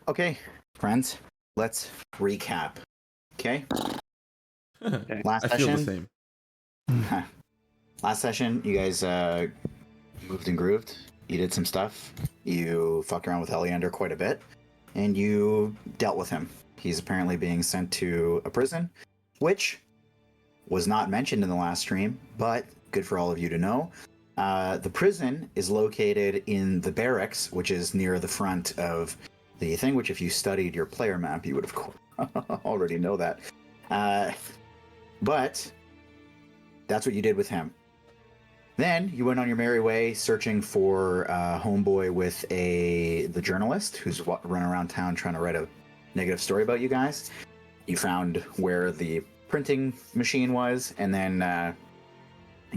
Okay, friends, let's recap. Okay? Last I feel the session. same. Last session, you guys moved and grooved. You did some stuff. You fucked around with Eleander quite a bit, and you dealt with him. He's apparently being sent to a prison, which was not mentioned in the last stream, but good for all of you to know. The prison is located in the barracks, which is near the front of the thing, which if you studied your player map, you would have already know that. But that's what you did with him. Then you went on your merry way searching for homeboy with the journalist who's running around town trying to write a negative story about you guys. You found where the printing machine was, and then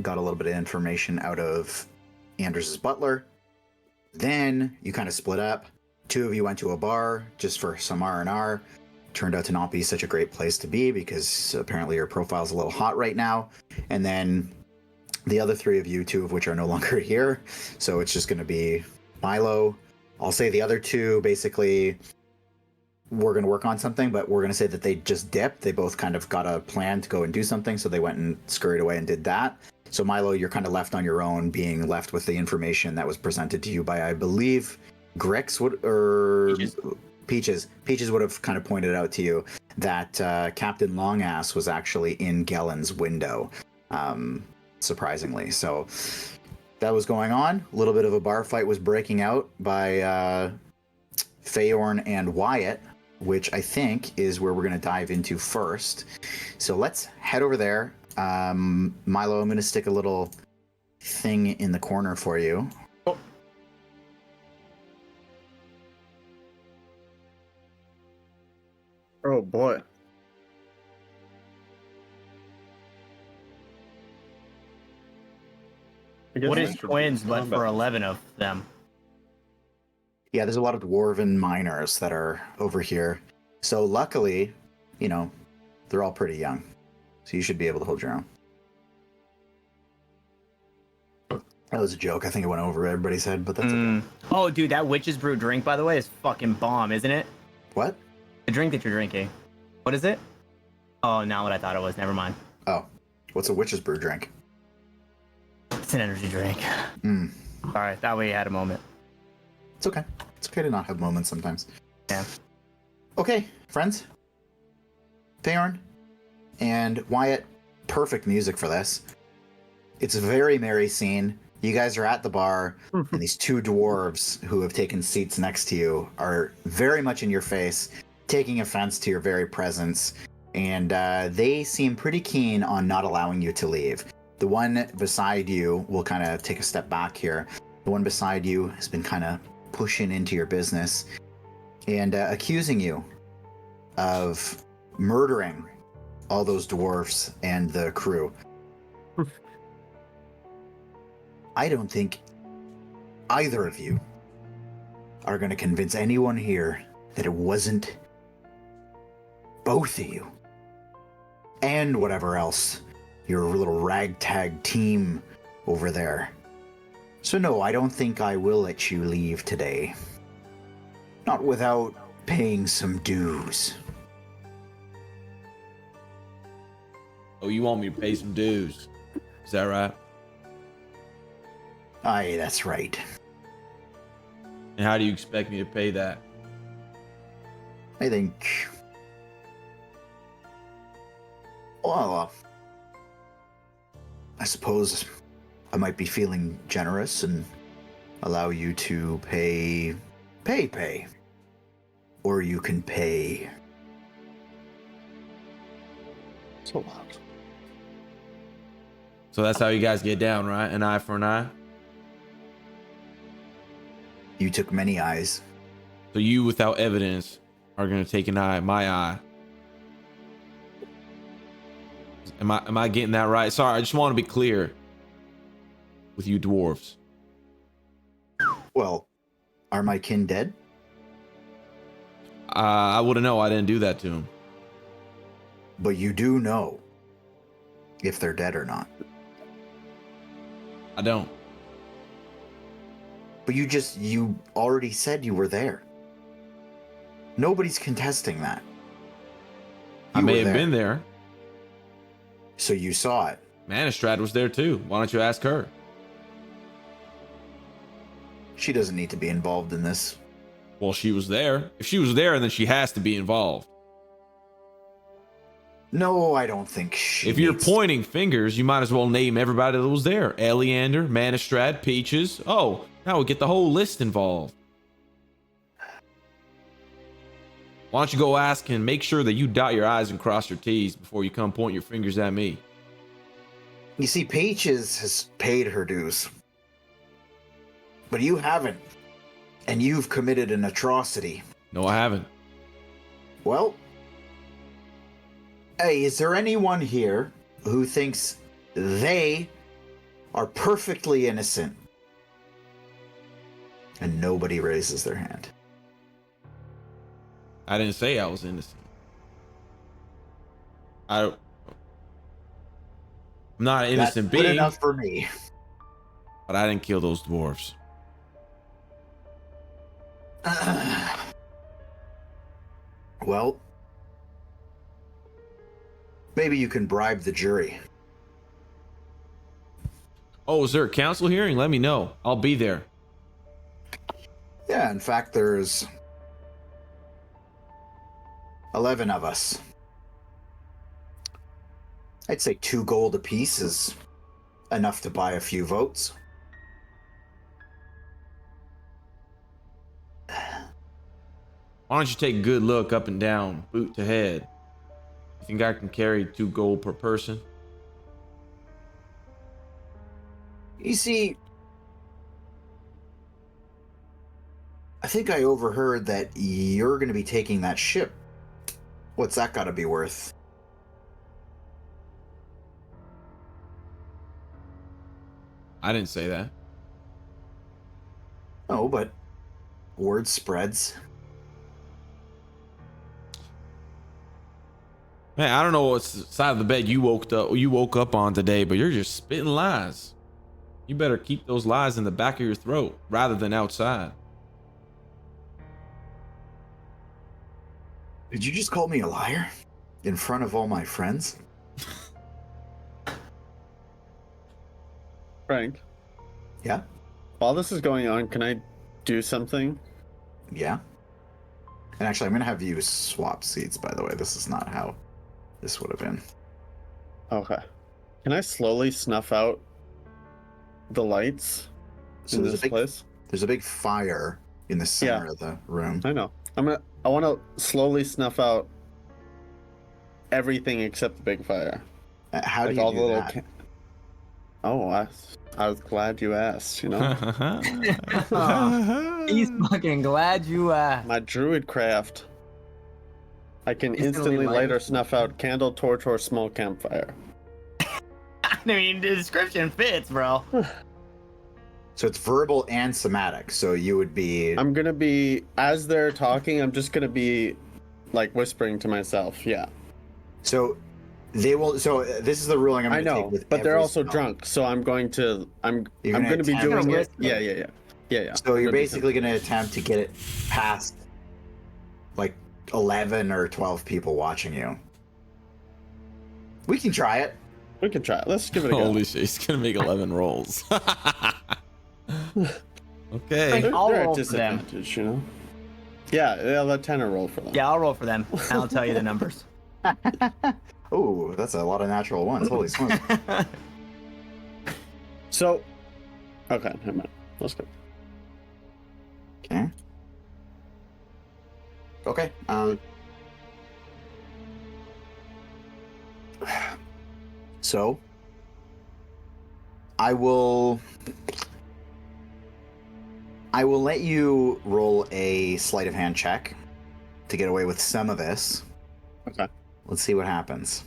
got a little bit of information out of Anders' butler. Then you kind of split up. Two of you went to a bar just for some R&R. Turned out to not be such a great place to be because apparently your profile's a little hot right now. And then the other three of you, two of which are no longer here, so it's just going to be Milo. I'll say the other two basically we're going to work on something, but we're going to say that they just dipped. They both kind of got a plan to go and do something, so they went and scurried away and did that. So Milo, you're kind of left on your own, being left with the information that was presented to you by, I believe, Grix Peaches. Peaches would have kind of pointed out to you that Captain Longass was actually in Gellen's window, surprisingly. So that was going on. A little bit of a bar fight was breaking out by Feyorn and Wyatt, which I think is where we're going to dive into first. So let's head over there. Milo, I'm going to stick a little thing in the corner for you. Oh boy. What is twins, but for 11 of them? Yeah, there's a lot of dwarven miners that are over here. So luckily, you know, they're all pretty young. So you should be able to hold your own. That was a joke. I think it went over everybody's head, but that's okay. Oh, dude, that witch's brew drink, by the way, is fucking bomb, isn't it? What? The drink that you're drinking. What is it? Oh, not what I thought it was. Never mind. Oh, what's a witch's brew drink? It's an energy drink. All right, that way you had a moment. It's okay. It's okay to not have moments sometimes. Yeah. Okay, friends. Feyorn and Wyatt, perfect music for this. It's a very merry scene. You guys are at the bar, and these two dwarves who have taken seats next to you are very much in your face, taking offense to your very presence, and they seem pretty keen on not allowing you to leave. The one beside you will kind of take a step back here. The one beside you has been kind of pushing into your business and accusing you of murdering all those dwarves and the crew. I don't think either of you are going to convince anyone here that it wasn't both of you and whatever else your little ragtag team over there. So no, I don't think I will let you leave today. Not without paying some dues. Oh, you want me to pay some dues? Is that right? Aye, that's right. And how do you expect me to pay that? I think... Well, I suppose I might be feeling generous and allow you to pay. Or you can pay. So loud. So that's how you guys get down, right? An eye for an eye? You took many eyes. So you, without evidence, are going to take an eye, my eye. Am I getting that right? Sorry, I just want to be clear with you dwarves. Well, are my kin dead? I wouldn't know. I didn't do that to him. But you do know if they're dead or not. I don't. But you already said you were there. Nobody's contesting that. I You may were have been there. So you saw it. Manistrad was there too. Why don't you ask her? She doesn't need to be involved in this. Well, she was there. If she was there, then she has to be involved. No, I don't think she If you're needs- pointing fingers, you might as well name everybody that was there. Eleander, Manistrad, Peaches. Oh, now we get the whole list involved. Why don't you go ask and make sure that you dot your I's and cross your T's before you come point your fingers at me? You see, Peaches has paid her dues. But you haven't. And you've committed an atrocity. No, I haven't. Well, hey, is there anyone here who thinks they are perfectly innocent? And nobody raises their hand. I didn't say I was innocent. I'm not an innocent That's good being, enough for me. but I didn't kill those dwarves. Well, maybe you can bribe the jury. Oh, is there a council hearing? Let me know. I'll be there. Yeah, in fact, there's 11 of us. I'd say 2 gold apiece is enough to buy a few votes. Why don't you take a good look up and down, boot to head? You think I can carry 2 gold per person? You see, I think I overheard that you're going to be taking that ship. What's that got to be worth? I didn't say that. Oh, but word spreads. Man, I don't know what side of the bed you woke up on today, but you're just spitting lies. You better keep those lies in the back of your throat rather than outside. Did you just call me a liar? In front of all my friends? Frank, Yeah? while this is going on, can I do something? Yeah. And actually, I'm going to have you swap seats, by the way. This is not how this would have been. Okay. Can I slowly snuff out the lights in this place? There's a big fire in the center of the room. I know. I want to slowly snuff out everything except the big fire. How do Like you all do the little that? I was glad you asked, you know? He's fucking glad you My druid craft. I can Instantly instantly light light or it. snuff out candle, torch, or small campfire. I mean, the description fits, bro. So it's verbal and somatic. So you would be... I'm gonna be, as they're talking, I'm just gonna be like whispering to myself, yeah. So they will... So this is the ruling I'm I going to take know, with but they're every also spell. drunk, so I'm going to, I'm You're gonna gonna be attempt doing to it. whisper. Yeah. So you're I'm gonna do basically going to attempt to get it past like 11 or 12 people watching you. We can try it. We can try it. Let's give it a go. Holy shit, he's gonna make 11 rolls. Okay. They're, I'll they're roll at for them. disadvantage, you know? Yeah, I'll let Tanner roll for them. Yeah, I'll roll for them. And I'll tell you the numbers. Oh, that's a lot of natural ones. Holy smokes. So, okay, never mind. Let's go. Okay. Okay. So I will let you roll a sleight of hand check to get away with some of this. Okay. Let's see what happens.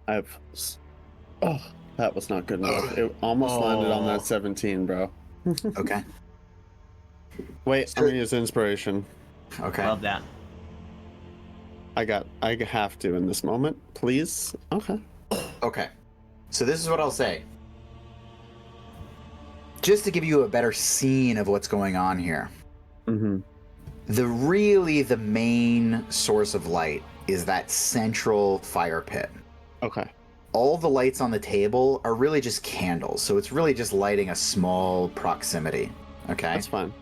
Oh, that was not good enough. It almost landed on that Oh. 17, bro. Okay. Wait, I'm gonna use inspiration. Okay. Love that. I have to in this moment, please. Okay. Okay. So this is what I'll say. Just to give you a better scene of what's going on here. Mm-hmm. the main source of light is that central fire pit. Okay. All the lights on the table are really just candles, so it's really just lighting a small proximity. Okay, That's fine.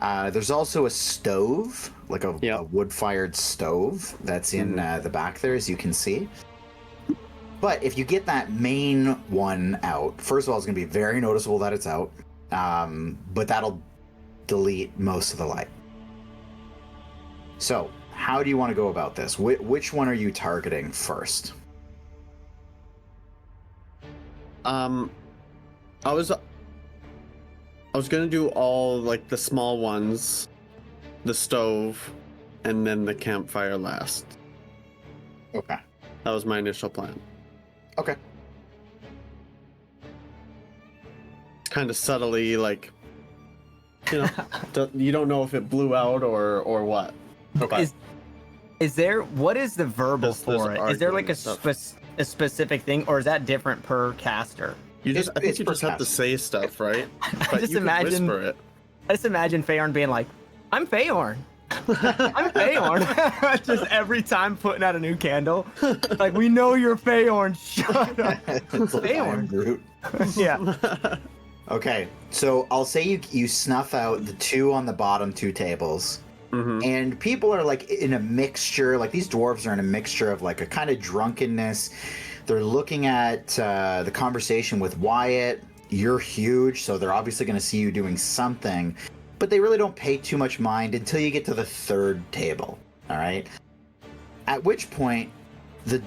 there's also a stove, like a wood-fired stove that's in the back there, as you can see. But if you get that main one out, first of all, it's going to be very noticeable that it's out, but that'll delete most of the light. So, how do you want to go about this? Which one are you targeting first? I was gonna do all like the small ones, the stove, and then the campfire last. Okay. That was my initial plan. Okay. Kind of subtly, like, you know, you don't know if it blew out or what. Okay. Is there, what is the verbal There's for it? Is there like a stuff. a specific thing, or is that different per caster? You just, I think it's you just have to percussive. say stuff, right? But just you can imagine- whisper it. I just imagine Feyorn being like, I'm Feyorn. I'm Feyorn. Just every time putting out a new candle. Like, we know you're Feyorn. Shut up. It's like I am Feyorn. Groot. Yeah. Okay, so I'll say you snuff out the two on the bottom two tables. Mm-hmm. And people are like in a mixture, like these dwarves are in a mixture of like a kind of drunkenness. They're looking at the conversation with Wyatt. You're huge, so they're obviously going to see you doing something, but they really don't pay too much mind until you get to the third table. All right. At which point, the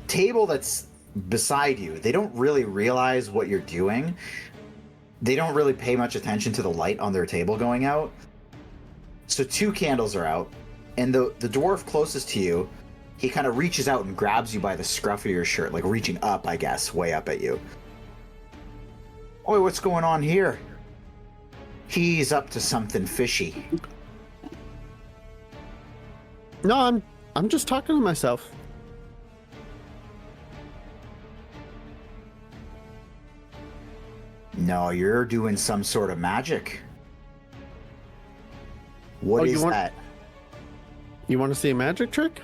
table that's beside you, they don't really realize what you're doing. They don't really pay much attention to the light on their table going out. So two candles are out, and the dwarf closest to you, he kind of reaches out and grabs you by the scruff of your shirt, like reaching up, I guess, way up at you. Oi, what's going on here? He's up to something fishy. No, I'm just talking to myself. No, you're doing some sort of magic. What is that? You want to see a magic trick?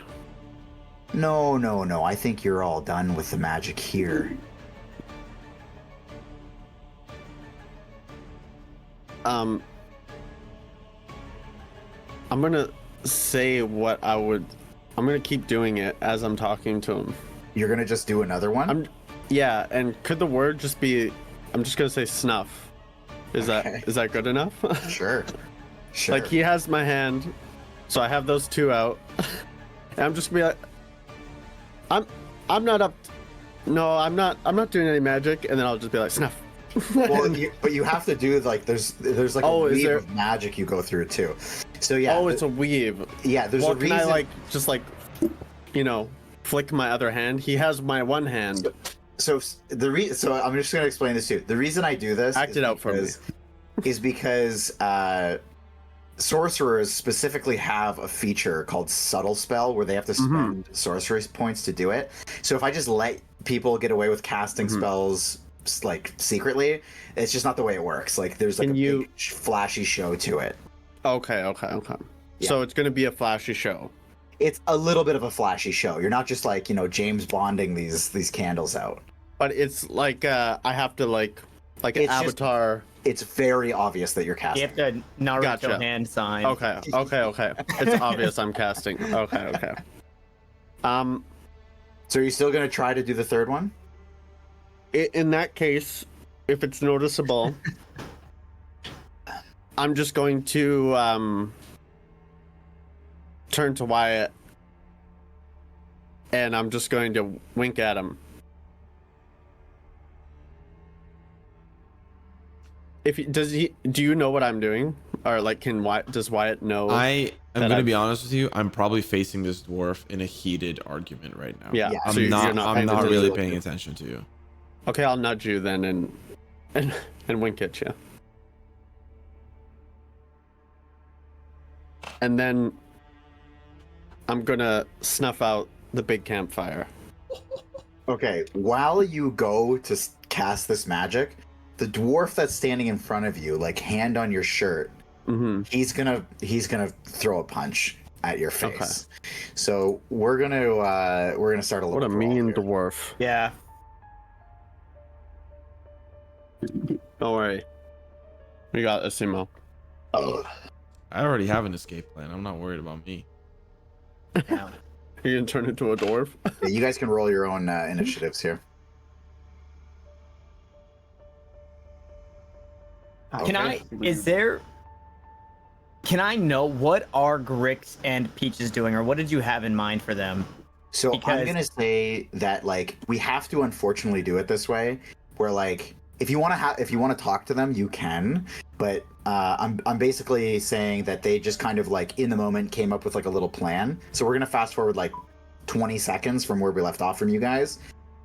No. I think you're all done with the magic here. I'm gonna say what I'm gonna keep doing it as I'm talking to him. You're gonna just do another one? Yeah, and could the word just be, I'm just gonna say snuff. Is that good enough? Sure. Like, he has my hand, so I have those two out. And I'm just gonna be like, I'm not up. No, I'm not doing any magic, and then I'll just be like, snuff. Well, but you have to do like there's like a weave of magic you go through too. So yeah. Oh, it's a weave. Yeah, there's a reason. Can I like just like, you know, flick my other hand? He has my one hand. So I'm just gonna explain this too. The reason I do this is because sorcerers specifically have a feature called subtle spell where they have to spend sorcery points to do it. So if I just let people get away with casting spells like secretly, it's just not the way it works. Like there's like big flashy show to it. Okay. Yeah. So it's gonna be a flashy show. It's a little bit of a flashy show. You're not just like, you know, James Bonding these candles out. But it's like I have to like an avatar. It's very obvious that you're casting. You have to Naruto hand sign. Okay. It's obvious I'm casting. Okay. So are you still gonna try to do the third one? In that case, if it's noticeable, I'm just going to turn to Wyatt, and I'm just going to wink at him. Do you know what I'm doing, or like does Wyatt know? I am going to be honest with you. I'm probably facing this dwarf in a heated argument right now. Yeah, so I'm not really paying attention to you. Okay, I'll nudge you then and wink at you. And then I'm gonna snuff out the big campfire. Okay, while you go to cast this magic, the dwarf that's standing in front of you, like hand on your shirt, Mm-hmm. He's gonna throw a punch at your face. So we're gonna start a little. What a brawl mean here. dwarf. Yeah. Don't worry. We got a Simo. Oh, I already have an escape plan. I'm not worried about me. Yeah. You're gonna turn into a dwarf? yeah, you guys can roll your own initiatives here. Can I know what are Grix and Peaches doing, or what did you have in mind for them? So I'm Because- gonna say that like we have to unfortunately do it this way, where like if you want to talk to them, you can, but I'm basically saying that they just kind of like in the moment came up with like a little plan. So we're gonna fast forward like 20 seconds from where we left off from you guys.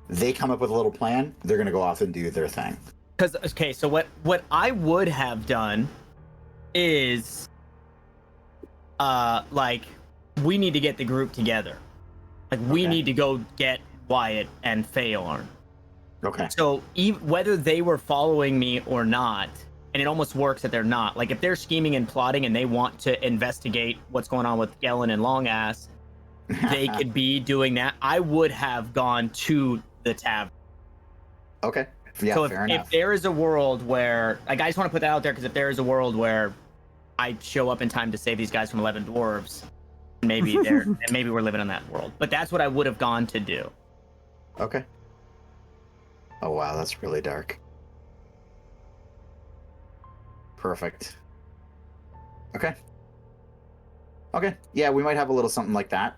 They come up with a little plan. They're gonna go off and do their thing. Because okay, so what I would have done is, like, we need to get the group together. Like, we Okay. need to go get Wyatt and Feyorn. Okay. So whether they were following me or not, and it almost works that they're not. Like, if they're scheming and plotting and they want to investigate what's going on with Gellin and Longass, they could be doing that. I would have gone to the tavern. Okay. Yeah, So fair if enough. there is a world where, like, I just want to put that out there, because if there is a world where I show up in time to save these guys from 11 dwarves, maybe maybe we're living in that world. But that's what I would have gone to do. Okay. Oh wow, that's really dark. Perfect. Okay. Okay. Yeah, we might have a little something like that.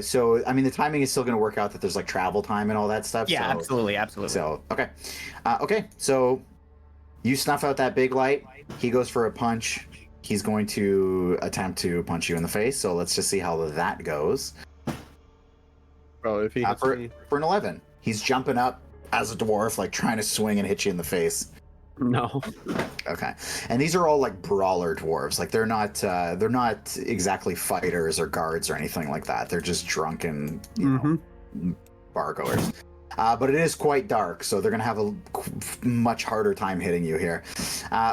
So I mean, the timing is still going to work out that there's like travel time and all that stuff. Yeah, so, absolutely. So okay. Okay. So you snuff out that big light. He goes for a punch. He's going to attempt to punch you in the face. So let's just see how that goes. Bro, if he hits For me... an 11, he's jumping up as a dwarf, like trying to swing and hit you in the face. No. Okay, and these are all like brawler dwarves. Like they're not exactly fighters or guards or anything like that. They're just drunken, you know, bar goers. But it is quite dark, so they're gonna have a much harder time hitting you here.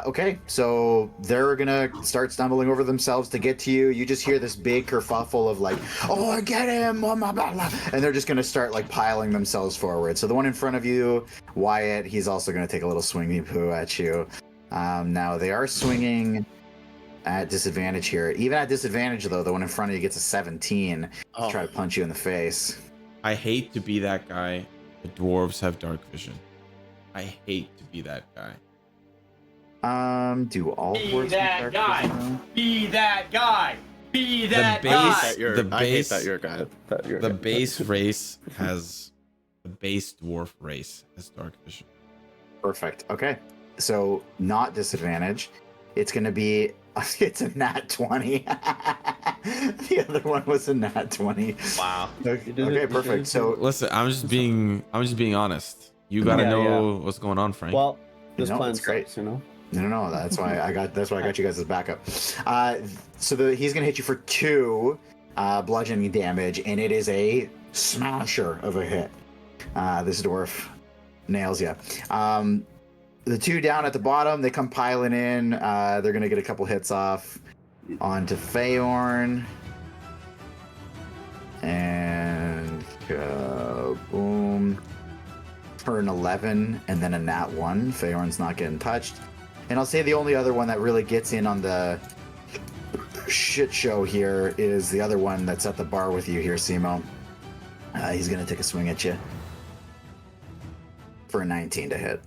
Okay, so they're gonna start stumbling over themselves to get to you. You just hear this big kerfuffle of like, "Oh, I get him!" And they're just gonna start like piling themselves forward. So the one in front of you, Wyatt, he's also gonna take a little swingy poo at you. Now they are swinging at disadvantage here. Even at disadvantage, though, the one in front of you gets a 17 to try to punch you in the face. I hate to be that guy. The dwarves have dark vision. I hate to be that guy. Do all dwarves have dark vision? Be that guy. Be that base- guy. I hate that you're a guy. The base race has the base dwarf race has dark vision. Perfect. Okay. So not disadvantage. It's going to be it's a nat 20. The other one was a nat 20. Wow. Okay, perfect. So Listen, I'm just being honest. You gotta Yeah, know what's going on, Frank. Well, this No, plan it's great. sucks, you know? no, that's why I got you guys as backup. So he's going to hit you for 2 bludgeoning damage, and it is a smasher of a hit. This dwarf nails you. The 2 down at the bottom, they come piling in. They're going to get a couple hits off onto Feyorn. And boom. For an 11 and then a nat 1. Feyorn's not getting touched. And I'll say the only other one that really gets in on the shit show here is the other one that's at the bar with you here, Simo. He's going to take a swing at you. For a 19 to hit.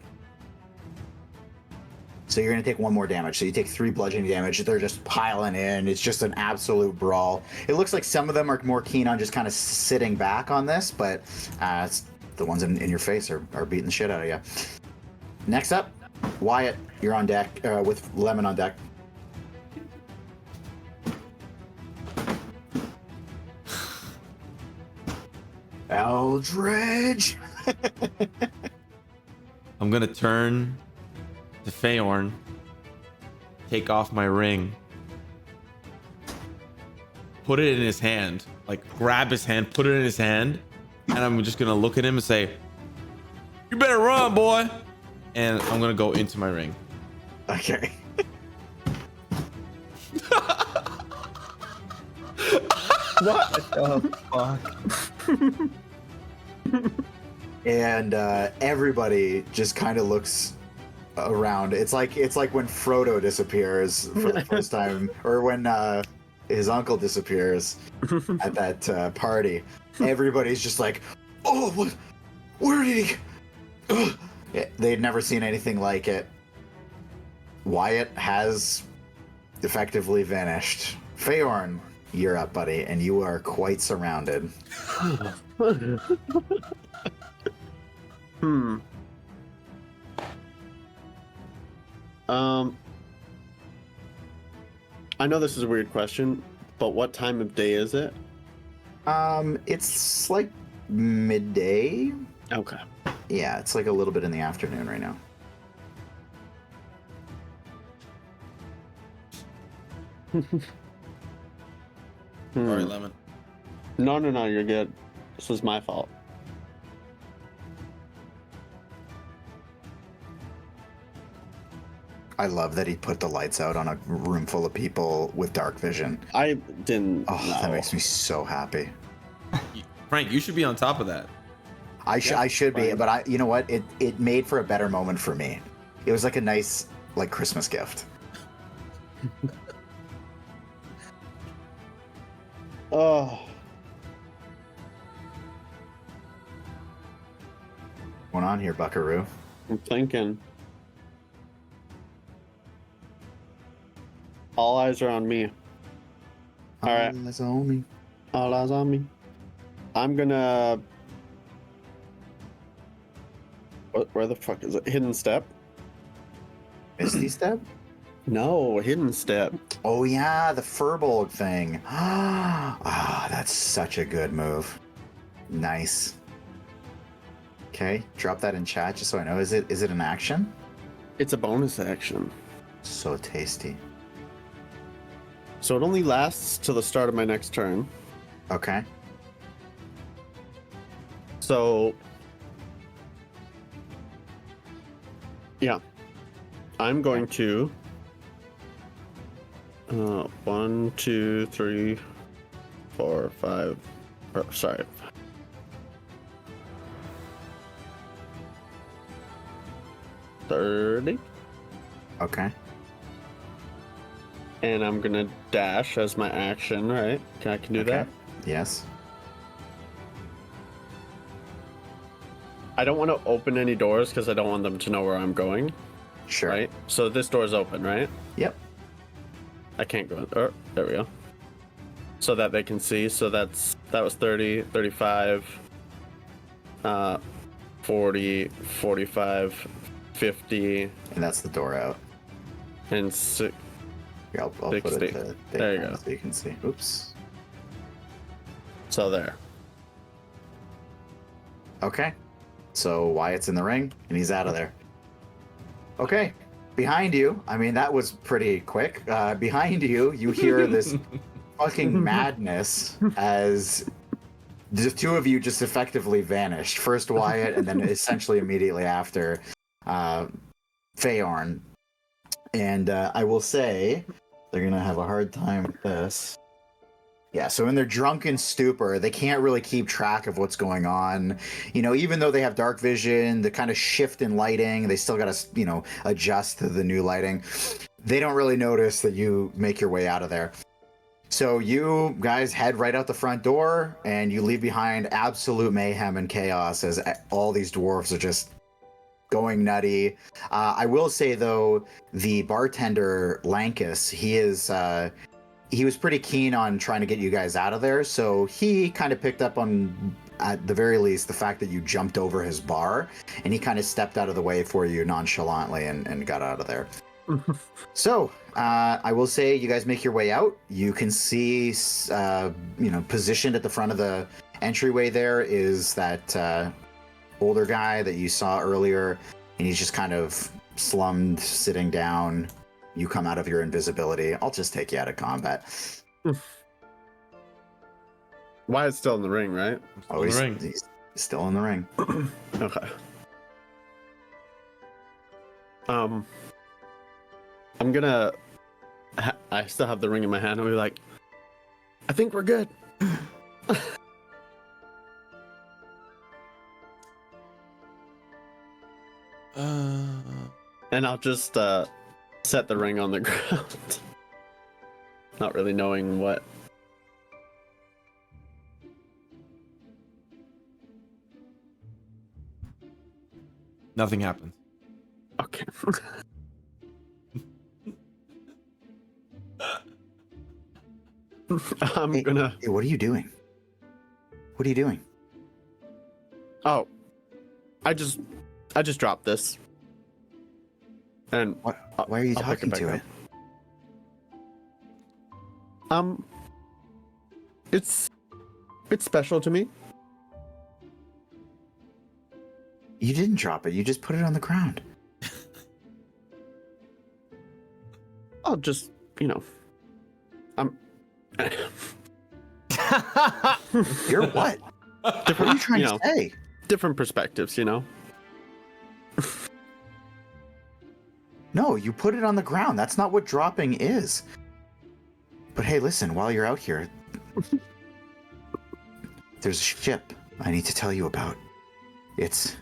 So you're going to take 1 more damage. So you take 3 bludgeoning damage. They're just piling in. It's just an absolute brawl. It looks like some of them are more keen on just kind of sitting back on this, but it's the ones in your face are beating the shit out of you. Next up, Wyatt, you're on deck with Lemon on deck. Eldridge! I'm gonna turn to Feyorn, take off my ring, put it in his hand, like grab his hand, put it in his hand, and I'm just gonna look at him and say, "You better run, boy!" And I'm gonna go into my ring. Okay. What? Oh fuck. And everybody just kind of looks around. It's like when Frodo disappears for the first time, or when his uncle disappears at that party. Everybody's just like, "Oh, what? Where did he?" Ugh. They'd never seen anything like it. Wyatt has effectively vanished. Feyorn, you're up, buddy, and you are quite surrounded. I know this is a weird question, but what time of day is it? It's like midday. Okay. Yeah, it's like a little bit in the afternoon right now. Sorry, Lemon. No, you're good. This was my fault. I love that he put the lights out on a room full of people with dark vision. I didn't Oh, know. that makes me so happy. Frank, you should be on top of that. I should be, fine. but you know what? It made for a better moment for me. It was like a nice Christmas gift. Oh. What's going on here, Buckaroo? I'm thinking. All eyes are on me. All right. That's on me. All eyes on me. I'm gonna. Where the fuck is it? Hidden step? Misty step? No, hidden step. Oh yeah, the Furbolg thing. Ah, that's such a good move. Nice. Okay, drop that in chat just so I know. Is it an action? It's a bonus action. So tasty. So it only lasts till the start of my next turn. Okay. So. Yeah. I'm going to. 1, 2, 3, 4, 5. Sorry. 30. Okay. And I'm gonna dash as my action, right? I can do Okay. that. Yes. I don't want to open any doors because I don't want them to know where I'm going, Sure. right? So this door's open, right? Yep. I can't go in. Oh, there we go. So that they can see. So that was 30, 35, 40, 45, 50, And that's the door out. and 6. Here, I'll put it 60. to There you daytime go. so you can see. Oops. So there. Okay. So Wyatt's in the ring and he's out of there. Okay. Behind you, I mean, that was pretty quick. Behind you, you hear this fucking madness as the two of you just effectively vanished. First Wyatt, and then essentially immediately after Feyorn. And I will say they're going to have a hard time with this. Yeah, so in their drunken stupor, they can't really keep track of what's going on. You know, even though they have dark vision, the kind of shift in lighting, they still got to, adjust to the new lighting. They don't really notice that you make your way out of there. So you guys head right out the front door, and you leave behind absolute mayhem and chaos as all these dwarves are just going nutty. I will say, though, the bartender, Lankus, he was pretty keen on trying to get you guys out of there, so he kind of picked up on, at the very least, the fact that you jumped over his bar, and he kind of stepped out of the way for you nonchalantly and got out of there. So, I will say you guys make your way out. You can see, positioned at the front of the entryway there is that older guy that you saw earlier, and he's just kind of slummed, sitting down. You come out of your invisibility. I'll just take you out of combat. Wyatt's still in the ring, right? Oh, in the he's, ring. he's still in the ring. Okay. I'm gonna. I still have the ring in my hand. I'll be like, I think we're good. And I'll just set the ring on the ground. Not really knowing what. Nothing happens. Okay. I'm Hey, gonna. hey, what are you doing? What are you doing? Oh, I just dropped this. And Why are you I'll pick talking it to back it? up. It's special to me. You didn't drop it. You just put it on the ground. I'll just, I'm. You're what? What are you trying to say? Different perspectives, No, you put it on the ground. That's not what dropping is. But hey, listen, while you're out here, there's a ship I need to tell you about. It's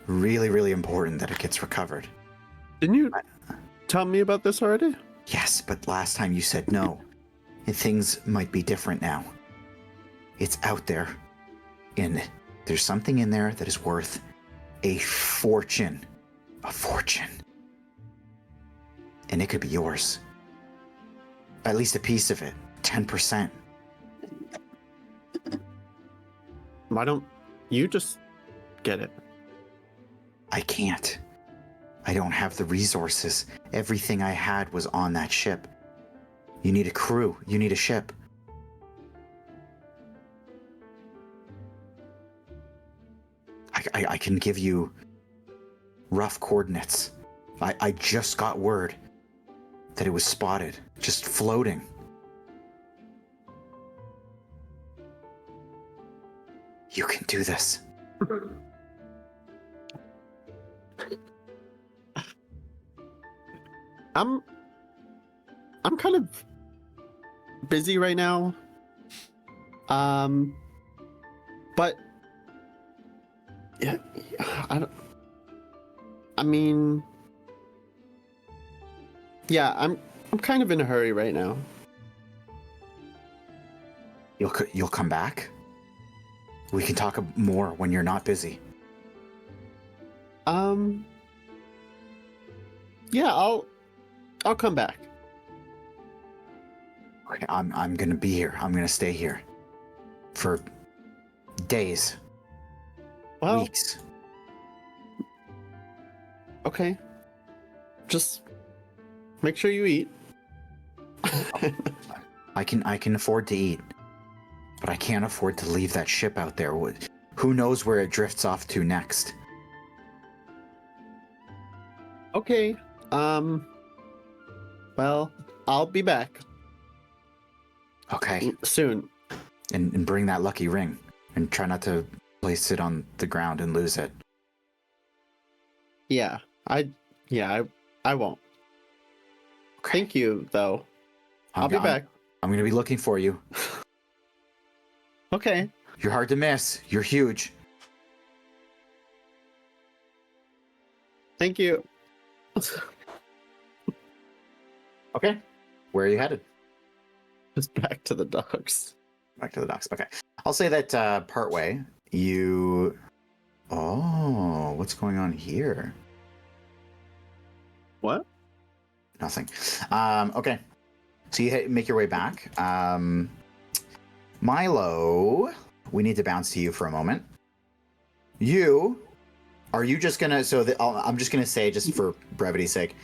really, really important that it gets recovered. Didn't you tell me about this already? Yes, but last time you said no. And things might be different now. It's out there. And there's something in there that is worth a fortune. A fortune. And it could be yours. At least a piece of it. 10%. Why don't you just get it? I can't. I don't have the resources. Everything I had was on that ship. You need a crew. You need a ship. I can give you rough coordinates. I just got word that it was spotted, just floating. You can do this. I'm kind of busy right now. But yeah, I'm kind of in a hurry right now. You'll come back? We can talk more when you're not busy. Yeah, I'll come back. Okay, I'm gonna be here. I'm gonna stay here for days, Well, weeks. okay. Just make sure you eat. I can afford to eat, but I can't afford to leave that ship out there. Who knows where it drifts off to next? Okay. Well, I'll be back Okay, soon. and bring that lucky ring, and try not to place it on the ground and lose it. Yeah, I won't. Okay. Thank you, though. I'll be back. I'm gonna be looking for you. Okay. You're hard to miss. You're huge. Thank you. Okay. Where are you headed? Just back to the docks. Back to the docks. Okay. I'll say that partway, you... Oh, what's going on here? What? Nothing. Okay. So you make your way back. Milo, we need to bounce to you for a moment. Are you just gonna... I'm just gonna say, just for brevity's sake,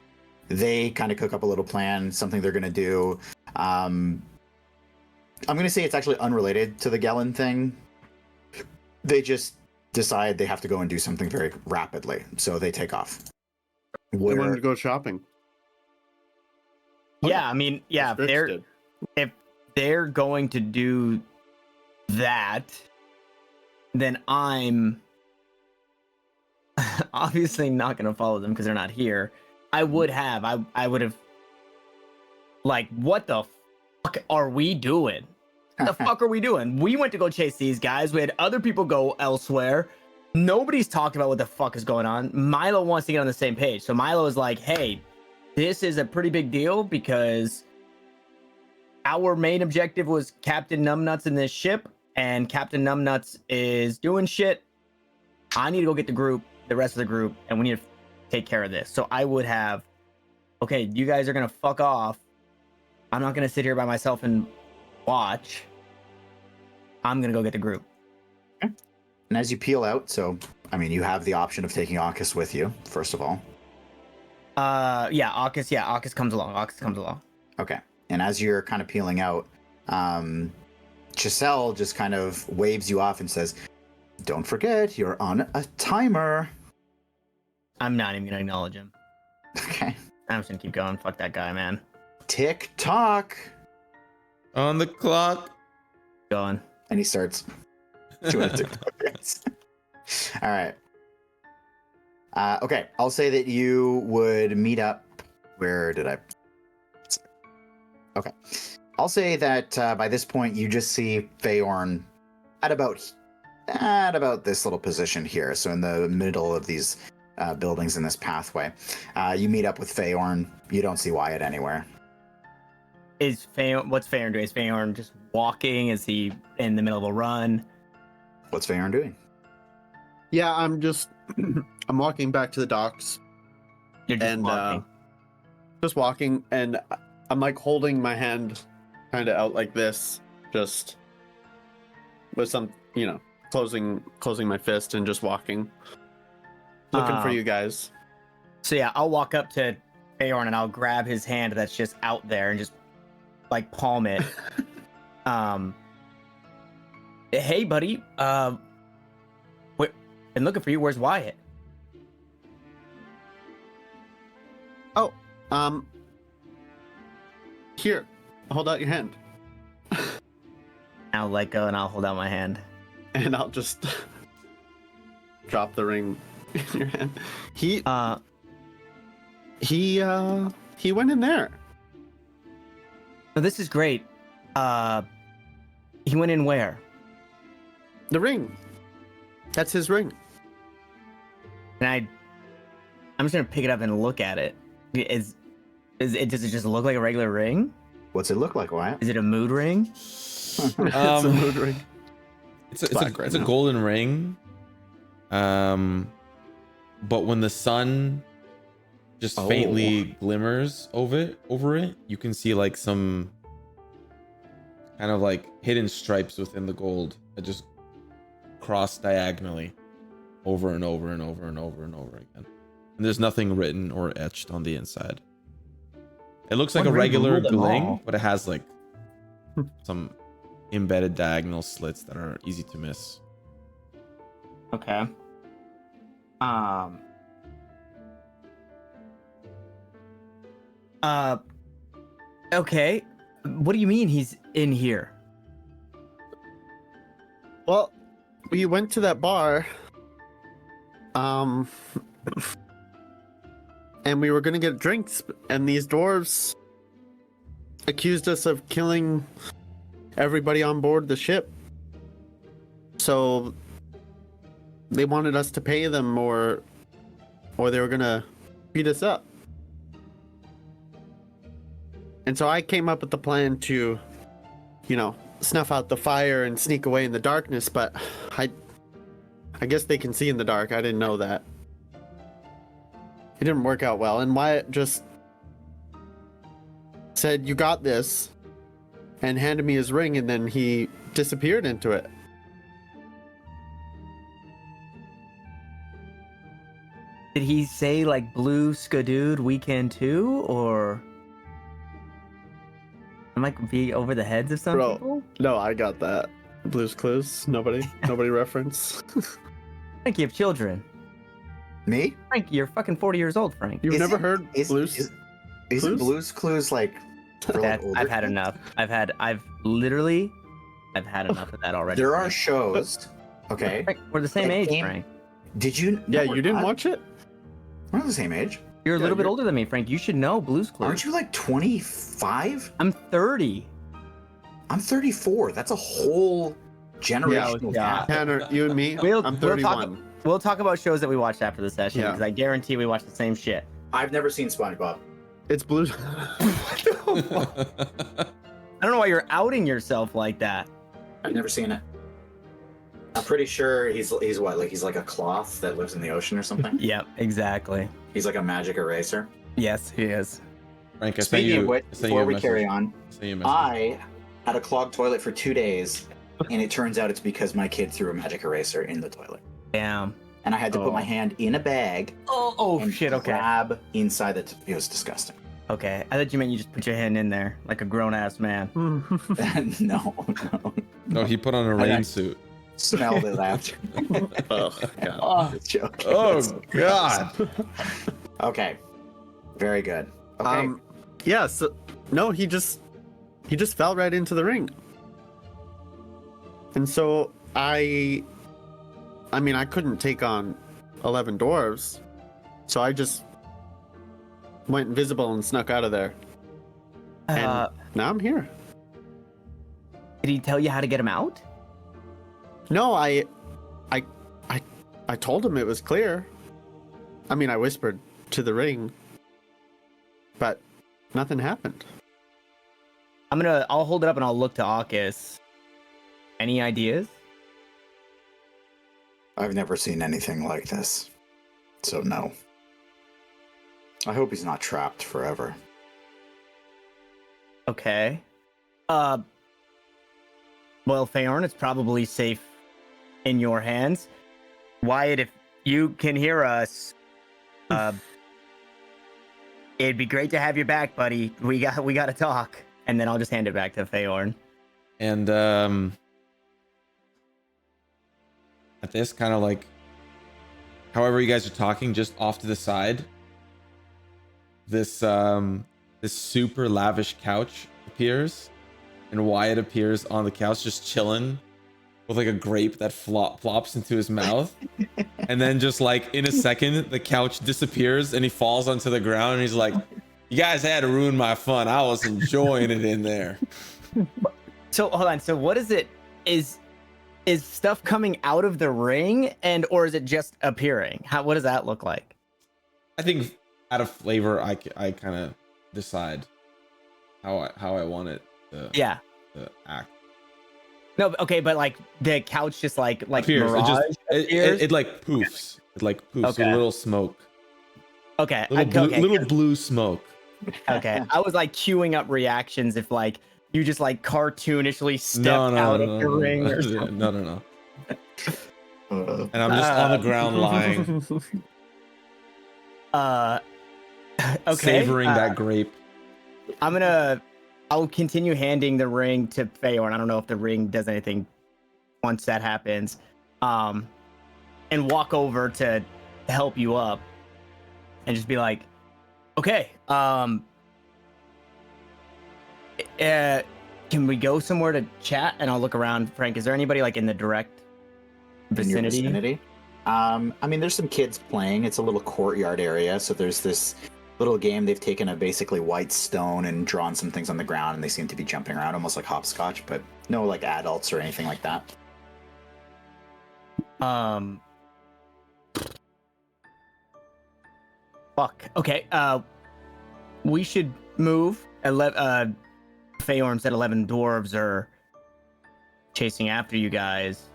they kind of cook up a little plan, something they're gonna do. I'm gonna say it's actually unrelated to the Gellin thing. They just decide they have to go and do something very rapidly, so they take off. I wanted to go shopping. Yeah, I mean, yeah, if they're going to do that, then I'm obviously not going to follow them because they're not here. I would have, like, what the fuck are we doing? What the fuck are we doing? We went to go chase these guys. We had other people go elsewhere. Nobody's talked about what the fuck is going on. Milo wants to get on the same page. So Milo is like, hey, this is a pretty big deal because our main objective was Captain Numbnuts in this ship, and Captain Numbnuts is doing shit. I need to go get the rest of the group, and we need to take care of this. So I would have, okay, you guys are going to fuck off. I'm not going to sit here by myself and watch. I'm going to go get the group. And as you peel out, so, I mean, you have the option of taking Akis with you, first of all. Akis comes along. Okay. And as you're kind of peeling out, Chiselle just kind of waves you off and says, don't forget, you're on a timer. I'm not even going to acknowledge him. Okay. I'm just going to keep going. Fuck that guy, man. Tick tock. On the clock. Going. And he starts doing a TikTok dance. All right. Okay. I'll say that you would meet up. Where did I? Okay. I'll say that by this point, you just see Feyorn at about this little position here. So in the middle of these buildings in this pathway. You meet up with Feyorn. You don't see Wyatt anywhere. What's Feyorn doing? Is Feyorn just walking? Is he in the middle of a run? What's Feyorn doing? Yeah, I'm walking back to the docks. You're just walking. Just walking, and I'm like holding my hand kind of out like this, just with some, closing my fist and just walking, looking for you guys. So yeah, I'll walk up to Feyorn and I'll grab his hand that's just out there and just like palm it. Hey buddy, been looking for you. Where's Wyatt? Oh, here, hold out your hand. I'll let go and I'll hold out my hand. And I'll just drop the ring in your hand. He went in there. No, this is great. He went in where? The ring. That's his ring. And I'm just gonna pick it up and look at it. Does it just look like a regular ring? What's it look like, Wyatt? Is it a mood ring? It's a mood ring. It's a golden ring. But when the sun just faintly glimmers over it, you can see like some kind of like hidden stripes within the gold that just cross diagonally over and over and over and over and over again. And there's nothing written or etched on the inside. It looks like a regular ring, but it has like some embedded diagonal slits that are easy to miss. Okay. Okay. What do you mean he's in here? Well, we went to that bar. And we were gonna get drinks, and these dwarves accused us of killing everybody on board the ship. So they wanted us to pay them, or they were gonna beat us up. And so I came up with the plan to, snuff out the fire and sneak away in the darkness, but I guess they can see in the dark. I didn't know that. It didn't work out well, and Wyatt just said, "You got this," and handed me his ring, and then he disappeared into it. Did he say like blue skadood weekend too, or I might be over the heads of some people? No, I got that. Blue's Clues. Nobody reference. Frank, you have children. Me? Frank, you're fucking 40 years old, Frank. You've never heard Blue's? Isn't Blue's Clues like for like older I've had kids? enough. I've had enough of that already. There are shows. Okay. Frank, we're the same age, Frank. Did you? Yeah, no, we're you didn't not. watch it? We're not the same age. You're a little bit older than me, Frank. You should know Blue's Clues. Aren't you like 25? I'm 30. I'm 34. That's a whole generational yeah. gap. Tanner, you and me. I'm 31. We'll talk about shows that we watched after the session Yeah. because I guarantee we watched the same shit. I've never seen SpongeBob. It's blue. I don't know why you're outing yourself like that. I've never seen it. I'm pretty sure he's what, like he's like a cloth that lives in the ocean or something. Yep, exactly. He's like a magic eraser. Yes, he is. Frank, Speaking of which, before we carry on, I I had a clogged toilet for 2 days, and it turns out it's because my kid threw a magic eraser in the toilet. Damn. And I had to put my hand in a bag Oh and shit, okay. grab inside it. It was disgusting. Okay, I thought you meant you just put your hand in there like a grown-ass man. No. No, he put on a rain suit. Smelled it after. Oh, God. Oh, joking. Oh God. Okay. Very good. Okay. Yeah, so no, he just fell right into the ring. And so I mean, I couldn't take on 11 dwarves. So I just went invisible and snuck out of there. And now I'm here. Did he tell you how to get him out? No, I told him it was clear. I mean, I whispered to the ring, but nothing happened. I'll hold it up and I'll look to Akis. Any ideas? I've never seen anything like this. So no. I hope he's not trapped forever. Okay. Well, Feyorn, it's probably safe in your hands. Wyatt, if you can hear us, it'd be great to have you back, buddy. We got to talk. And then I'll just hand it back to Feyorn. And at this kind of like, however you guys are talking, just off to the side, this super lavish couch appears, and Wyatt appears on the couch just chilling with like a grape that flops into his mouth. And then just like in a second, the couch disappears and he falls onto the ground and he's like, you guys had to ruin my fun. I was enjoying it in there. So hold on. So what is it? Is stuff coming out of the ring or is it just appearing? What does that look like? I think out of flavor, I kind of decide how I want it to act. No, okay, but like the couch just like appears. mirage It like poofs. It like poofs. Okay. A little smoke. Okay. Little blue smoke. Okay. I was like queuing up reactions if like you just like cartoonishly step out of the ring or something. No. And I'm just on the ground lying. Okay. Savoring that grape. I'll continue handing the ring to Feyorn. I don't know if the ring does anything once that happens. And walk over to help you up and just be like, okay, can we go somewhere to chat? And I'll look around. Frank, is there anybody like in the direct vicinity? In your vicinity? I mean, there's some kids playing. It's a little courtyard area, so there's this little game. They've taken a basically white stone and drawn some things on the ground, and they seem to be jumping around almost like hopscotch, but no like adults or anything like that. Fuck. Okay. We should move. Feyorn said 11 dwarves are chasing after you guys.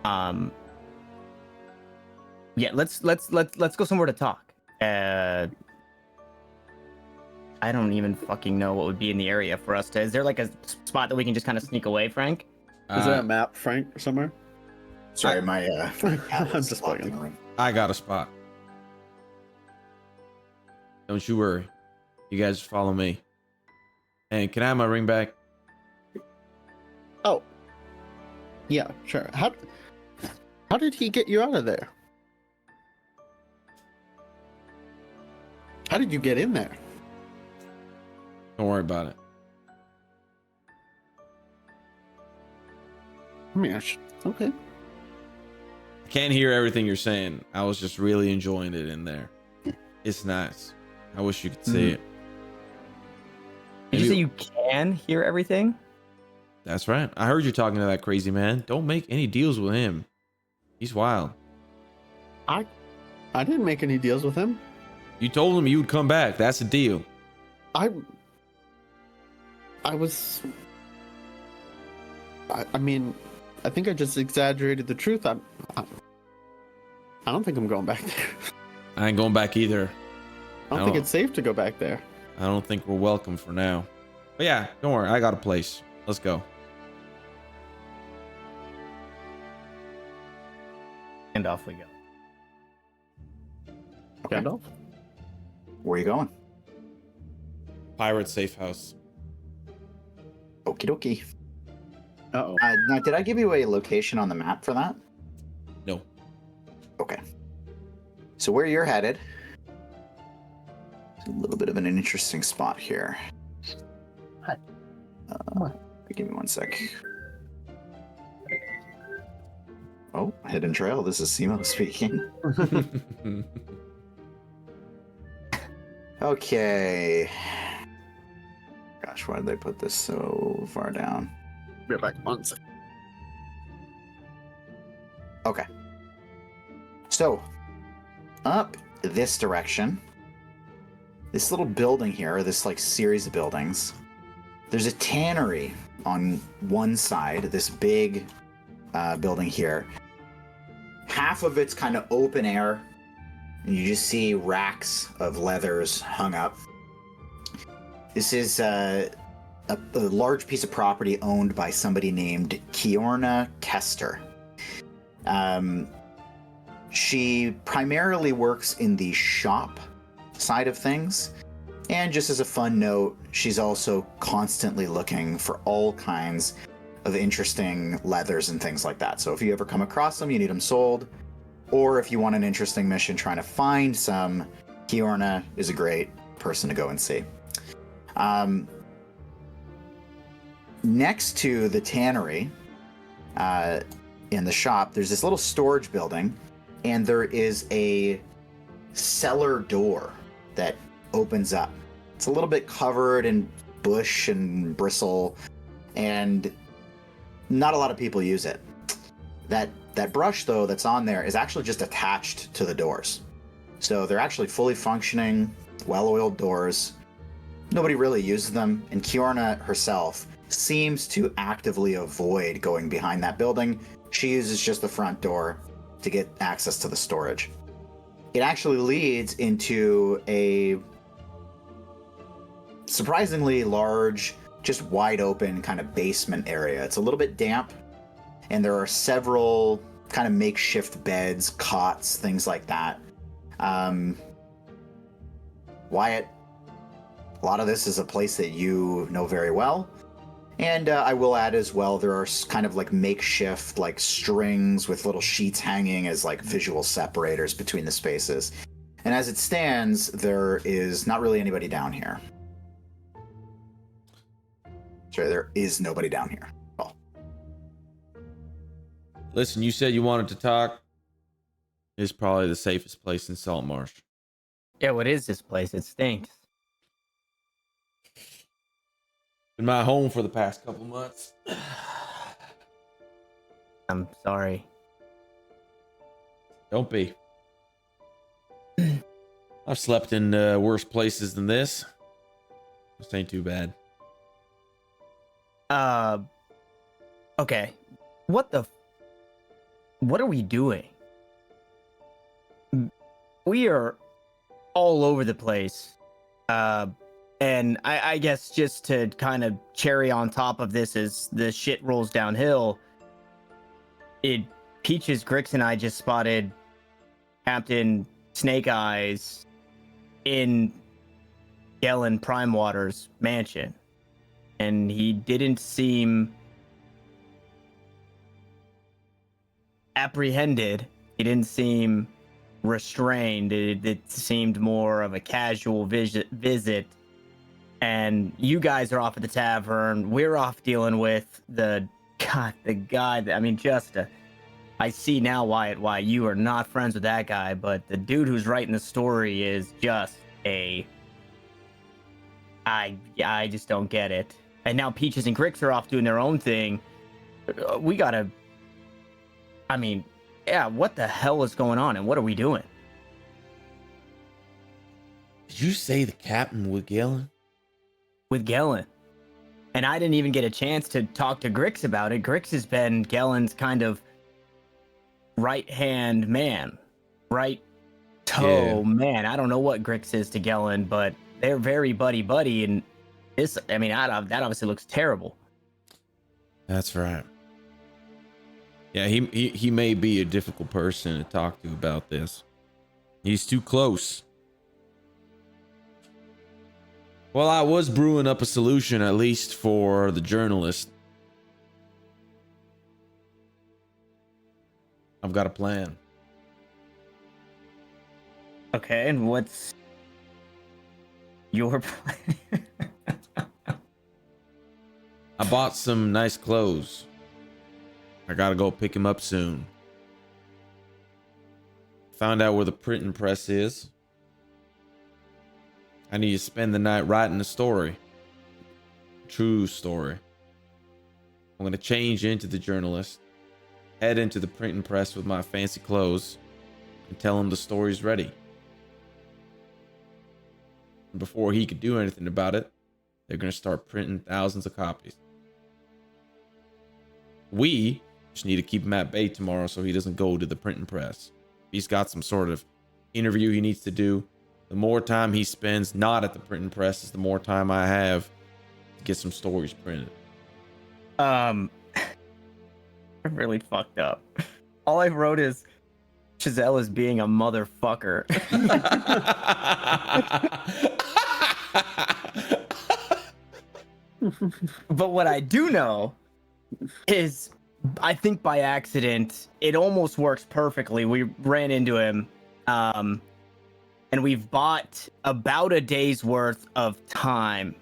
Yeah, let's go somewhere to talk. I don't even fucking know what would be in the area for us to. Is there like a spot that we can just kind of sneak away, Frank? Is there a map, Frank, somewhere? Sorry, my I'm just locked in bugging. the room. I got a spot. Don't you worry. You guys follow me. Hey, can I have my ring back? Oh. Yeah, sure. How did he get you out of there? How did you get in there? Don't worry about it. I mean, okay. I can't hear everything you're saying. I was just really enjoying it in there. It's nice. I wish you could see it. Did you say you can hear everything? That's right. I heard you talking to that crazy man. Don't make any deals with him. He's wild. I didn't make any deals with him. You told him you'd come back. That's a deal. I mean, I think I just exaggerated the truth. I don't think I'm going back there. I ain't going back either. I don't think it's safe to go back there. I don't think we're welcome for now. But yeah, don't worry. I got a place. Let's go. And off we go. Okay. Gandalf? Where are you going? Pirate safe house. Okie dokie. Uh-oh. Now, did I give you a location on the map for that? No. Okay. So where you're headed, it's a little bit of an interesting spot here. Hi. Give me one sec. Oh, hidden trail. This is Simo speaking. Okay. Gosh, why did they put this so far down? Be back one second. Okay. So, up this direction, this little building here, this like series of buildings, there's a tannery on one side, this big building here. Half of it's kind of open air, and you just see racks of leathers hung up. This is a large piece of property owned by somebody named Kiorna Kester. She primarily works in the shop side of things, and just as a fun note, she's also constantly looking for all kinds of interesting leathers and things like that. So if you ever come across them, you need them sold, or if you want an interesting mission trying to find some, Feyorn is a great person to go and see. Next to the tannery, in the shop, there's this little storage building, and there is a cellar door that opens up. It's a little bit covered in bush and bristle, and not a lot of people use it. That brush, though, that's on there is actually just attached to the doors. So they're actually fully functioning, well-oiled doors. Nobody really uses them, and Kiorna herself seems to actively avoid going behind that building. She uses just the front door to get access to the storage. It actually leads into a surprisingly large, just wide open kind of basement area. It's a little bit damp, and there are several kind of makeshift beds, cots, things like that. Wyatt, a lot of this is a place that you know very well. And I will add as well, there are kind of like makeshift like strings with little sheets hanging as like visual separators between the spaces. And as it stands, there is not really anybody down here. Sorry, there is nobody down here. Oh. Listen, you said you wanted to talk. It's probably the safest place in Saltmarsh. Yeah, what is this place? It stinks. Been my home for the past couple months. I'm sorry. Don't be. I've slept in worse places than this. This ain't too bad. Okay. What are we doing? We are all over the place. And I guess just to kind of cherry on top of this as the shit rolls downhill, Peaches, Grix, and I just spotted Captain Snake Eyes in Gellin Primewater's mansion. And he didn't seem apprehended. He didn't seem restrained. It seemed more of a casual visit. And you guys are off at the tavern. We're off dealing with the guy that, I mean, I see now, Wyatt, why you are not friends with that guy, but the dude who's writing the story is just I just don't get it. and now Peaches and Grix are off doing their own thing. We gotta. I mean, yeah, what the hell is going on, and what are we doing? Did you say the captain with Galen? With Galen. And I didn't even get a chance to talk to Grix about it. Grix has been Galen's kind of right-hand man. Right toe man. I don't know what Grix is to Galen, but they're very buddy-buddy, and this, I mean, that obviously looks terrible. That's right. Yeah, he may be a difficult person to talk to about this. He's too close. Well, I was brewing up a solution, at least for the journalist. I've got a plan. Okay, and what's your plan? I bought some nice clothes. I gotta go pick him up soon. Found out where the printing press is. I need to spend the night writing a story. True story. I'm gonna change into the journalist, head into the printing press with my fancy clothes, and tell him the story's ready. And before he could do anything about it, they're gonna start printing thousands of copies. We just need to keep him at bay tomorrow so he doesn't go to the printing press. He's got some sort of interview he needs to do. The more time he spends not at the printing press is the more time I have to get some stories printed. I'm really fucked up. All I wrote is Giselle is being a motherfucker. But what I do know is, I think by accident, it almost works perfectly. We ran into him, and we've bought about a day's worth of time.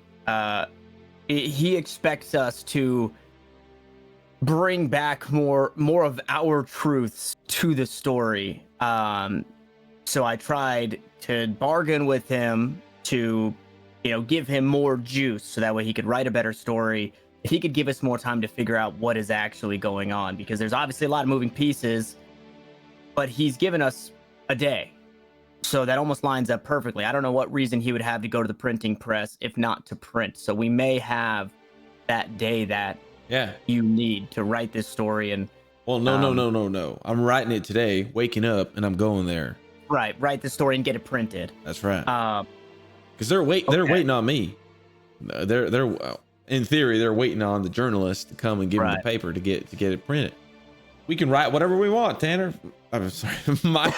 He expects us to bring back more of our truths to the story. So I tried to bargain with him to, give him more juice so that way he could write a better story. If he could give us more time to figure out what is actually going on, because there's obviously a lot of moving pieces, but he's given us a day. So that almost lines up perfectly. I don't know what reason he would have to go to the printing press if not to print. So we may have that day that you need to write this story. And well, no. I'm writing it today, waking up, and I'm going there. Right, write the story and get it printed. That's right. Because they're waiting on me. They're in theory, they're waiting on the journalist to come and give them the paper to get it printed. We can write whatever we want, Tanner. I'm sorry, Milo.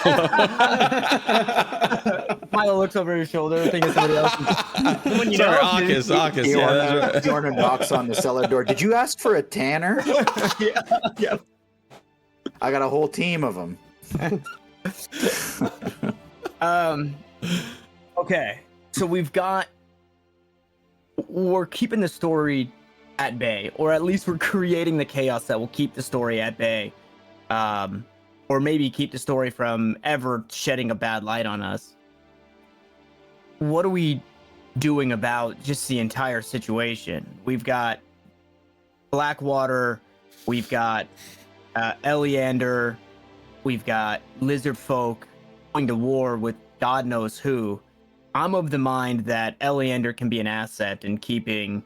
Milo looks over his shoulder, thinking somebody else. Sorry, Akis. Yeah, that's right. Jordan knocks on the cellar door. Did you ask for a Tanner? Yeah. I got a whole team of them. Okay, so we're keeping the story at bay, or at least we're creating the chaos that will keep the story at bay, or maybe keep the story from ever shedding a bad light on us. What are we doing about just the entire situation? We've got Blackwater, we've got Eleander, we've got Lizardfolk going to war with God knows who. I'm of the mind that Eleander can be an asset in keeping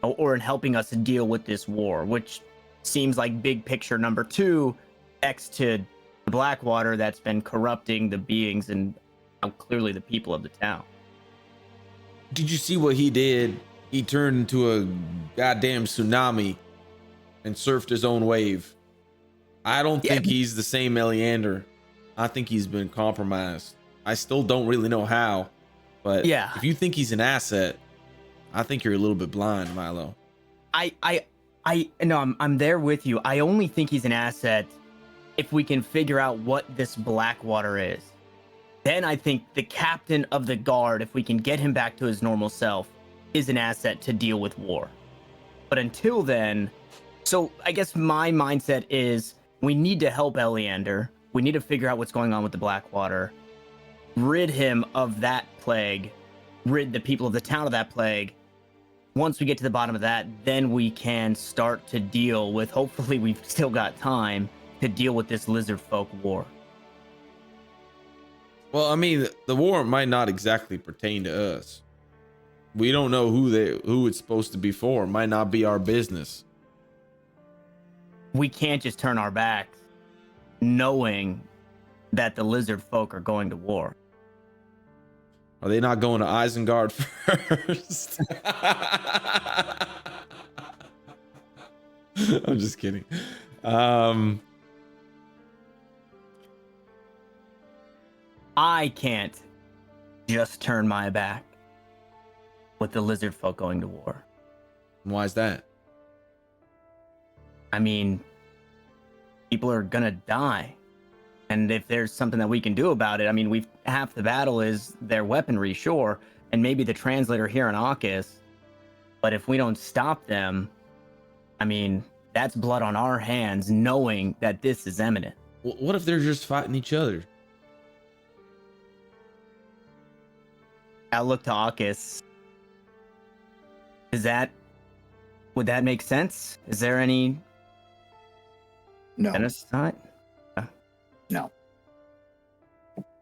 or in helping us deal with this war, which seems like big picture number 2 next to the Blackwater that's been corrupting the beings and clearly the people of the town. Did you see what he did? He turned into a goddamn tsunami and surfed his own wave. I don't think he's the same Eleander. I think he's been compromised. I still don't really know how, but if you think he's an asset, I think you're a little bit blind, Milo. I'm there with you. I only think he's an asset if we can figure out what this Blackwater is. Then I think the captain of the guard, if we can get him back to his normal self, is an asset to deal with war. But until then, so I guess my mindset is we need to help Eleander. We need to figure out what's going on with the Blackwater, rid him of that plague, rid the people of the town of that plague. once we get to the bottom of that, then we can start to deal with, hopefully we've still got time to deal with this Lizardfolk war. Well, I mean, the war might not exactly pertain to us. We don't know who it's supposed to be for. It might not be our business. We can't just turn our backs knowing that the Lizardfolk are going to war. Are they not going to Isengard first? I'm just kidding. I can't just turn my back with the Lizardfolk going to war. Why is that? I mean, people are gonna die. And if there's something that we can do about it, I mean, half the battle is their weaponry, sure, and maybe the translator here in Arcus. But if we don't stop them, I mean, that's blood on our hands, knowing that this is imminent. What if they're just fighting each other? I look to Arcus. Would that make sense? Is there any No. genocide? No.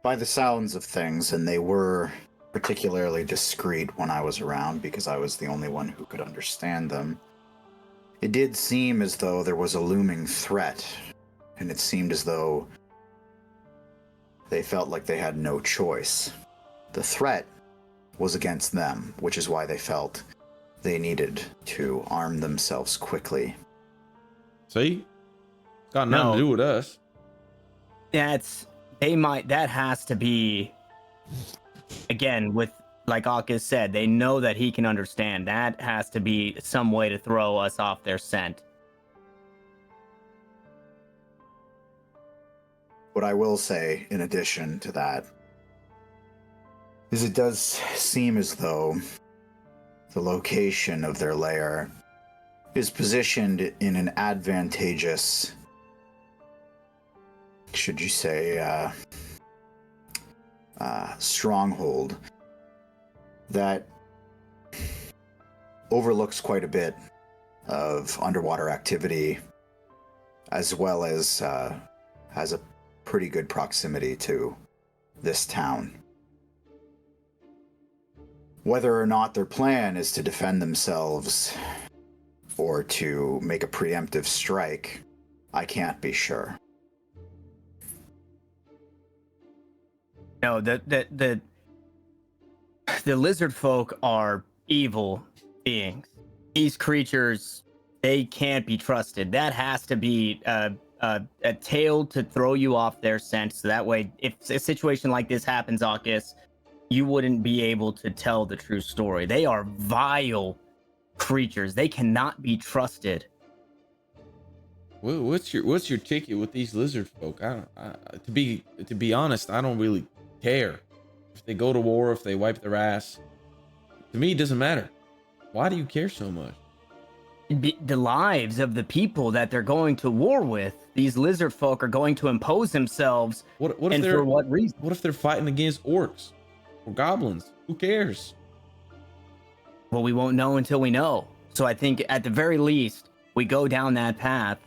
By the sounds of things, and they were particularly discreet when I was around because I was the only one who could understand them, it did seem as though there was a looming threat, and it seemed as though they felt like they had no choice. The threat was against them, which is why they felt they needed to arm themselves quickly. See? It's got nothing to do with us. That has to be, again, with, like Arcus said, they know that he can understand. That has to be some way to throw us off their scent. What I will say, in addition to that, is it does seem as though the location of their lair is positioned in an advantageous, should you say, stronghold that overlooks quite a bit of underwater activity, as well as has a pretty good proximity to this town. Whether or not their plan is to defend themselves or to make a preemptive strike, I can't be sure. No, the Lizardfolk are evil beings. These creatures, they can't be trusted. That has to be a tale to throw you off their scent, so that way, if a situation like this happens, Arcus, you wouldn't be able to tell the true story. They are vile creatures. They cannot be trusted. Well, what's your ticket with these lizard folk? To be honest, I don't really care if they go to war, if they wipe their ass. To me, it doesn't matter. Why do you care so much? The lives of the people that they're going to war with. These lizard folk are going to impose themselves. What if and they're for what reason? What if they're fighting against orcs or goblins? Who cares? Well, we won't know until we know. So I think at the very least, we go down that path.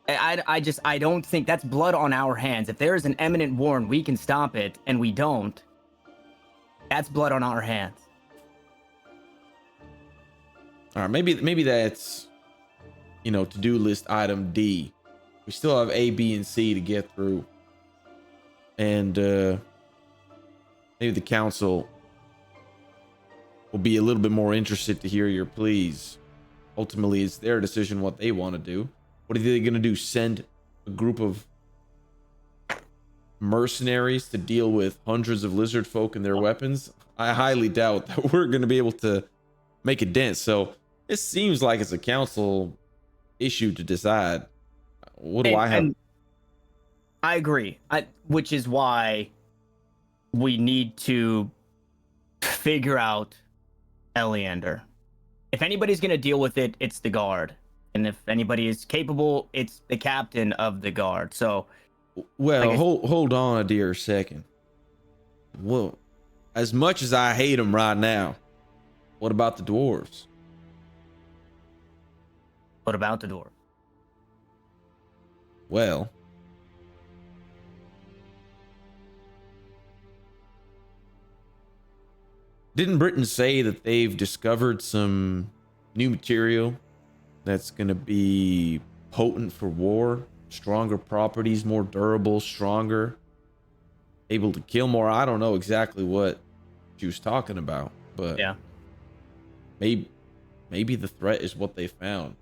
I don't think that's blood on our hands. If there is an imminent war and we can stop it and we don't, that's blood on our hands. All right, maybe that's, to-do list item D. We still have A, B, and C to get through. And maybe the council will be a little bit more interested to hear your pleas. Ultimately, it's their decision what they want to do. What are they going to do? Send a group of mercenaries to deal with hundreds of lizard folk and their weapons? I highly doubt that we're going to be able to make a dent. So it seems like it's a council issue to decide. What do I have? I agree. Which is why we need to figure out Eleander. If anybody's going to deal with it, it's the guard. And if anybody is capable, it's the captain of the guard. So, well, hold on a dear second. Well, as much as I hate him right now, What about the dwarves? What about the dwarf? Well, didn't Britain say that they've discovered some new material that's going to be potent for war, stronger properties, more durable, stronger, able to kill more? I don't know exactly what she was talking about, but Yeah. maybe the threat is what they found.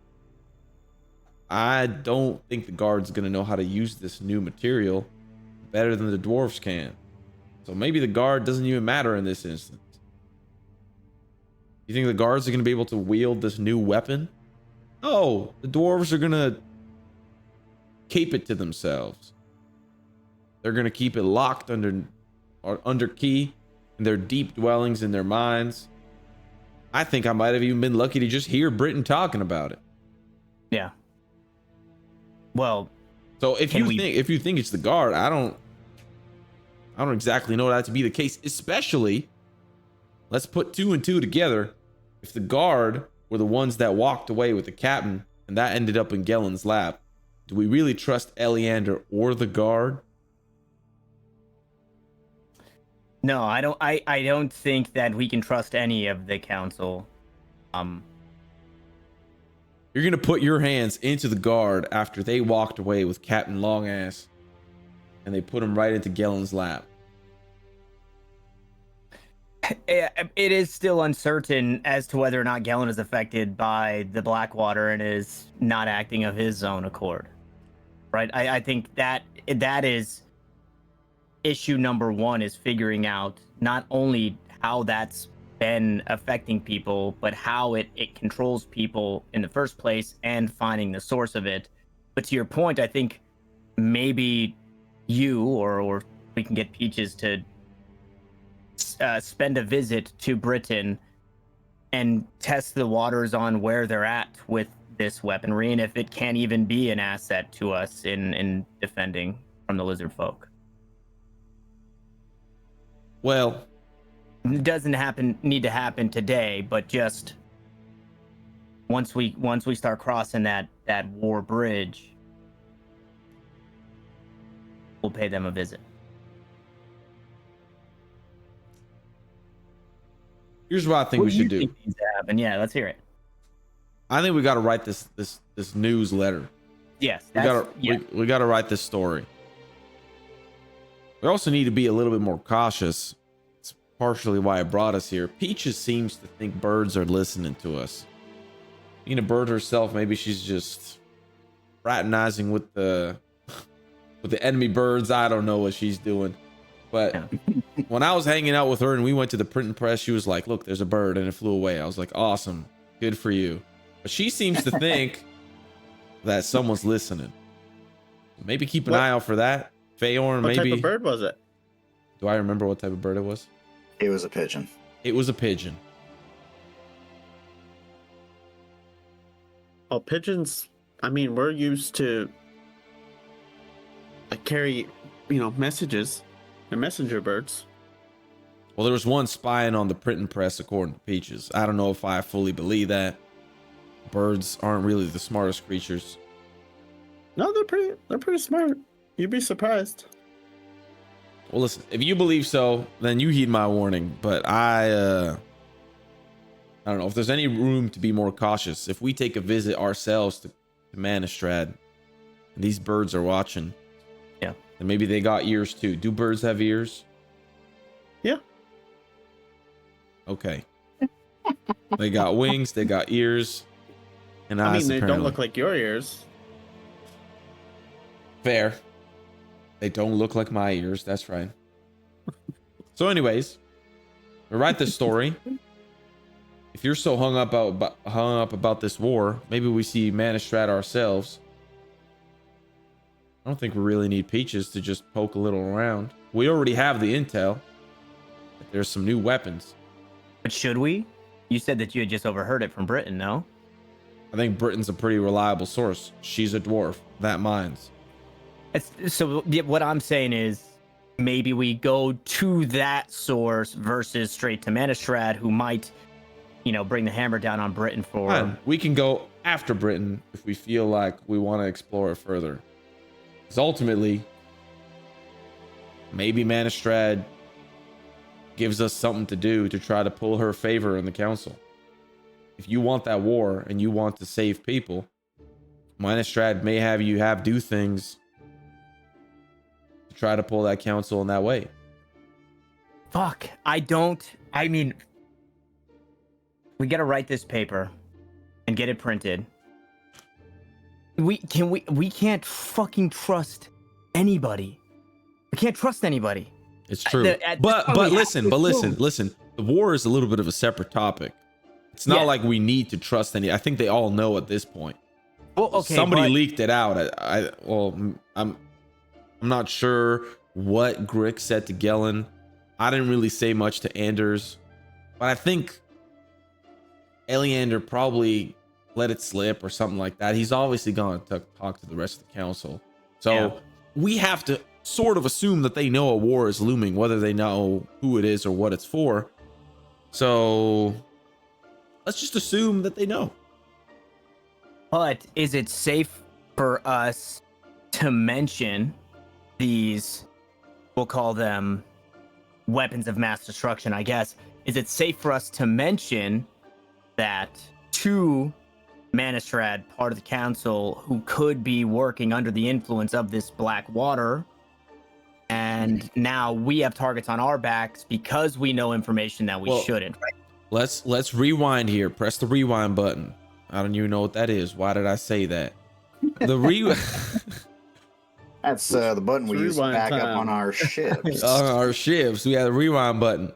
I don't think the guard's going to know how to use this new material better than the dwarves can. So maybe the guard doesn't even matter in this instance. You think the guards are going to be able to wield this new weapon? Oh, the dwarves are going to keep it to themselves. They're going to keep it locked under key in their deep dwellings in their minds. I think I might have even been lucky to just hear Britain talking about it. Yeah. Well, so if you think it's the guard, I don't exactly know that to be the case. Especially, let's put 2 and 2 together. If the guard were the ones that walked away with the captain and that ended up in Gellen's lap, do we really trust Eleander or the guard? no, I don't. I don't think that we can trust any of the council. You're gonna put your hands into the guard after they walked away with Captain Longass, and they put him right into Gellen's lap. It is still uncertain as to whether or not Gellin is affected by the Blackwater and is not acting of his own accord. Right? I think that is issue number 1, is figuring out not only how that's been affecting people, but how it controls people in the first place and finding the source of it. But to your point, I think maybe you or we can get Peaches to spend a visit to Britain and test the waters on where they're at with this weaponry and if it can even be an asset to us in defending from the Lizardfolk. Well, it doesn't need to happen today, but just once we start crossing that war bridge, we'll pay them a visit. here's what I think we should do. Think needs to happen? Yeah, let's hear it. I think we got to write this newsletter. Yes, we got to write this story. We also need to be a little bit more cautious. It's partially why I brought us here. Peaches seems to think birds are listening to us. Being a bird herself, maybe she's just fraternizing with the enemy birds. I don't know what she's doing. But when I was hanging out with her and we went to the printing press, she was like, look, there's a bird, and it flew away. I was like, awesome. Good for you. But she seems to think that someone's listening. Maybe keep an eye out for that. Feyorn, maybe. What type of bird was it? Do I remember what type of bird it was? It was a pigeon. It was a pigeon. Well, pigeons, I mean, we're used to carry, messages. They're messenger birds. Well, there was one spying on the printing press, according to Peaches. I don't know if I fully believe that. Birds aren't really the smartest creatures. No, they're pretty smart. You'd be surprised. Well, listen, if you believe so, then you heed my warning. But I don't know if there's any room to be more cautious. If we take a visit ourselves to Manistrad, and these birds are watching, yeah, and maybe they got ears too. Do birds have ears? Yeah. Okay. They got wings, they got ears, and eyes. They apparently don't look like your ears. Fair. They don't look like my ears. That's right. So anyways, we write this story. If you're so hung up about this war, maybe we see Manistrad ourselves. I don't think we really need Peaches to just poke a little around. We already have the intel. There's some new weapons. But should we? You said that you had just overheard it from Britain, no? I think Britain's a pretty reliable source. She's a dwarf. That minds. So what I'm saying is maybe we go to that source versus straight to Manistrad, who might, bring the hammer down on Britain for. Fine. We can go after Britain if we feel like we want to explore it further. Because ultimately, maybe Manistrad gives us something to do to try to pull her favor in the council. If you want that war and you want to save people, Manistrad may have you do things to try to pull that council in that way. Fuck. We gotta write this paper and get it printed. We can't fucking trust anybody. We can't trust anybody. It's true. But listen. The war is a little bit of a separate topic. It's not like we need to trust any. I think they all know at this point. Well, okay. Somebody leaked it out. I'm not sure what Grix said to Gellin. I didn't really say much to Anders, but I think Eleander probably let it slip or something like that. He's obviously gone to talk to the rest of the council. So we have to sort of assume that they know a war is looming, whether they know who it is or what it's for. So let's just assume that they know. But is it safe for us to mention these, we'll call them weapons of mass destruction, I guess? Is it safe for us to mention that to Manistrad, part of the council, who could be working under the influence of this black water, and now we have targets on our backs because we know information that we shouldn't, right? Let's rewind here. Press the rewind button. I don't even know what that is. Why did I say that? The That's the button we use to back up on our ships. On our ships, we have the rewind button.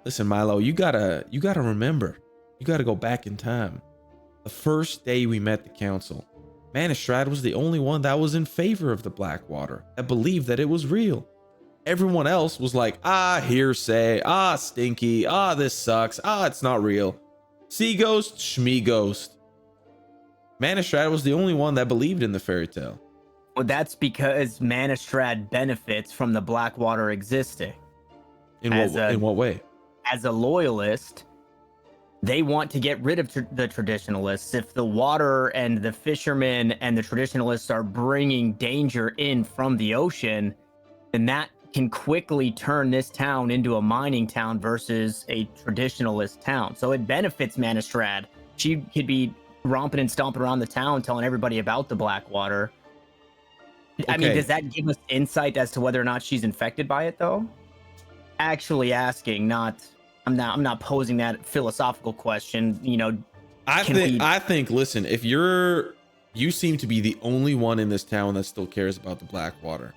Listen, Milo, you gotta remember. You gotta go back in time. The first day we met the council, Manistrad was the only one that was in favor of the Blackwater, that believed that it was real. Everyone else was like, hearsay, stinky, this sucks, it's not real. Sea ghost, shmee ghost. Manistrad was the only one that believed in the fairy tale. Well, that's because Manistrad benefits from the Blackwater existing. In what way? As a loyalist, they want to get rid of the traditionalists. If the water and the fishermen and the traditionalists are bringing danger in from the ocean, then that can quickly turn this town into a mining town versus a traditionalist town. So it benefits Manistrad. She could be romping and stomping around the town telling everybody about the Blackwater. Okay. I mean, does that give us insight as to whether or not she's infected by it, though? Actually asking, I'm not posing that philosophical question, I think listen, if you seem to be the only one in this town that still cares about the Blackwater.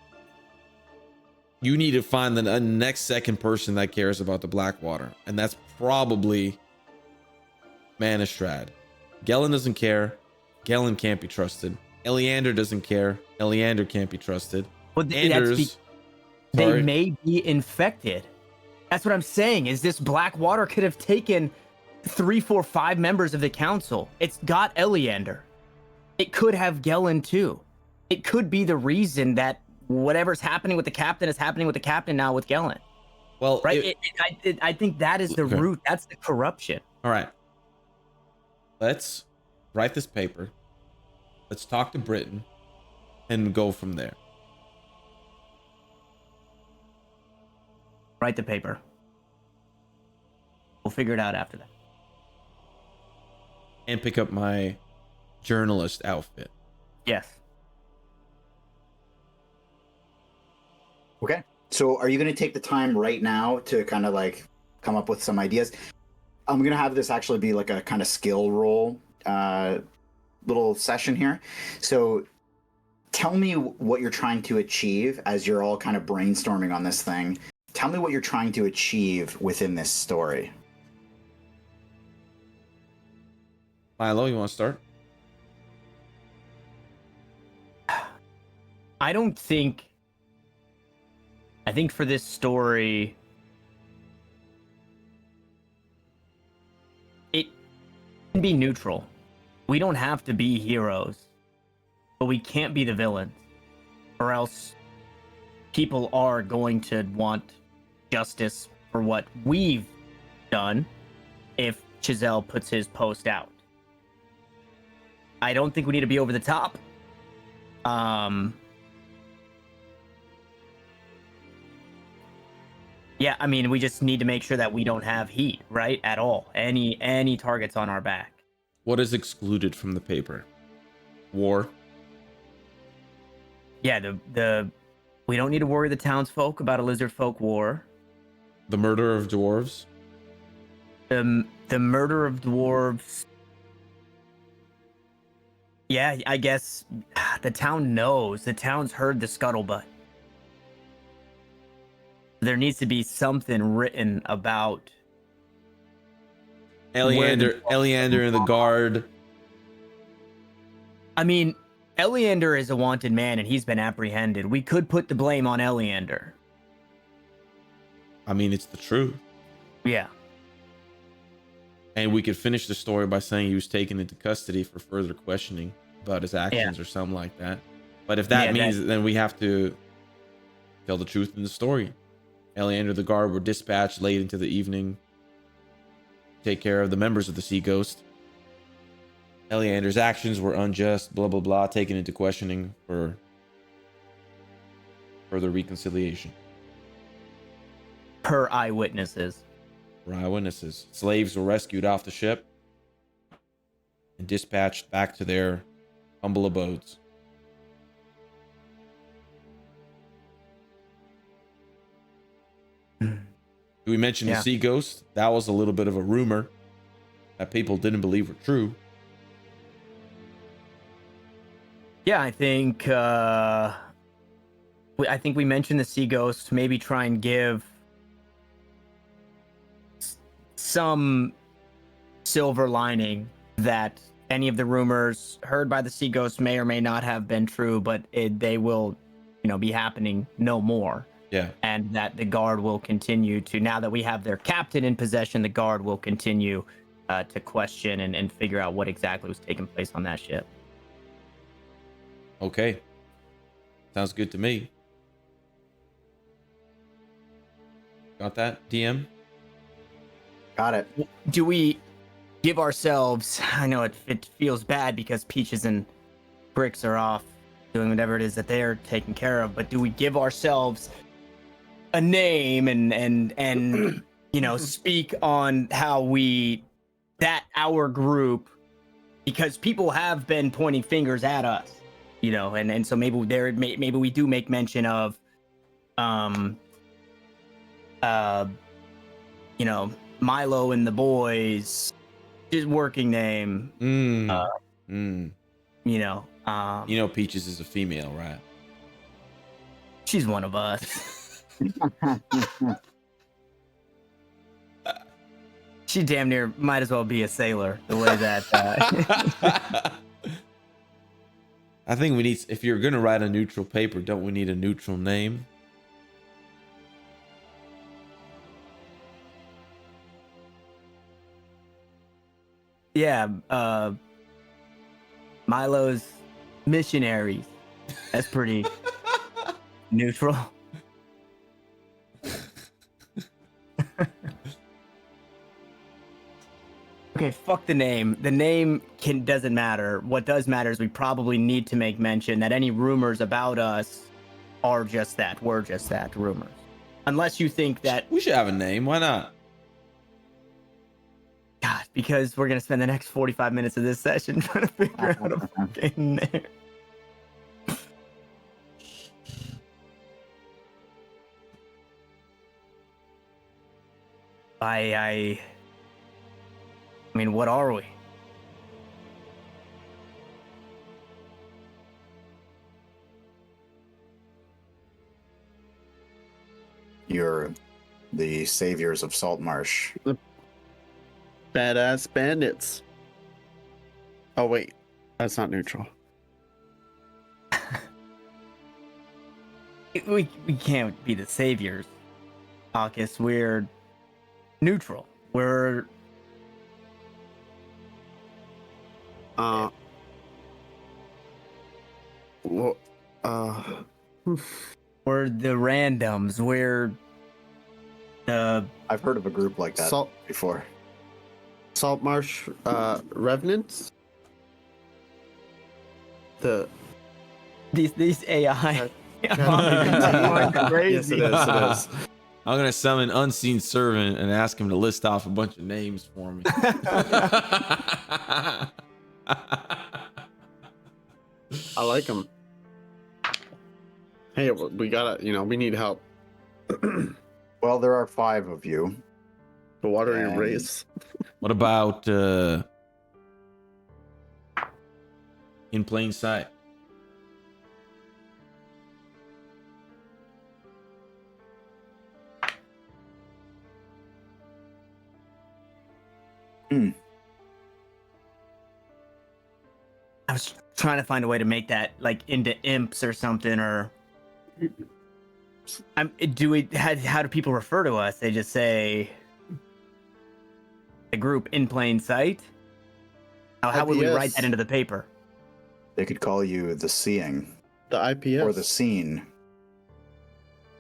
You need to find the next second person that cares about the Blackwater, and that's probably Manistrad. Gellin doesn't care. Gellin can't be trusted. Eleander doesn't care. Eleander can't be trusted. But they may be infected. That's what I'm saying, is this Blackwater could have taken 3, 4, 5 members of the council. It's got Eleander. It could have Gellin too. It could be the reason that whatever's happening with the captain is happening with the captain now with Gellin. Well, right? I think that is the root. That's the corruption. All right. Let's write this paper. Let's talk to Britain and go from there. Write the paper. We'll figure it out after that. And pick up my journalist outfit. Yes. Okay. So are you going to take the time right now to kind of like come up with some ideas? I'm going to have this actually be like a kind of skill roll little session here. So tell me what you're trying to achieve as you're all kind of brainstorming on this thing. Tell me what you're trying to achieve within this story. Milo, you want to start? I think for this story, it can be neutral. We don't have to be heroes, but we can't be the villains, or else people are going to want justice for what we've done. If Chazelle puts his post out. I don't think we need to be over the top. Yeah, I mean, we just need to make sure that we don't have heat, right? At all. Any targets on our back. What is excluded from the paper? War. Yeah, the we don't need to worry the townsfolk about a Lizardfolk war. The murder of dwarves. The murder of dwarves. Yeah, I guess the town knows. The town's heard the scuttlebutt. There needs to be something written about Eleander and the guard. I mean, Eleander is a wanted man and he's been apprehended. We could put the blame on Eleander. I mean, it's the truth. Yeah. And we could finish the story by saying he was taken into custody for further questioning about his actions or something like that. But if that means then we have to tell the truth in the story. Eleander the guard were dispatched late into the evening to take care of the members of the Sea Ghost. Eleander's actions were unjust, blah, blah, blah, taken into questioning for further reconciliation. Per eyewitnesses. For eyewitnesses. Slaves were rescued off the ship and dispatched back to their humble abodes. Do we mention the Sea Ghost? That was a little bit of a rumor that people didn't believe were true. Yeah, I think we mentioned the Sea Ghost. Maybe try and give some silver lining that any of the rumors heard by the Sea Ghost may or may not have been true, but they will, be happening no more. Yeah. And that the guard will continue to, now that we have their captain in possession, the guard will continue to question and figure out what exactly was taking place on that ship. Okay. Sounds good to me. Got that, DM? Got it. Do we give ourselves, I know it feels bad because Peaches and Grix are off doing whatever it is that they're taking care of, but do we give ourselves a name and speak on how our group, because people have been pointing fingers at us, and so maybe we do make mention of Milo and the boys, his working name. Peaches is a female, right? She's one of us. She damn near might as well be a sailor, the way that I think we need, if you're gonna write a neutral paper, don't we need a neutral name? Yeah, Milo's missionaries. That's pretty neutral. Okay, fuck the name. The name doesn't matter. What does matter is we probably need to make mention that any rumors about us are just that. We're just that, rumors. Unless you think that... We should have a name. Why not? God, because we're going to spend the next 45 minutes of this session trying to figure out a fucking name. I mean, what are we? You're the saviors of Saltmarsh. Badass bandits. Oh, wait. That's not neutral. We can't be the saviors, August. We're neutral. We're... Well, we're the randoms. We're the... I've heard of a group like that before. Saltmarsh revenants. These AI. Yes, it is. I'm gonna summon unseen servant and ask him to list off a bunch of names for me. I like them. Hey, we gotta, we need help. Well, there are 5 of you. The water your And- race. What about in plain sight? I was trying to find a way to make that like into imps or something, or how do people refer to us? They just say the group in plain sight. How would we write that into the paper? They could call you the Seeing The IPS. or the Scene.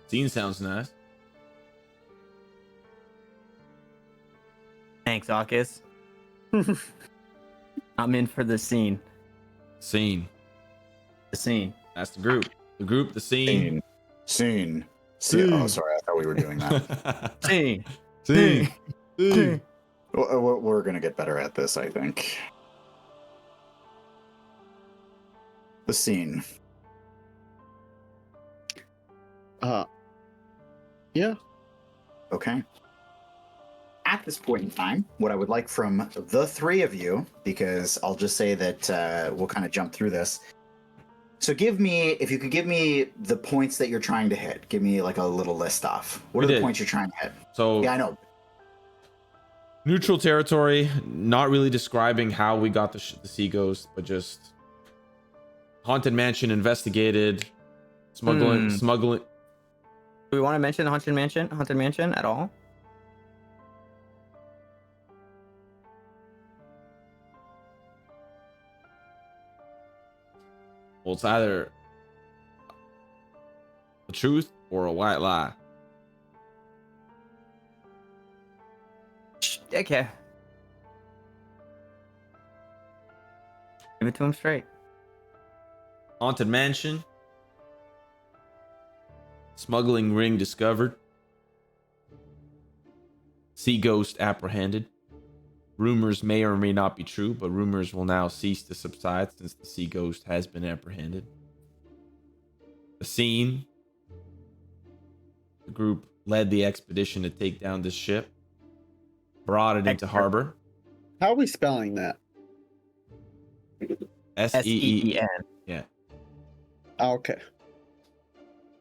Scene sounds nice. Thanks, Akis. I'm in for the scene. Scene. The scene. That's the group. The group, the scene. Scene. Oh, sorry. I thought we were doing that. Scene. Scene. Scene. We're going to get better at this, I think. The Scene. Yeah. Okay. At this point in time, what I would like from the 3 of you, because I'll just say that we'll kind of jump through this. So if you could give me the points that you're trying to hit, give me like a little list off. What are the points you're trying to hit? So Yeah, I know. neutral territory, not really describing how we got the sea ghost, but just haunted mansion investigated, smuggling. Do we want to mention the haunted mansion at all? Well, it's either the truth or a white lie. Okay. Give it to him straight. Haunted mansion. Smuggling ring discovered. Sea ghost apprehended. Rumors may or may not be true, but rumors will now cease to subside since the sea ghost has been apprehended. The scene. The group led the expedition to take down this ship. Brought it into harbor. How are we spelling that? S-E-E-N. Yeah. Oh, okay.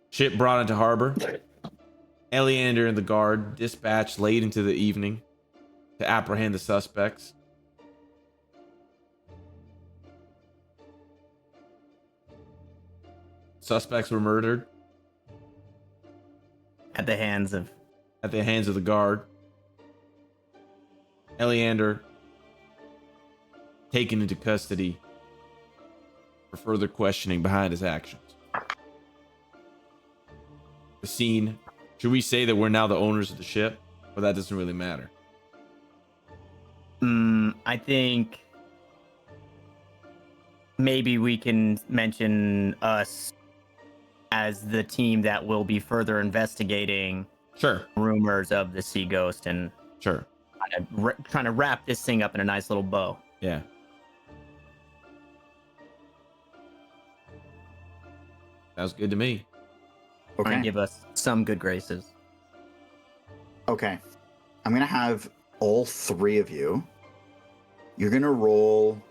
Ship brought into harbor. Eleander and the guard dispatched late into the evening to apprehend the suspects. Suspects were murdered At the hands of the guard. Eleander taken into custody for further questioning behind his actions. The scene. Should we say that we're now the owners of the ship? Or that doesn't really matter? I think maybe we can mention us as the team that will be further investigating Sure. rumors of the sea ghost and Sure. trying to wrap this thing up in a nice little bow. Yeah. Sounds good to me. Try and Okay. give us some good graces. Okay. I'm going to have all 3 of you. You're going to roll.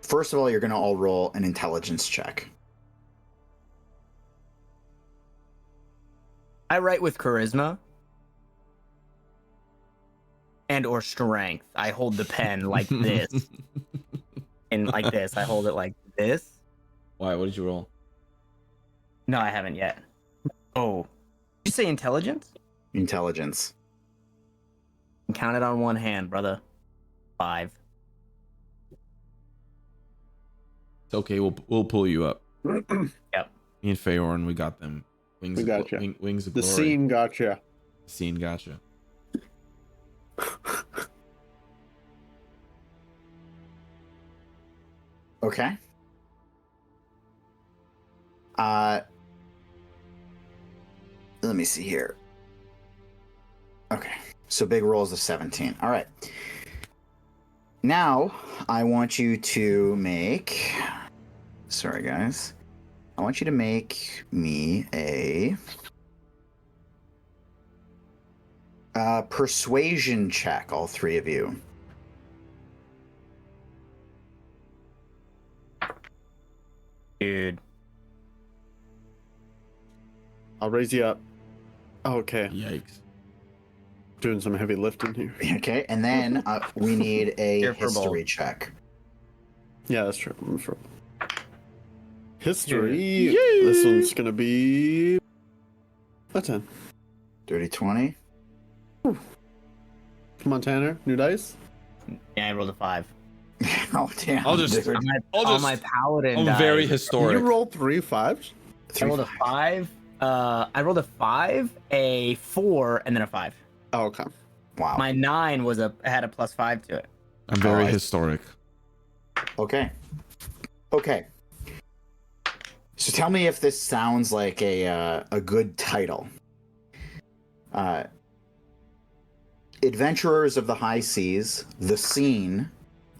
First of all, you're going to all roll an intelligence check. I write with charisma and or strength. I hold the pen like this. And like this. I hold it like this. Why? What did you roll? No, I haven't yet. Oh. Did you say intelligence? Intelligence. Count it on one hand, brother. 5. It's okay. We'll pull you up. Yep. Me and Feyorn, we got them. Wings. We gotcha. Wings of The glory. scene gotcha. Scene gotcha. Okay. Let me see here. Okay. So big rolls of 17. All right. Now, I want you to make... Sorry, guys. I want you to make me a... persuasion check, all three of you. Dude. I'll raise you up. Okay. Yikes. Doing some heavy lifting here. Okay, and then we need a Here for history both. check. Yeah, that's true. I'm sure. History. This one's gonna be a 10. Dirty 20. Come on, Tanner. New dice. Yeah, I rolled a 5. Oh, damn. I'll just- dude. On my paladin I'm very dice. historic. You rolled 3 5s. I rolled a 5. I rolled a 5, a 4, and then a 5. Oh, okay. Wow. My 9 had a +5 to it. I'm very Oh, I- historic. Okay. Okay. So tell me if this sounds like a good title. Adventurers of the High Seas, The Scene,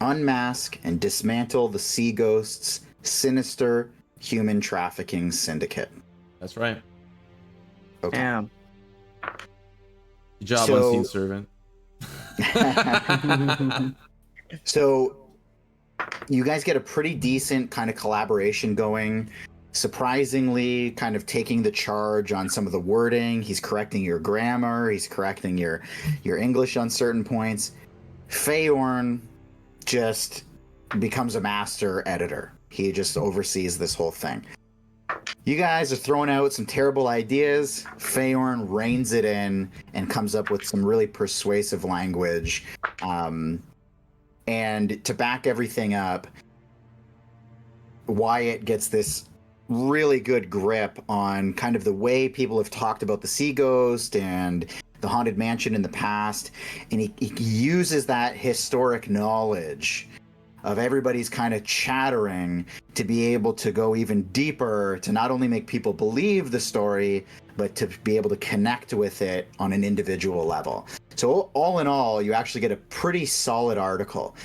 Unmask and Dismantle the Sea Ghosts' Sinister Human Trafficking Syndicate. That's right. Okay. Damn. Good job, So- Unseen Servant. So you guys get a pretty decent kind of collaboration going. Surprisingly, kind of taking the charge on some of the wording. He's correcting your grammar. He's correcting your English on certain points. Feyorn just becomes a master editor. He just oversees this whole thing. You guys are throwing out some terrible ideas. Feyorn reins it in and comes up with some really persuasive language. And to back everything up, Wyatt gets this really good grip on kind of the way people have talked about the Sea Ghost and the Haunted Mansion in the past. And he uses that historic knowledge of everybody's kind of chattering to be able to go even deeper, to not only make people believe the story, but to be able to connect with it on an individual level. So all in all, you actually get a pretty solid article.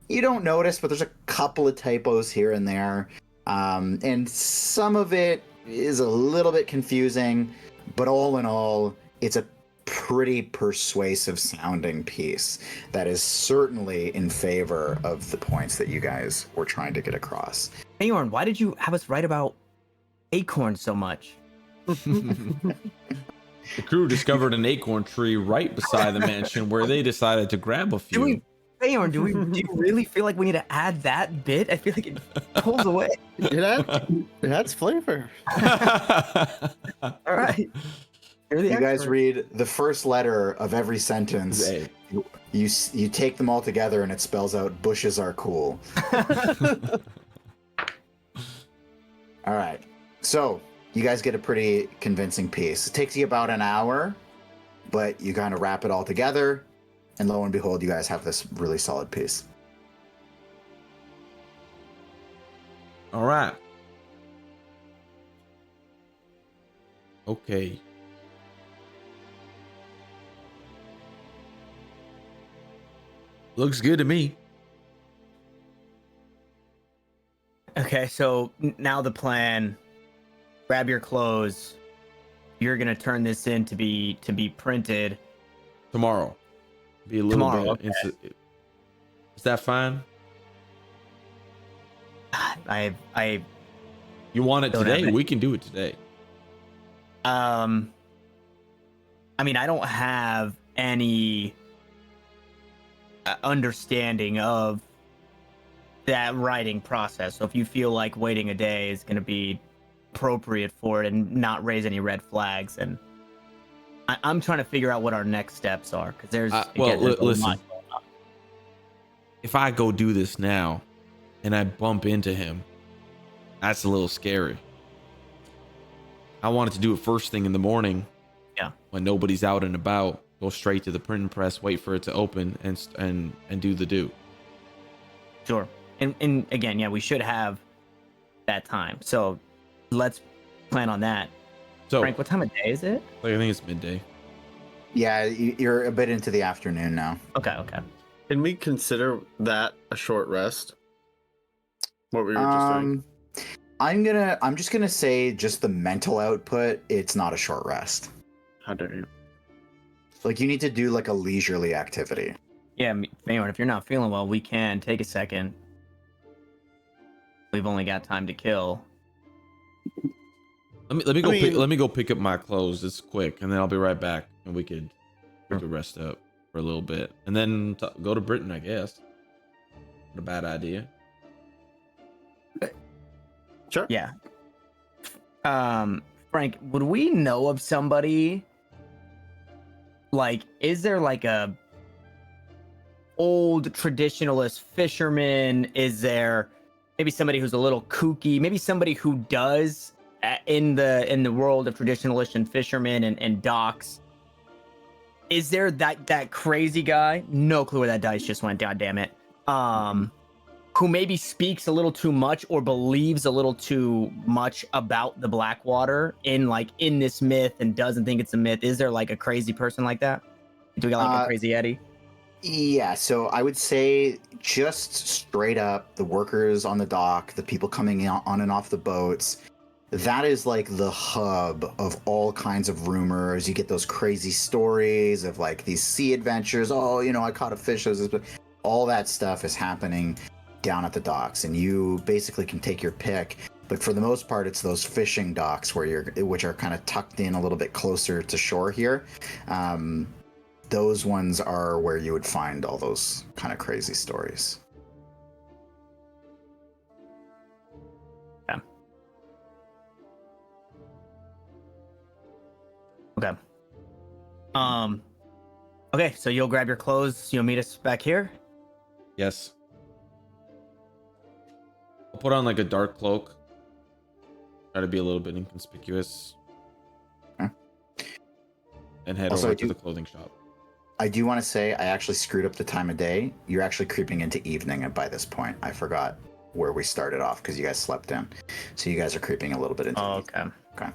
You don't notice, but there's a couple of typos here and there. And some of it is a little bit confusing, but all in all, it's a pretty persuasive sounding piece that is certainly in favor of the points that you guys were trying to get across. Feyorn, why did you have us write about acorns so much? The crew discovered an acorn tree right beside the mansion where they decided to grab a few. Feyorn, do you really feel like we need to add that bit? I feel like it pulls away. It adds flavor. All right. You're the You guys expert. read the first letter of every sentence. Hey. You take them all together and it spells out bushes are cool. All right. So you guys get a pretty convincing piece. It takes you about an hour, but you kind of wrap it all together. And lo and behold, you guys have this really solid piece. All right. Okay. Looks good to me. Okay, so now the plan. Grab your clothes. You're gonna turn this in to be printed Tomorrow. Be a little Tomorrow, bit. Is that fine? I You want it Don't have today? it. We can do it today. I mean, I don't have any understanding of that writing process. So if you feel like waiting a day is going to be appropriate for it and not raise any red flags, and I'm trying to figure out what our next steps are, because there's there's a listen. lot going on. If I go do this now and I bump into him, that's a little scary. I wanted to do it first thing in the morning. Yeah. When nobody's out and about, go straight to the printing press, wait for it to open and do the do. Sure. And again, yeah, we should have that time. So let's plan on that. So Frank, what time of day is it? like, I think it's midday. Yeah, you're a bit into the afternoon now. Okay, okay. Can we consider that a short rest? What we were just doing? I'm just gonna say just the mental output, it's not a short rest. How dare you? Like you need to do like a leisurely activity. Yeah, Feyorn, if you're not feeling well, we can take a second. We've only got time to kill. Let me go pick up my clothes. It's quick, and then I'll be right back, and we could rest up for a little bit, and then go to Britain, I guess. Not a bad idea. Sure. Yeah. Frank, would we know of somebody? Like, is there like a old traditionalist fisherman? Is there maybe somebody who's a little kooky? Maybe somebody who does in the world of traditionalist and fishermen and docks? Is there that crazy guy? No clue where that dice just went. God damn it. Who maybe speaks a little too much or believes a little too much about the Blackwater in this myth and doesn't think it's a myth. Is there like a crazy person like that? Do we got like a crazy Eddie? Yeah, so I would say just straight up the workers on the dock, the people coming on and off the boats, that is like the hub of all kinds of rumors. You get those crazy stories of like these sea adventures. Oh, I caught a fish. All that stuff is happening down at the docks, and you basically can take your pick. But for the most part, it's those fishing docks which are kind of tucked in a little bit closer to shore here. Those ones are where you would find all those kind of crazy stories. Yeah. Okay. Okay, so you'll grab your clothes. You'll meet us back here. Yes. I'll put on like a dark cloak. Try to be a little bit inconspicuous. Okay. And head Also, over to the clothing shop. I do want to say I actually screwed up the time of day. You're actually creeping into evening by this point. I forgot where we started off because you guys slept in. So you guys are creeping a little bit into evening. Okay.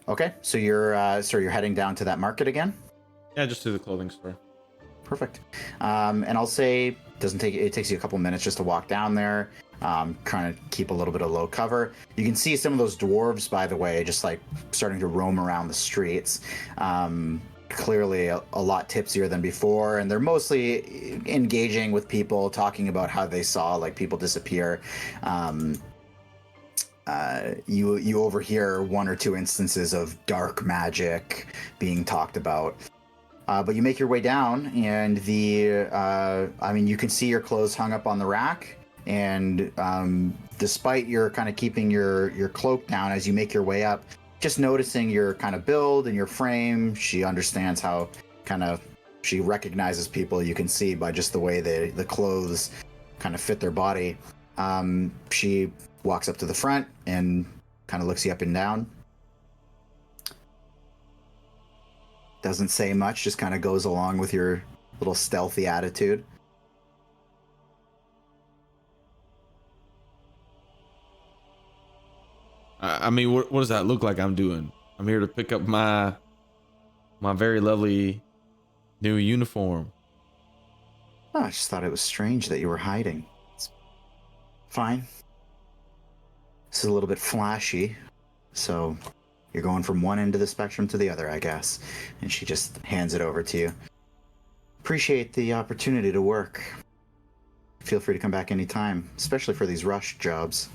Okay, so you're heading down to that market again? Yeah, just to the clothing store. Perfect. And I'll say it takes you a couple minutes just to walk down there, trying to keep a little bit of low cover. You can see some of those dwarves, by the way, just like starting to roam around the streets. Clearly a lot tipsier than before, and they're mostly engaging with people, talking about how they saw like people disappear. You overhear one or two instances of dark magic being talked about. But you make your way down, and you can see your clothes hung up on the rack. And despite your kind of keeping your cloak down as you make your way up, just noticing your kind of build and your frame, she understands how she recognizes people. You can see by just the way the clothes kind of fit their body. She walks up to the front and kind of looks you up and down. Doesn't say much, just kind of goes along with your little stealthy attitude. I mean, what does that look like I'm doing? I'm here to pick up my very lovely new uniform. Oh, I just thought it was strange that you were hiding. It's fine. This is a little bit flashy, so you're going from one end of the spectrum to the other, I guess. And she just hands it over to you. Appreciate the opportunity to work. Feel free to come back anytime, especially for these rush jobs.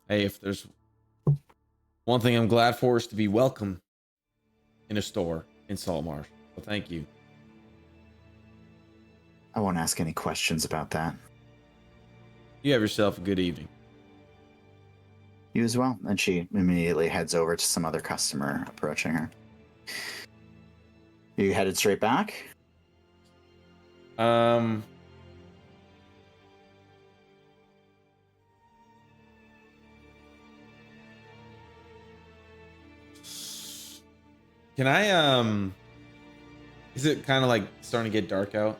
Hey, if there's one thing I'm glad for is to be welcome in a store in Saltmarsh. So thank you. I won't ask any questions about that. You have yourself a good evening. You as well. And she immediately heads over to some other customer approaching her. You headed straight back? Can I is it kind of like starting to get dark out?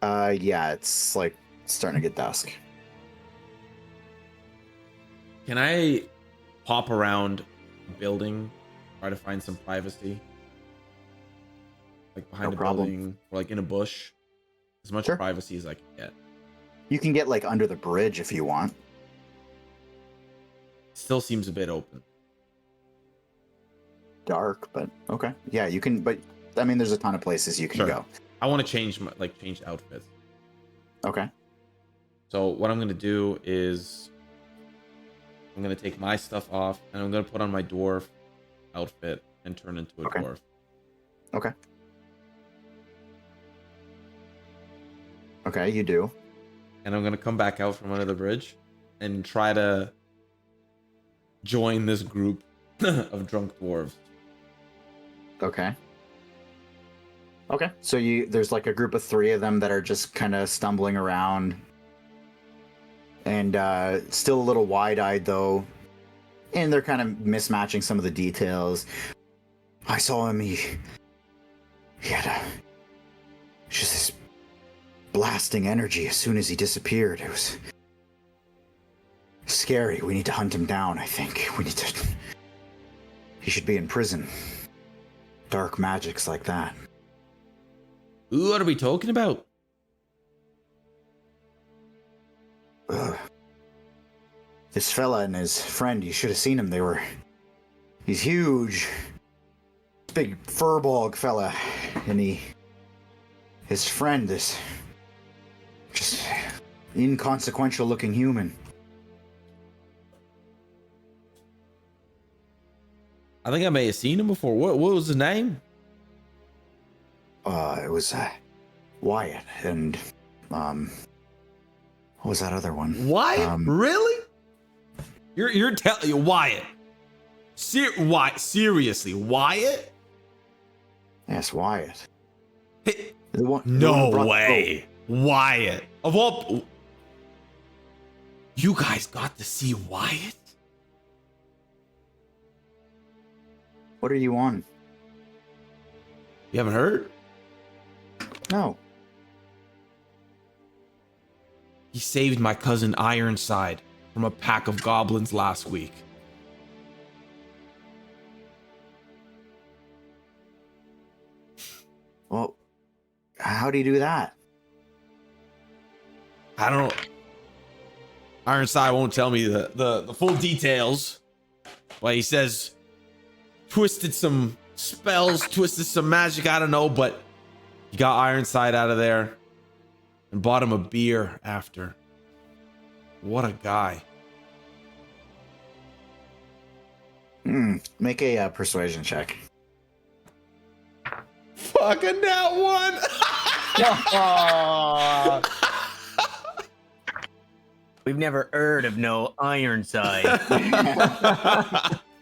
Yeah, it's like starting to get dusk. Can I pop around a building, try to find some privacy? Like behind No a problem. building or like in a bush? As much Sure. privacy as I can get. You can get like under the bridge if you want. Still seems a bit open. Dark, but okay. Yeah, you can. But I mean, there's a ton of places you can Sure. go. I want to change change outfits. Okay. So what I'm gonna do is I'm gonna take my stuff off and I'm gonna put on my dwarf outfit and turn into a Okay. dwarf. Okay. Okay, you do. And I'm gonna come back out from under the bridge and try to join this group of drunk dwarves. Okay. Okay. So there's like a group of 3 of them that are just kind of stumbling around. And still a little wide-eyed though. And they're kind of mismatching some of the details. I saw him, he had just this blasting energy as soon as he disappeared. It was scary. We need to hunt him down, I think. He should be in prison. Dark magics like that. What are we talking about? Ugh. This fella and his friend, you should have seen him. He's huge. Big furball fella. And his friend is just inconsequential looking human. I think I may have seen him before. What was his name? It was Wyatt and what was that other one? Wyatt? Really? You're telling you Wyatt? Seriously, Wyatt? Yes, Wyatt. Hey, The one no who brought- way, Wyatt. Of all, you guys got to see Wyatt? What are you on? You haven't heard? No. He saved my cousin Ironside from a pack of goblins last week. Well, how do you do that? I don't. Ironside won't tell me the full details. Well, he says twisted some spells, twisted some magic. I don't know, but he got Ironside out of there and bought him a beer after. What a guy. Make a persuasion check. Fucking that one. We've never heard of no Ironside.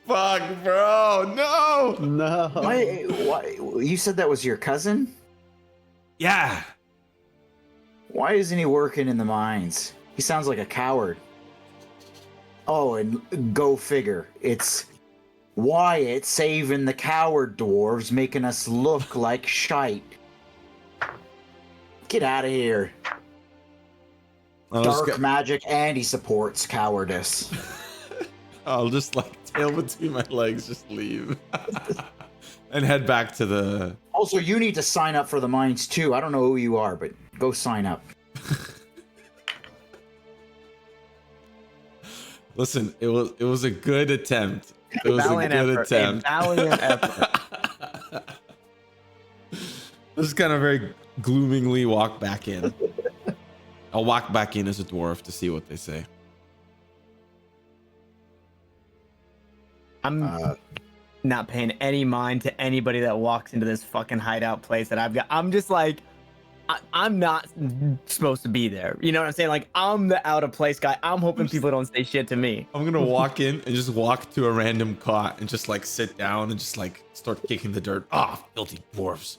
Fuck, bro. No. No. Why? You said that was your cousin? Yeah. Why isn't he working in the mines? He sounds like a coward. Oh, and go figure. It's Wyatt saving the coward dwarves, making us look like shite. Get out of here. Dark magic, and he supports cowardice. I'll just like tail between my legs, just leave. And head back to the... Also, you need to sign up for the mines too. I don't know who you are, but go sign up. Listen, it was a good attempt. It was Valiant a good effort, attempt. a valiant effort. Just kind of very gloomingly walk back in. I'll walk back in as a dwarf to see what they say. I'm not paying any mind to anybody that walks into this fucking hideout place that I've got. I'm just like, I'm not supposed to be there. You know what I'm saying? Like, I'm the out of place guy. I'm hoping people don't say shit to me. I'm gonna walk in and just walk to a random cot and just like sit down and just like start kicking the dirt. Ah, filthy dwarves.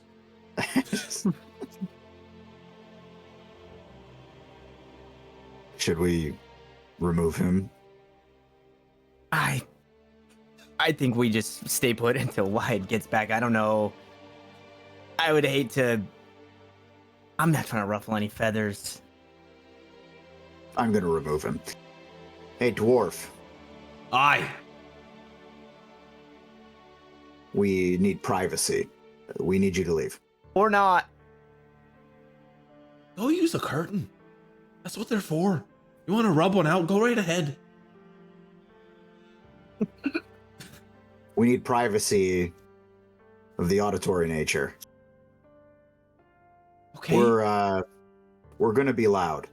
Should we remove him? I think we just stay put until Wyatt gets back. I don't know. I would hate to. I'm not trying to ruffle any feathers. I'm gonna remove him. Hey, dwarf. Aye. We need privacy. We need you to leave. Or not. Go use a curtain. That's what they're for. You want to rub one out? Go right ahead. We need privacy of the auditory nature. Okay. We're gonna be loud.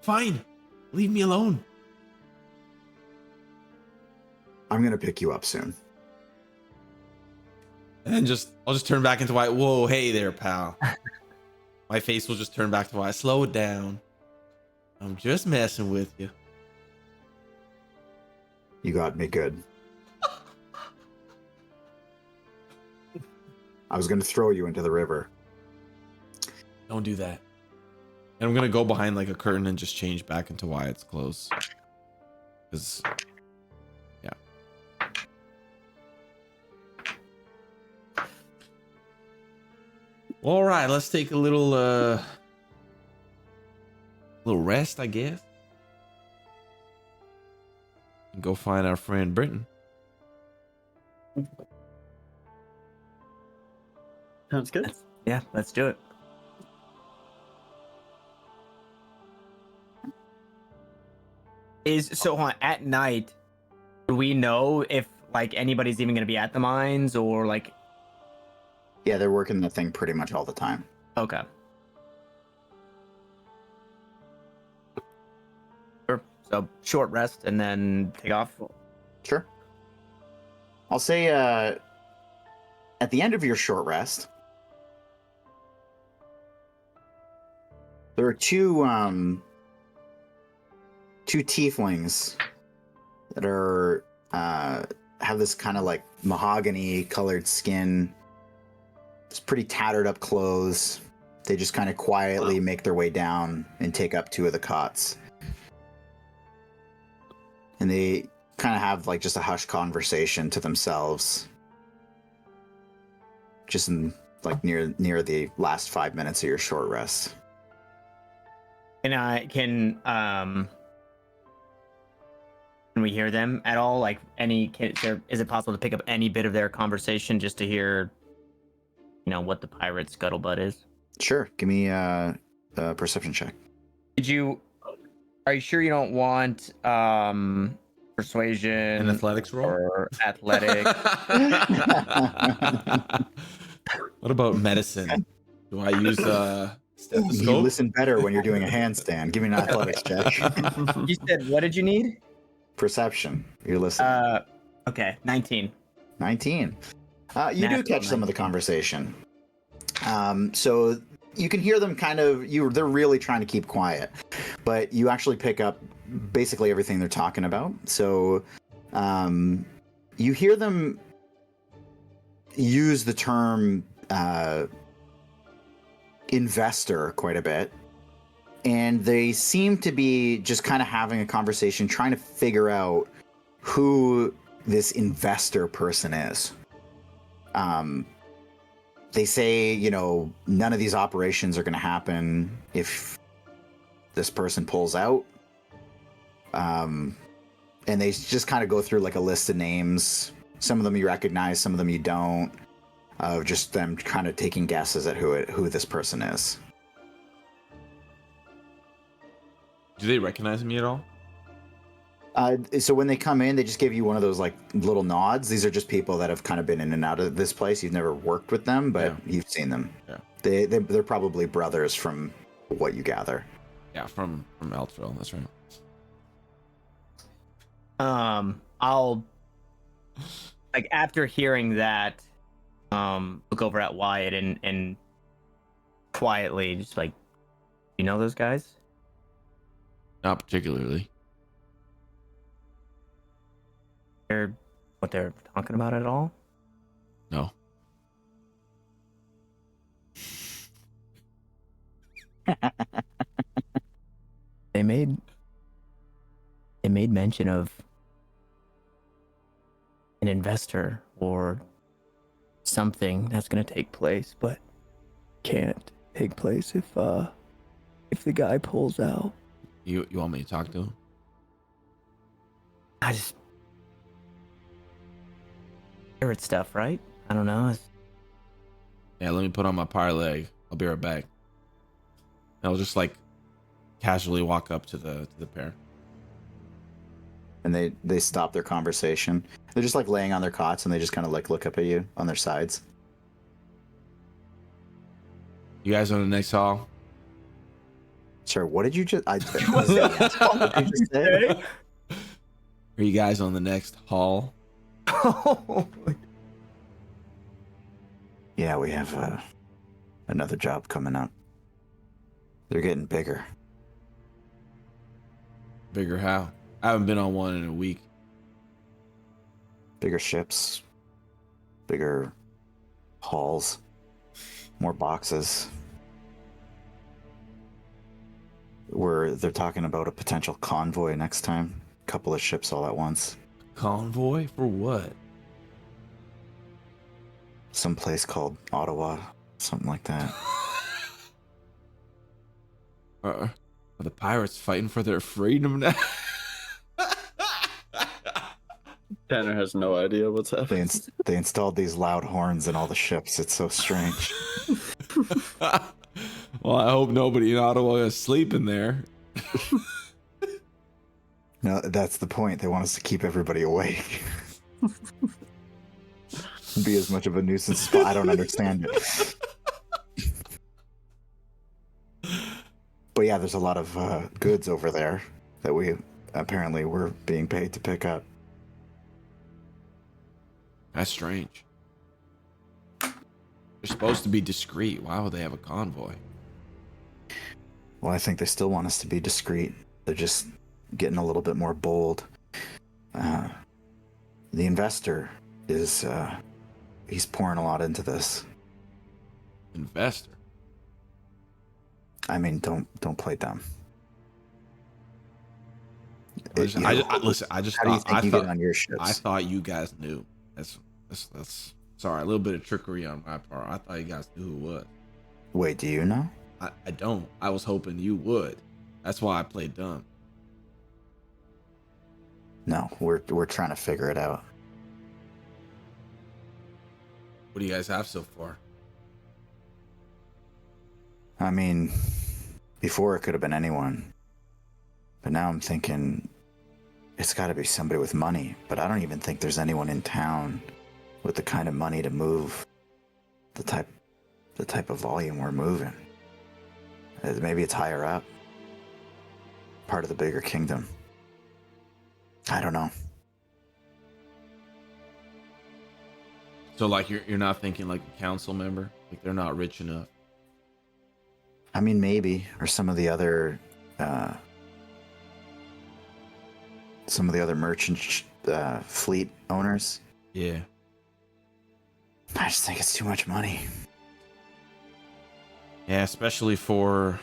Fine. Leave me alone. I'm gonna pick you up soon. And then I'll just turn back into Wyatt. Whoa, hey there, pal. My face will just turn back to Wyatt. Slow it down. I'm just messing with you. You got me good. I was gonna throw you into the river. Don't do that. And I'm gonna go behind like a curtain and just change back into Wyatt's clothes. Because, yeah. All right, let's take a little rest, I guess. And go find our friend Britton. Sounds good. Yeah, let's do it. Hold on, at night, do we know if like anybody's even gonna be at the mines or like? Yeah, they're working the thing pretty much all the time. Okay. Sure. So short rest and then take off. Sure. I'll say at the end of your short rest, there are two tieflings that are have this kind of like mahogany colored skin. It's pretty tattered up clothes. They just kind of quietly make their way down and take up two of the cots. And they kind of have like just a hushed conversation to themselves. Just in like near the last 5 minutes of your short rest. And can we hear them at all? Like is it possible to pick up any bit of their conversation just to hear, what the pirate scuttlebutt is? Sure. Give me a perception check. Are you sure you don't want persuasion An athletics roll? or athletic? What about medicine? Do I use a stethoscope? You listen better when you're doing a handstand. Give me an athletics check. You said, what did you need? Perception. You're listening. Okay, 19. 19. You do Natural catch some of the 19. conversation. So you can hear them they're really trying to keep quiet, but you actually pick up basically everything they're talking about. So you hear them use the term investor quite a bit, and they seem to be just kind of having a conversation trying to figure out who this investor person is. They say, none of these operations are going to happen if this person pulls out. And they just kind of go through like a list of names. Some of them you recognize, some of them you don't. Of just them kind of taking guesses at who this person is. Do they recognize me at all? So when they come in, they just give you one of those like little nods. These are just people that have kind of been in and out of this place. You've never worked with them, but you've seen them. Yeah. They're probably brothers from what you gather. Yeah, from Eltville. That's right. I'll like after hearing that, look over at Wyatt and quietly just like, you know those guys? Not particularly. What they're talking about at all? No. They made mention of an investor or something that's going to take place, but can't take place if the guy pulls out. You want me to talk to him? I just pirate stuff, right? I don't know. Yeah, let me put on my pirate leg. I'll be right back. I'll just like casually walk up to the pair. And they stop their conversation. They're just like laying on their cots, and they just kind of like look up at you on their sides. You guys on the next hall? Sir, what did you just? What did you just say? Are you guys on the next hall? Yeah, we have another job coming up. They're getting bigger. Bigger how? I haven't been on one in a week. Bigger ships, bigger halls, more boxes. They're talking about a potential convoy next time. A couple of ships all at once. Convoy for what? Some place called Ottawa, something like that. Are the pirates fighting for their freedom now? Tanner has no idea what's happening. They installed these loud horns in all the ships. It's so strange. Well, I hope nobody in Ottawa is sleeping there. No, that's the point. They want us to keep everybody awake. Be as much of a nuisance spot. I don't understand it. But yeah, there's a lot of goods over there that we apparently were being paid to pick up. That's strange. They're supposed to be discreet. Why would they have a convoy? Well, I think they still want us to be discreet. They're just getting a little bit more bold. The investor is he's pouring a lot into this. Investor? I mean, don't play dumb. Listen, I just how do you thought think you get on your ships? I thought you guys knew. That's sorry, a little bit of trickery on my part. I thought you guys knew who it was. Wait, do you know? I don't. I was hoping you would. That's why I played dumb. No, we're trying to figure it out. What do you guys have so far? I mean, before it could have been anyone. But now I'm thinking it's got to be somebody with money. But I don't even think there's anyone in town with the kind of money to move the type of volume we're moving. Maybe it's higher up. Part of the bigger kingdom. I don't know. So like you're not thinking like a council member? Like they're not rich enough? I mean, maybe. Or some of the other merchant fleet owners. Yeah. I just think it's too much money. Yeah, especially for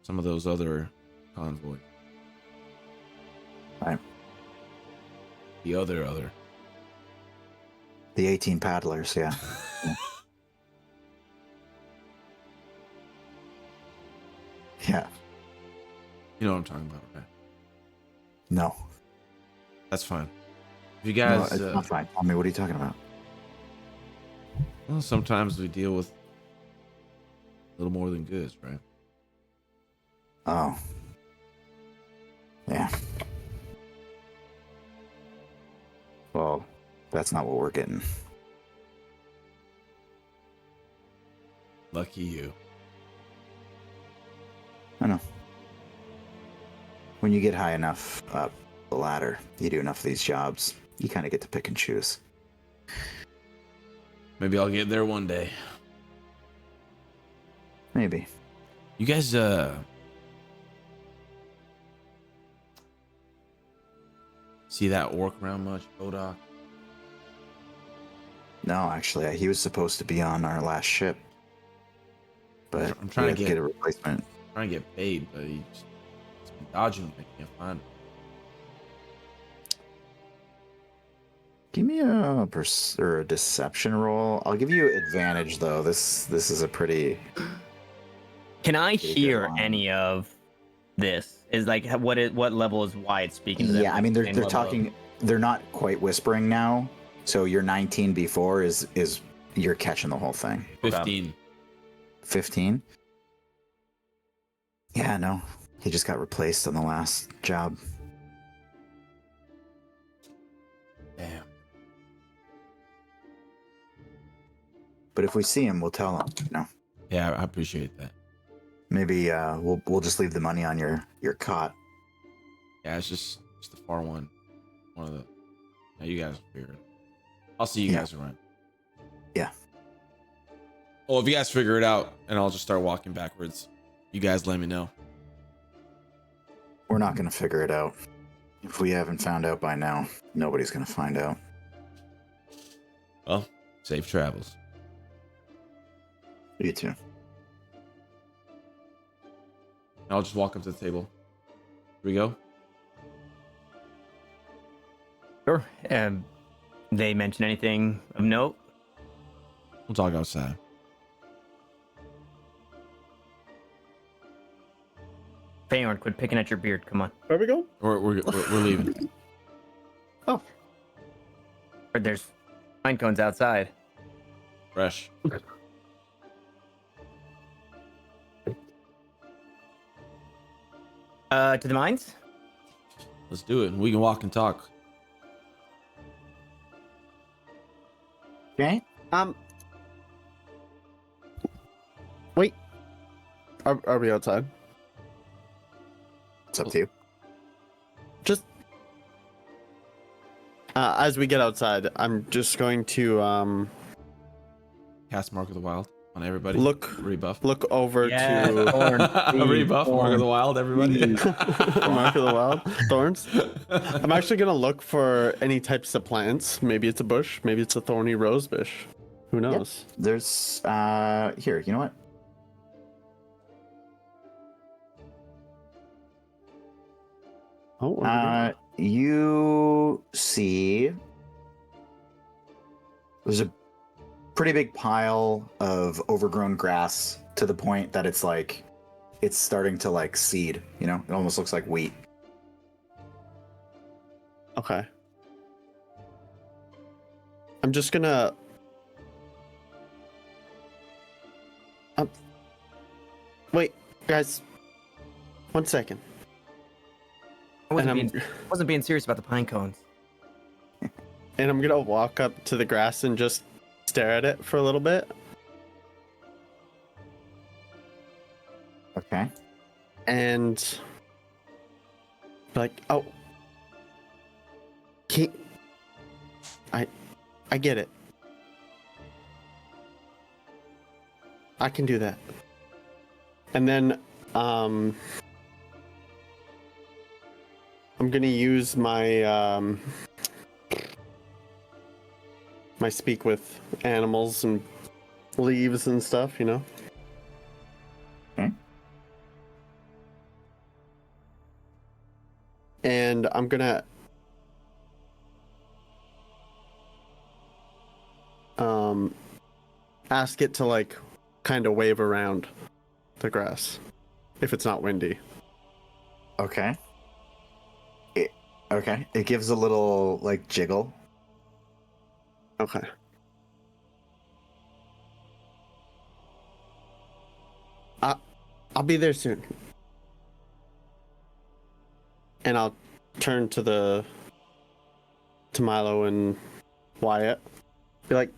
some of those other convoys. Right. The other. The 18 paddlers, yeah. Yeah. You know what I'm talking about, right? No. That's fine. If you guys, No, it's not fine. I mean, what are you talking about? well, sometimes we deal with a little more than goods, right? Oh. Yeah. Well, that's not what we're getting. Lucky you. I know. When you get high enough up the ladder, you do enough of these jobs, you kind of get to pick and choose. Maybe I'll get there one day. Maybe. You guys, see that orc around much, Odok? No, actually, he was supposed to be on our last ship. But I'm trying we to have get a replacement. Trying to get paid, but he's been dodging me. I can't find him. Give me a or a deception roll. I'll give you advantage though. This is a pretty. Can I Pretty good hear one. any of this? Is like what level is Wyatt speaking to them? Yeah, I Like, mean the they're same level of- talking. They're not quite whispering now. So your 19 before is you're catching the whole thing. 15. 15. Yeah, no, he just got replaced on the last job. Damn. But if we see him, we'll tell him. No, Yeah, I appreciate that. maybe we'll just leave the money on your cot. Yeah, it's just the far one. One of the. Now you guys figure it. I'll see you Yeah. guys around. Yeah. Oh, if you guys figure it out, and I'll just start walking backwards. You guys let me know. We're not gonna figure it out. If we haven't found out by now, nobody's gonna find out. Well, safe travels. You too. I'll just walk up to the table. Here we go. Sure. They mention anything of note? We'll talk outside. Feyorn, quit picking at your beard. Come on. Where we go? We're leaving. Oh, Or there's pine cones outside. Fresh. To the mines? Let's do it. We can walk and talk. Okay. Wait. Are we outside? It's up to you. Just as we get outside, I'm just going to Cast Mark of the Wild on everybody. look Rebuff. over Yeah, to Thorn. Rebuff Mark of the Wild, everybody. Mark of the Wild Thorns. I'm actually gonna look for any types of plants. Maybe it's a bush. Maybe it's a thorny rose bush. Who knows? There's here. You know what? Oh, You see there's a pretty big pile of overgrown grass to the point that it's like it's starting to like seed, you know? It almost looks like wheat. okay. I'm just gonna wait, guys. 1 second. I wasn't, And being, wasn't being serious about the pine cones. And I'm gonna walk up to the grass and just stare at it for a little bit. Okay. And like, oh, I get it. I can do that. And then I'm gonna use my my speak with animals and leaves and stuff, you know. Okay. And I'm gonna ask it to like kind of wave around the grass if it's not windy. Okay. Okay. It gives a little like jiggle. Okay. I'll be there soon. And I'll turn to Milo and Wyatt. Be like,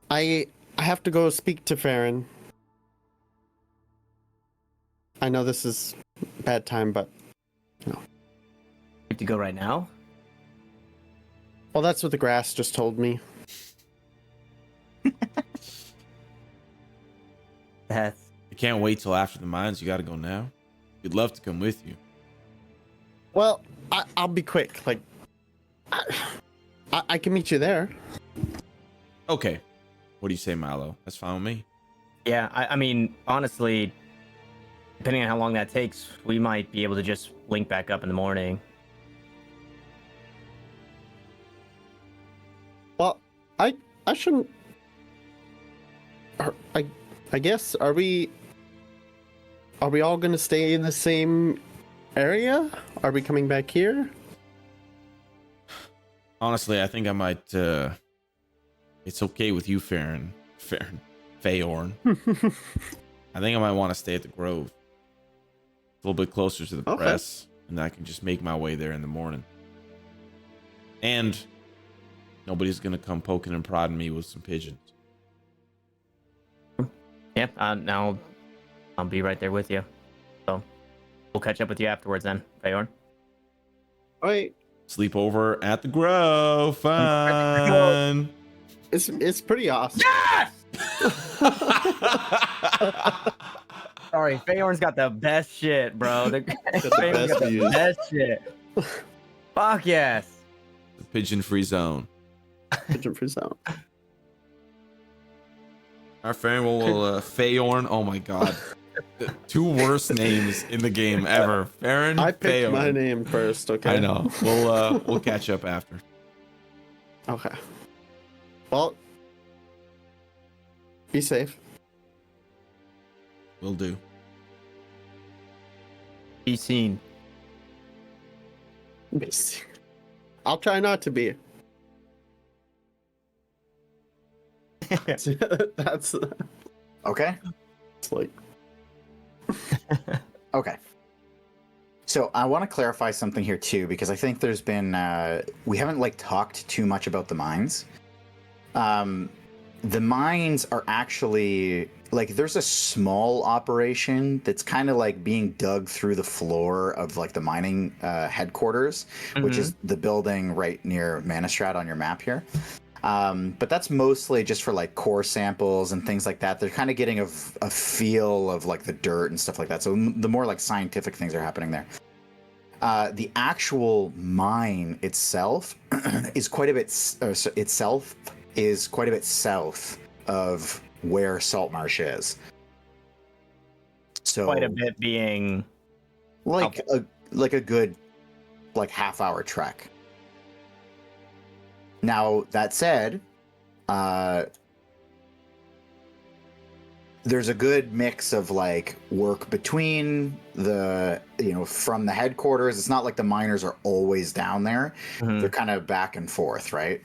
I have to go speak to Farron. I know this is bad time, but You have to go right now? well, that's what the grass just told me. That's I can't wait till after the mines. You got to go now. We'd love to come with you. Well, I'll be quick. Like, I can meet you there. Okay. What do you say, Milo? That's fine with me. yeah. I mean, honestly, Depending on how long that takes, we might be able to just link back up in the morning. Well, I shouldn't. I guess are we all gonna stay in the same area? Are we coming back here? Honestly, I think I might. It's okay with you, Feyorn. I think I might want to stay at the Grove. A little bit closer to the press, and I can just make my way there in the morning. And nobody's gonna come poking and prodding me with some pigeons. Yep. Now I'll be right there with you. So we'll catch up with you afterwards then, Feyorn. All right. Sleep over at the Grove. Fun. It's pretty awesome. Yes! Sorry, Feyorn's got the best shit, bro. Feyorn's got the best shit. Fuck yes. The pigeon-free zone. Pigeon-free zone. Our friend will Feyorn. Oh my god. The two worst names in the game ever. Feyorn. I picked Feyorn. my name first, okay? I know. We'll catch up after. Okay. Well, be safe. Will do. Be seen. I'll try not to be. That's Okay. it's like Okay. So I want to clarify something here too, because I think there's been we haven't like talked too much about the mines. The mines are actually like there's a small operation that's kind of like being dug through the floor of like the mining headquarters, which is the building right near Manistrad on your map here. But that's mostly just for like core samples and things like that. They're kind of getting a feel of like the dirt and stuff like that. So the more like scientific things are happening there. The actual mine itself is quite a bit south of where Saltmarsh is. So Quite a bit being like a good like half-hour trek. Now that said, there's a good mix of like work between the from the headquarters. It's not like the miners are always down there. They're kind of back and forth, right?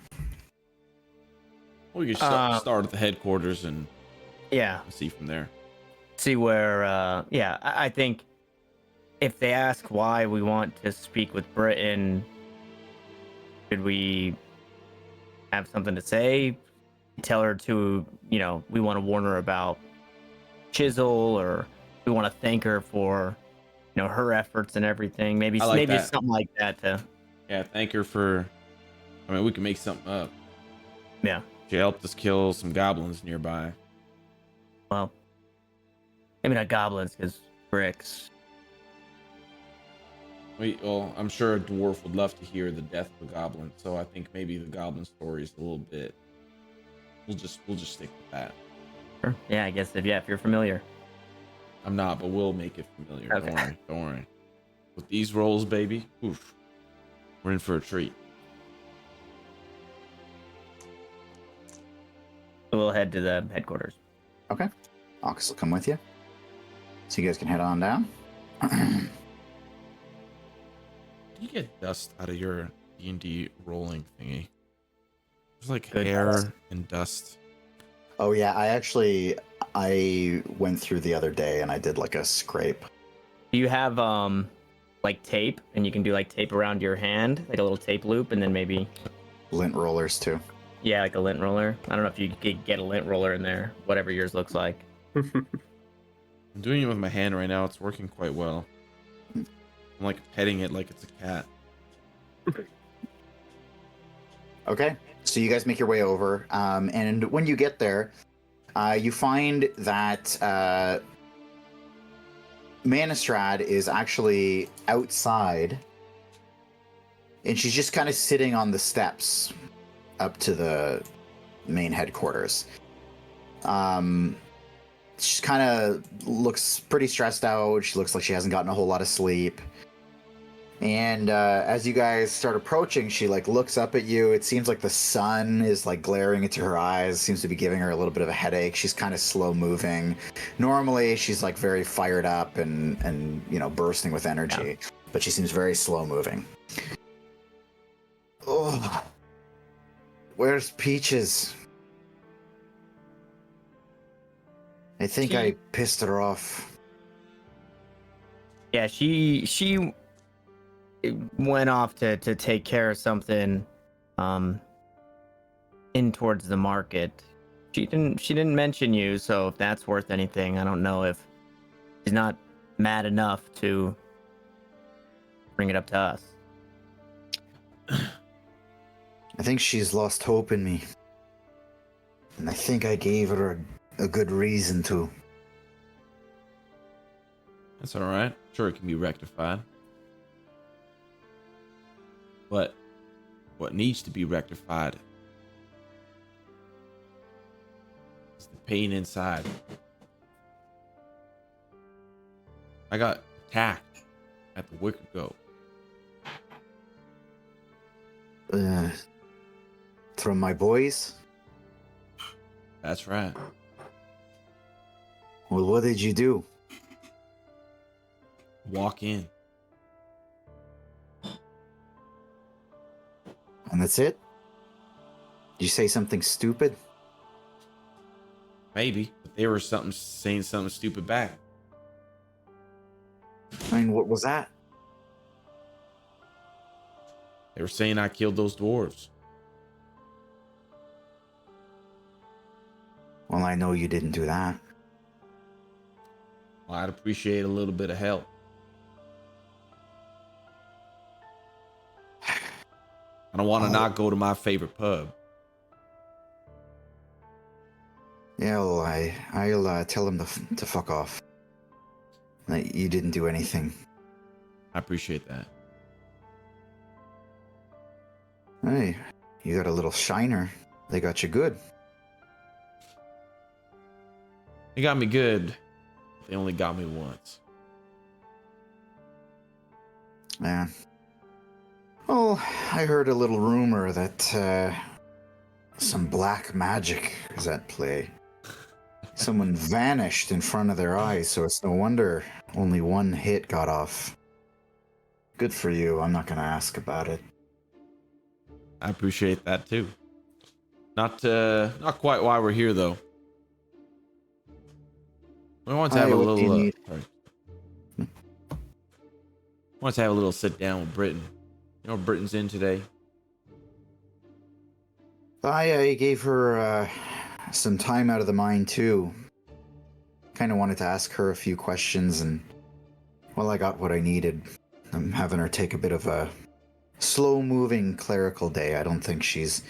We could start at the headquarters and see from there. See where I think if they ask why we want to speak with Britain, should we have something to say? Tell her to, we want to warn her about Chisel, or we want to thank her for, her efforts and everything. Maybe it's something like that to. Yeah, thank her for. I mean, we can make something up. Yeah. She helped us kill some goblins nearby. Well, maybe not goblins, because Grix. Well, I'm sure a dwarf would love to hear the death of a goblin, so I think maybe the goblin story is a little bit. We'll just stick with that. Sure. Yeah, I guess if you're familiar. I'm not, but we'll make it familiar. Okay. Don't worry. With these rolls, baby, oof, we're in for a treat. We'll head to the headquarters. Okay. Ox will come with you, so you guys can head on down. Do you get dust out of your D&D rolling thingy? There's like hair and dust. Oh yeah, I went through the other day and I did like a scrape. Do you have like tape, and you can do like tape around your hand, like a little tape loop, and then maybe Lint rollers too. yeah, like a lint roller. I don't know if you could get a lint roller in there, whatever yours looks like. I'm doing it with my hand right now. It's working quite well. I'm like petting it like it's a cat. Okay, so you guys make your way over, and when you get there, you find that Manistrad is actually outside, and she's just kind of sitting on the steps up to the main headquarters. So She's kind of looks pretty stressed out. She looks like she hasn't gotten a whole lot of sleep. And as you guys start approaching, she like looks up at you. It seems like the sun is like glaring into her eyes. Seems to be giving her a little bit of a headache. She's kind of slow moving. Normally, she's like very fired up and you know bursting with energy, but she seems very slow moving. Oh, where's Peaches? I think I pissed her off. Yeah, she went off to take care of something in towards the market. She didn't mention you, so if that's worth anything, I don't know if she's not mad enough to bring it up to us. I think she's lost hope in me. And I think I gave her a good reason to. That's all right. Sure, it can be rectified. But what needs to be rectified is the pain inside. I got attacked at the Wicker Goat. From my boys? That's right. Well, what did you do? Walk in. And that's it? Did you say something stupid? Maybe, but they were saying something stupid back. I mean, what was that? They were saying I killed those dwarves. Well, I know you didn't do that. Well, I'd appreciate a little bit of help. I don't want to not go to my favorite pub. Yeah, well, I'll tell him to fuck off. Like, you didn't do anything. I appreciate that. Hey, you got a little shiner. They got you good. They got me good. They only got me once. Yeah. Well, I heard a little rumor that some black magic is at play. Someone vanished in front of their eyes, so it's no wonder only one hit got off. Good for you. I'm not going to ask about it. I appreciate that too. Not quite why we're here though. We want to have a what do you little. need? Sorry. Want to have a little sit down with Britain. You know what Britain's in today? I gave her some time out of the mine too. Kind of wanted to ask her a few questions, and well, I got what I needed. I'm having her take a bit of a slow-moving clerical day. I don't think she's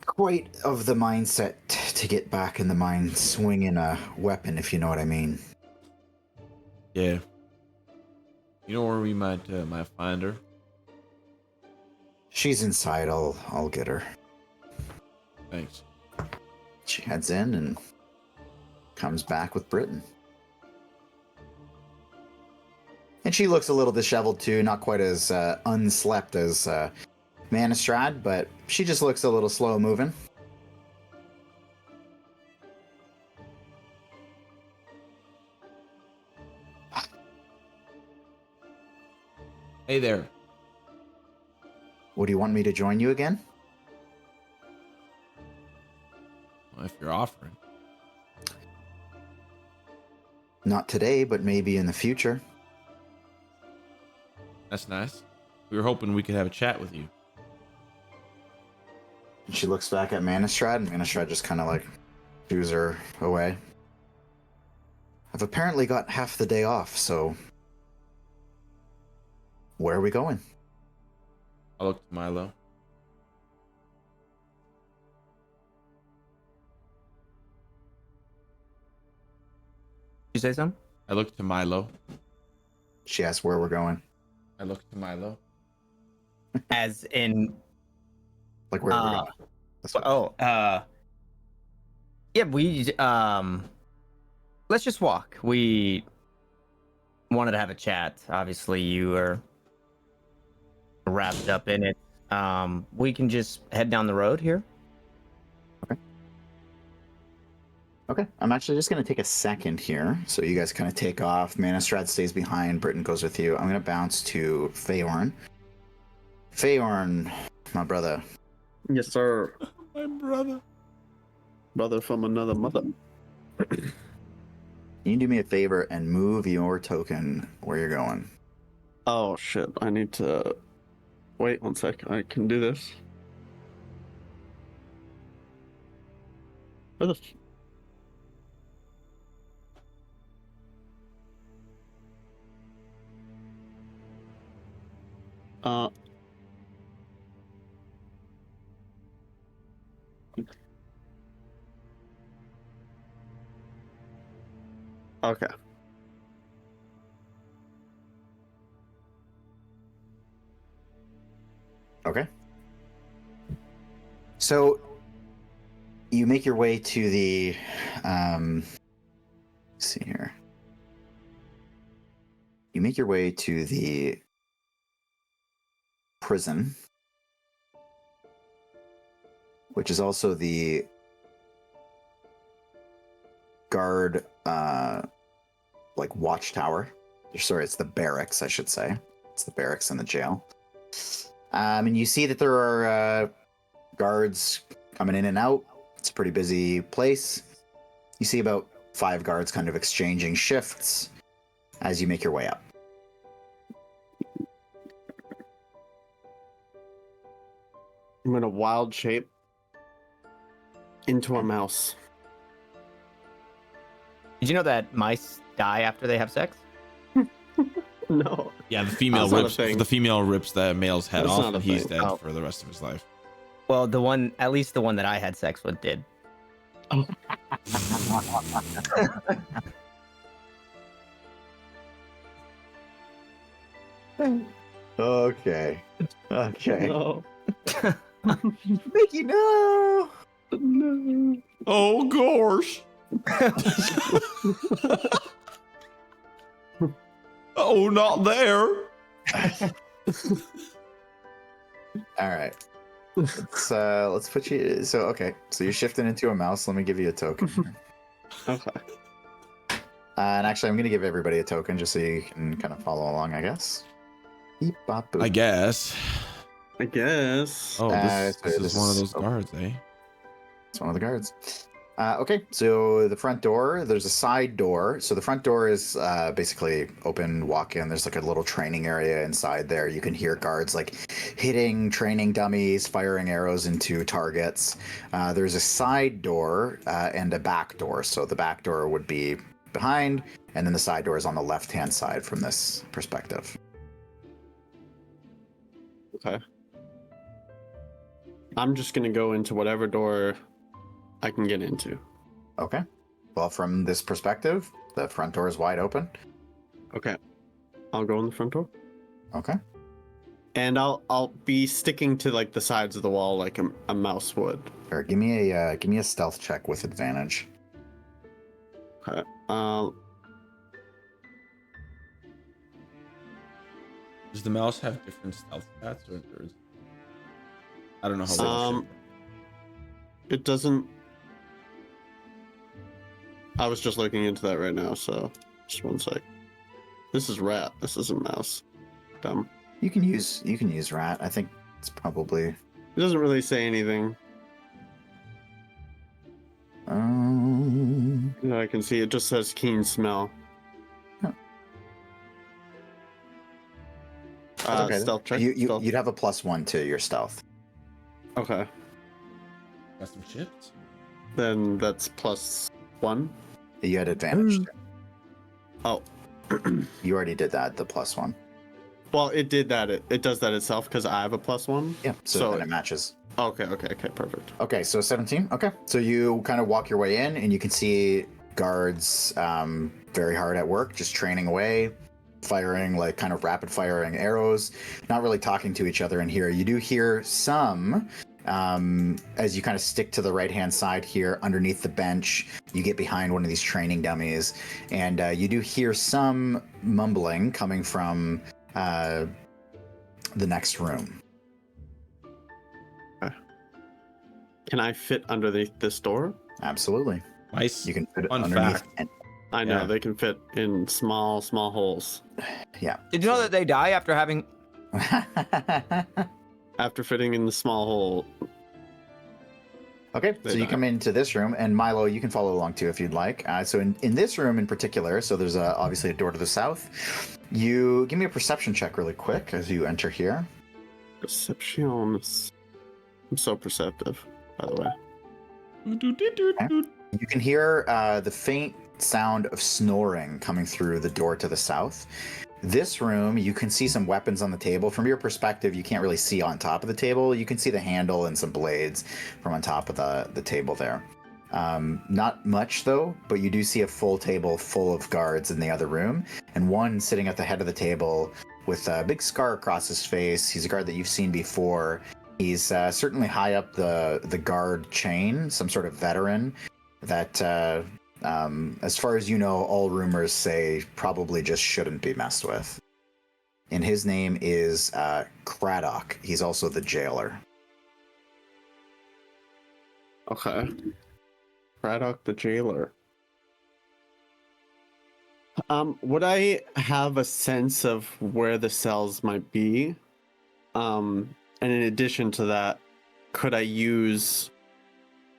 quite of the mindset to get back in the mine swinging a weapon, if you know what I mean. Yeah. You know where we might find her? She's inside. I'll get her. Thanks. She heads in and comes back with Britain. And she looks a little disheveled too, not quite as unslept as Manistrad, but she just looks a little slow moving. Hey there. Would you want me to join you again? Well, if you're offering. Not today, but maybe in the future. That's nice. We were hoping we could have a chat with you. And she looks back at Manistrad, and Manistrad just kind of like shoos her away. I've apparently got half the day off, so where are we going? I look to Milo. You say something? I look to Milo. She asks where we're going. I look to Milo. As in, Like where are we going? That's what- yeah, we let's just walk. We wanted to have a chat. Obviously, you are wrapped up in it. We can just head down the road here. Okay, I'm actually just going to take a second here. So you guys kind of take off. Manastrad stays behind. Britain goes with you. I'm going to bounce to Feyorn. Feyorn, my brother. Yes, sir. My brother. Brother from another mother. Can you do me a favor and move your token where you're going? Oh, shit. I need to... Wait 1 sec. I can do this. Where the... Okay. Okay. So you make your way to the let's see here. You make your way to the prison, which is also the guard like watchtower. Sorry, it's the barracks, I should say. It's the barracks and the jail. And you see that there are guards coming in and out. It's a pretty busy place. You see about 5 guards kind of exchanging shifts as you make your way up. I'm gonna wild shape into a mouse. Did you know that mice die after they have sex? No. Yeah, the female That's not a rips thing. the female rips the male's head That's off, not a and he's thing. dead Oh. for the rest of his life. Well, at least the one that I had sex with did. Okay. Okay. No. Mickey, no! No. Oh gosh. Oh, not there. All right. Let's put you. So okay. So you're shifting into a mouse. Let me give you a token. here. Okay. And actually, I'm gonna give everybody a token just so you can kind of follow along. I guess. Beep, bop, boop. I guess. I guess. Oh, this so is one of those oh, guards, eh? It's one of the guards. Okay, so the front door, there's a side door. So the front door is basically open, walk in. There's like a little training area inside there. You can hear guards like hitting training dummies, firing arrows into targets. There's a side door and a back door. So the back door would be behind, and then the side door is on the left-hand side from this perspective. Okay. I'm just gonna go into whatever door I can get into. Okay. Well, from this perspective, the front door is wide open. Okay. I'll go in the front door. Okay. And I'll be sticking to like the sides of the wall like a mouse would. Sure. Give me a stealth check with advantage. Okay. Does the mouse have different stealth stats, or is... I don't know how. It doesn't. I was just looking into that right now, so just 1 sec. This is rat. This isn't mouse. Dumb. You can use rat. I think it's probably. It doesn't really say anything. Yeah, I can see it just says keen smell. That's okay. Stealth check. Stealth. You'd have a +1 to your stealth. Okay. Got some chips. Then that's +1. You had advantage. Oh. You already did that. The +1. Well, it did that. It does that itself because I have a +1. Yeah. So then it matches. Okay. Perfect. Okay. So 17. Okay. So you kind of walk your way in, and you can see guards very hard at work, just training away, firing like kind of rapid firing arrows, not really talking to each other in here. You do hear some As you kind of stick to the right-hand side here, underneath the bench, you get behind one of these training dummies, and you do hear some mumbling coming from the next room. Can I fit underneath this door? Absolutely. Nice. You can fit it Fun underneath. fact. And, I know Yeah. they can fit in small holes. yeah. Did you know that they die after having? After fitting in the small hole, Okay, They so you die. come into this room, and Milo, you can follow along too if you'd like. So in this room in particular, so there's obviously a door to the south. You give me a perception check really quick as you enter here. perception. I'm so perceptive, by the way. You can hear the faint sound of snoring coming through the door to the south. This room, you can see some weapons on the table. From your perspective, you can't really see on top of the table. You can see the handle and some blades from on top of the table there. Not much though, but you do see a full table full of guards in the other room, and one sitting at the head of the table with a big scar across his face. He's a guard that you've seen before. He's certainly high up the guard chain, some sort of veteran that, as far as you know, all rumors say probably just shouldn't be messed with. And his name is Craddock. He's also the jailer. Okay. Braddock the jailer. Would I have a sense of where the cells might be? And in addition to that, could I use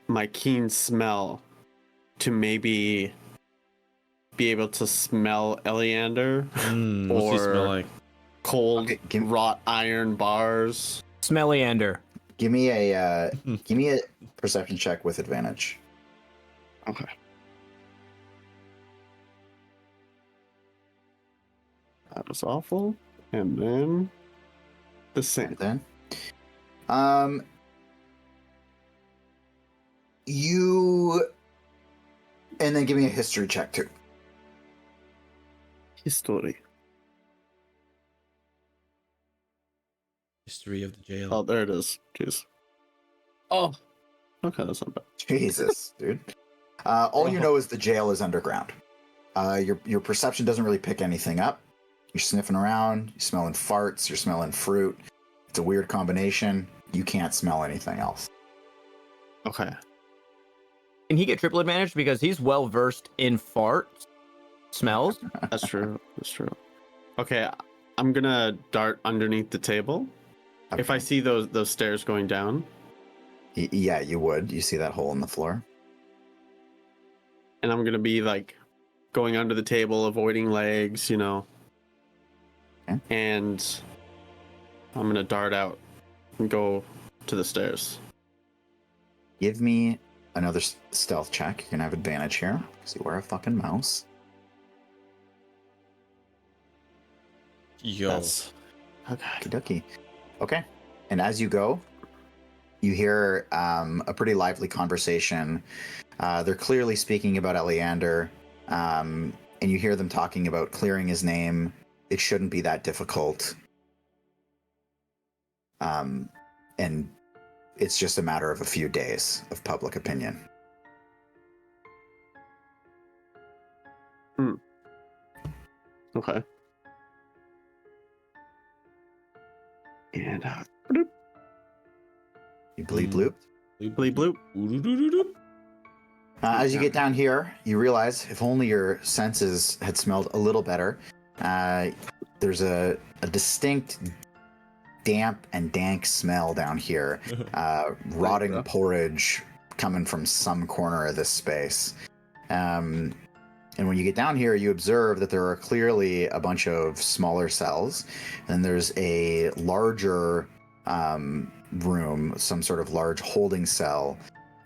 my keen smell to maybe be able to smell Eleander What's he smell or like? cold Okay, give- wrought iron bars? Smelliander. Give me a perception check with advantage. Okay. That was awful. And then the same. And then, and then give me a history check too. History. History of the jail. Oh, there it is. Jeez. Oh. Okay, that's not bad. Jesus, dude. All you know is the jail is underground. Your perception doesn't really pick anything up. You're sniffing around, you're smelling farts, you're smelling fruit. It's a weird combination. You can't smell anything else. Okay. Can he get triple advantage because he's well versed in fart smells? That's true. That's true. Okay, I'm gonna dart underneath the table. If I see those stairs going down, Yeah, you would. You see that hole in the floor? and I'm gonna be like going under the table, avoiding legs, you know. Okay. And I'm gonna dart out and go to the stairs. Give me another stealth check. You're gonna have advantage here because you wear a fucking mouse. Yo. That's okay. Okey-dokey. Okay. And as you go, you hear a pretty lively conversation. They're clearly speaking about Eleander, and you hear them talking about clearing his name. It shouldn't be that difficult. And it's just a matter of a few days of public opinion. Okay. And You bleep bloop. bleep bloop. Ooh-doo-doo-doo-doo. As you get down here, you realize if only your senses had smelled a little better. There's a distinct damp and dank smell down here. Rotting porridge coming from some corner of this space. And when you get down here, you observe that there are clearly a bunch of smaller cells. And there's a larger room, some sort of large holding cell.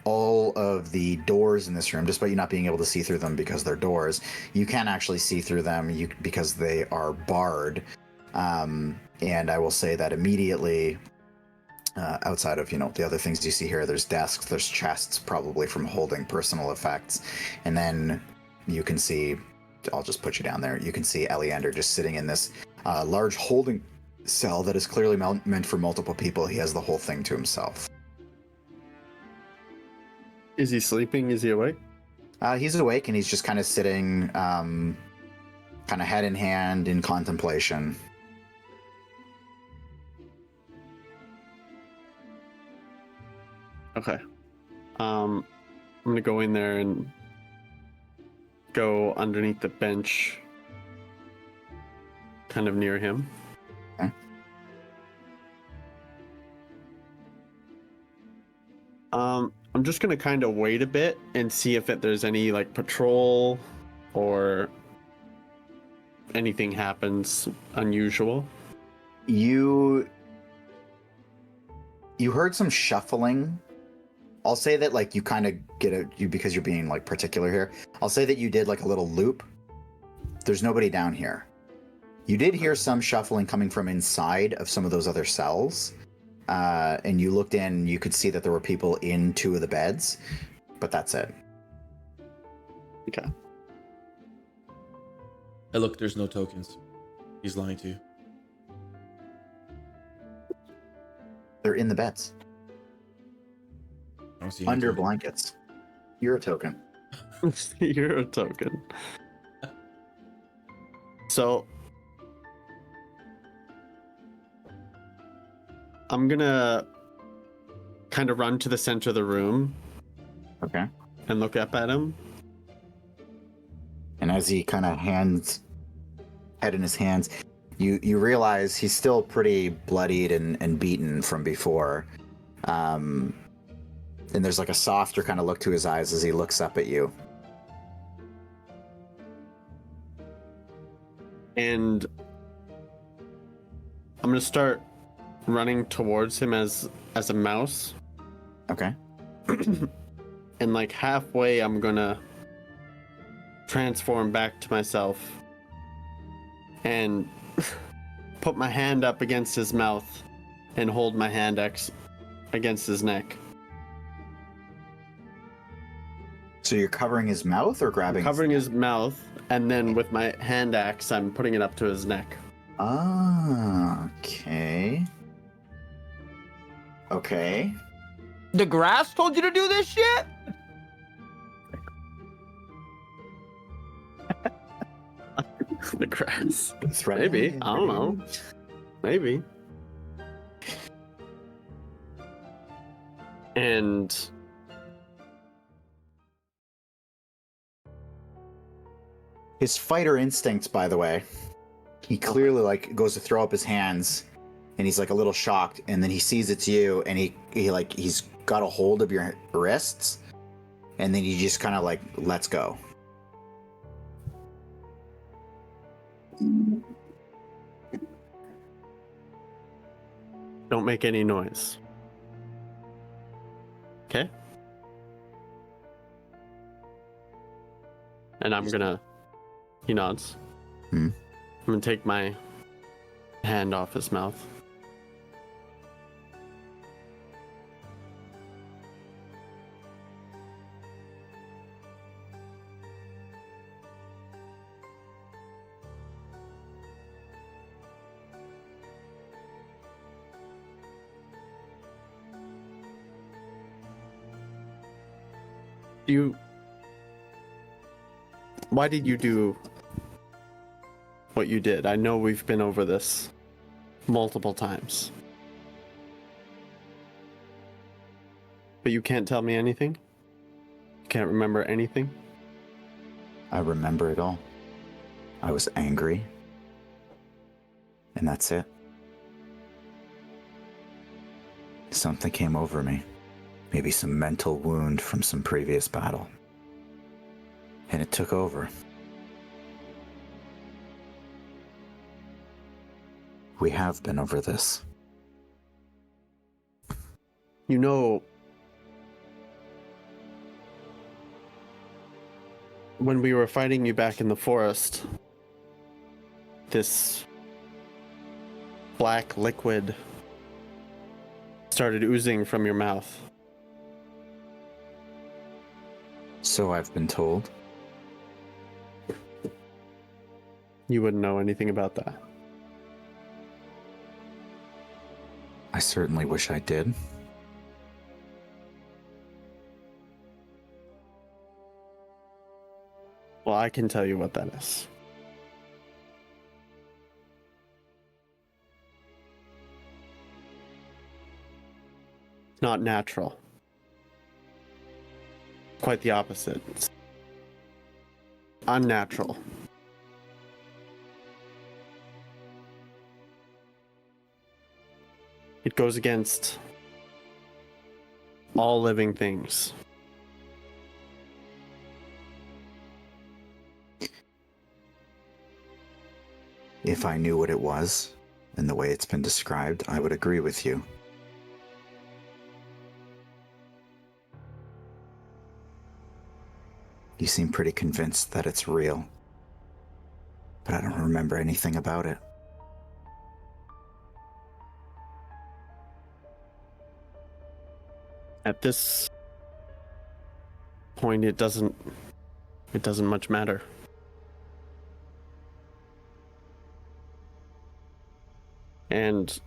All of the doors in this room, despite you not being able to see through them because they're doors, you can actually see through them because they are barred. And I will say that immediately, outside of, the other things you see here, there's desks, there's chests, probably from holding personal effects. And then you can see, I'll just put you down there, you can see Eleander just sitting in this large holding cell that is clearly meant for multiple people. He has the whole thing to himself. Is he sleeping? Is he awake? He's awake and he's just kind of sitting, kind of head in hand in contemplation. Okay. I'm gonna go in there and go underneath the bench, kind of near him. Okay. I'm just gonna kind of wait a bit and see if there's any like patrol or anything happens unusual. You heard some shuffling. I'll say that like you kind of you because you're being like particular here. I'll say that you did like a little loop. There's nobody down here. You did hear some shuffling coming from inside of some of those other cells. And you looked in, you could see that there were people in 2 of the beds, but that's it. Okay. Hey, look, there's no tokens. He's lying to you. They're in the beds. I don't see any Under tokens. blankets. You're a token. You're a token. So I'm gonna kind of run to the center of the room Okay. and look up at him. And as he kind of head in his hands, you realize he's still pretty bloodied and beaten from before. And there's like a softer kind of look to his eyes as he looks up at you. And I'm gonna start running towards him as a mouse. Okay. And like halfway I'm gonna transform back to myself and put my hand up against his mouth and hold my hand against his neck. So you're covering his mouth or grabbing? Covering his mouth, and then with my hand axe I'm putting it up to his neck. Ah, okay. Okay. The grass told you to do this shit? The grass. Threat. Maybe. I don't know. Maybe. And His fighter instincts, by the way, he clearly like goes to throw up his hands, and he's like a little shocked, and then he sees it's you, and he's got a hold of your wrists, and then he just kind of like lets go. don't make any noise. Okay? And I'm gonna... He nods. Hmm. I'm gonna take my hand off his mouth. Why did you do what you did? I know we've been over this multiple times. But you can't tell me anything? You can't remember anything? I remember it all. I was angry. And that's it. Something came over me. Maybe some mental wound from some previous battle. And it took over. We have been over this. You know, when we were fighting you back in the forest, this black liquid started oozing from your mouth. So I've been told. You wouldn't know anything about that. I certainly wish I did. Well, I can tell you what that is. It's not natural. Quite the opposite. It's unnatural. It goes against all living things. If I knew what it was, and the way it's been described, I would agree with you. You seem pretty convinced that it's real, but I don't remember anything about it. At this point, it doesn't much matter. And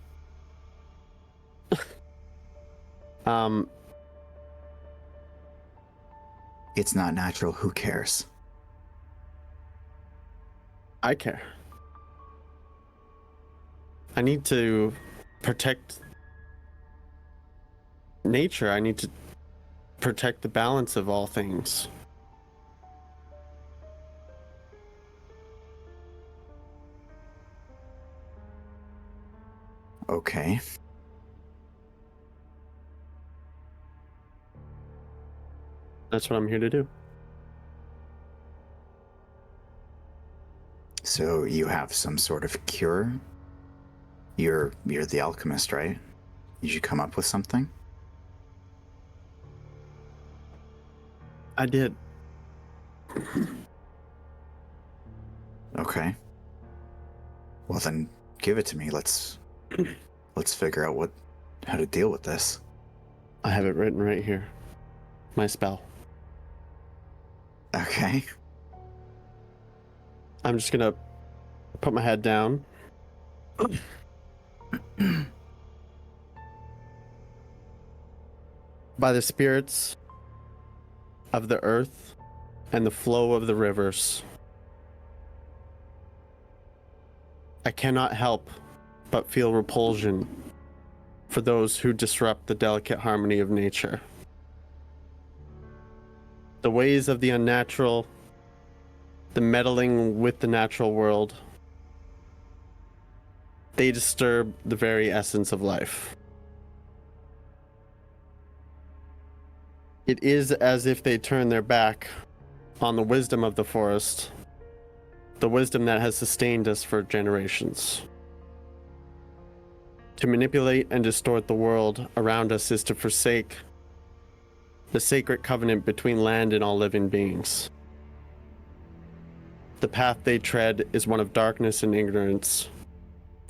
It's not natural, who cares? I care. I need to protect nature. I need to protect the balance of all things. Okay. That's what I'm here to do. So you have some sort of cure? You're the alchemist, right? Did you come up with something? I did. Okay. Well then, give it to me. Let's figure out how to deal with this. I have it written right here. My spell. Okay. I'm just gonna put my head down. By the spirits of the earth and the flow of the rivers, I cannot help but feel repulsion for those who disrupt the delicate harmony of nature. The ways of the unnatural, the meddling with the natural world, they disturb the very essence of life. It is as if they turn their back on the wisdom of the forest, the wisdom that has sustained us for generations. To manipulate and distort the world around us is to forsake the sacred covenant between land and all living beings. The path they tread is one of darkness and ignorance,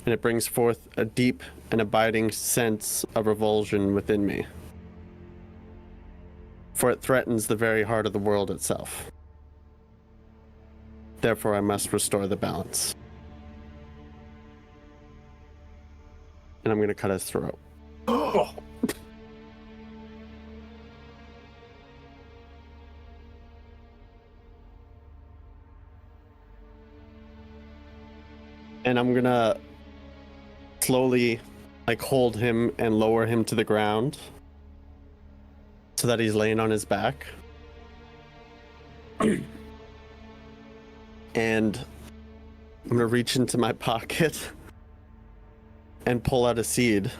and it brings forth a deep and abiding sense of revulsion within me. For it threatens the very heart of the world itself. Therefore, I must restore the balance. And I'm going to cut his throat. And I'm going to slowly hold him and lower him to the ground so that he's laying on his back. And I'm going to reach into my pocket and pull out a seed.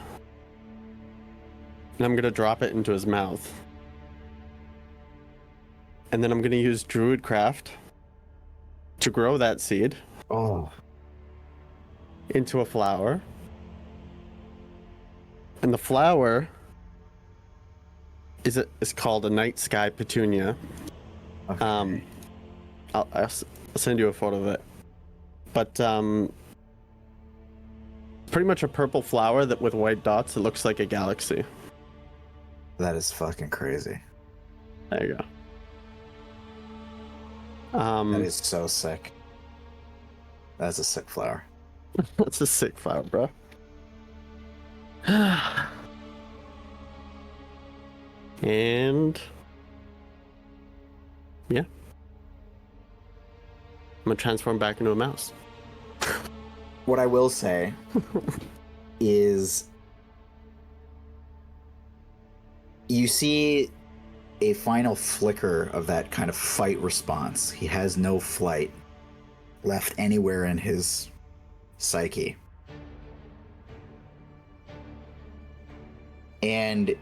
And I'm going to drop it into his mouth. And then I'm going to use Druidcraft to grow that seed into a flower. And the flower is called a night sky petunia. Okay. I'll send you a photo of it. But pretty much a purple flower that with white dots. It looks like a galaxy. That is fucking crazy. There you go. That is so sick. That's a sick flower. That's a sick flower, bro. And yeah. gonna transform back into a mouse. What I will say is you see a final flicker of that kind of fight response. He has no flight left anywhere in his psyche. And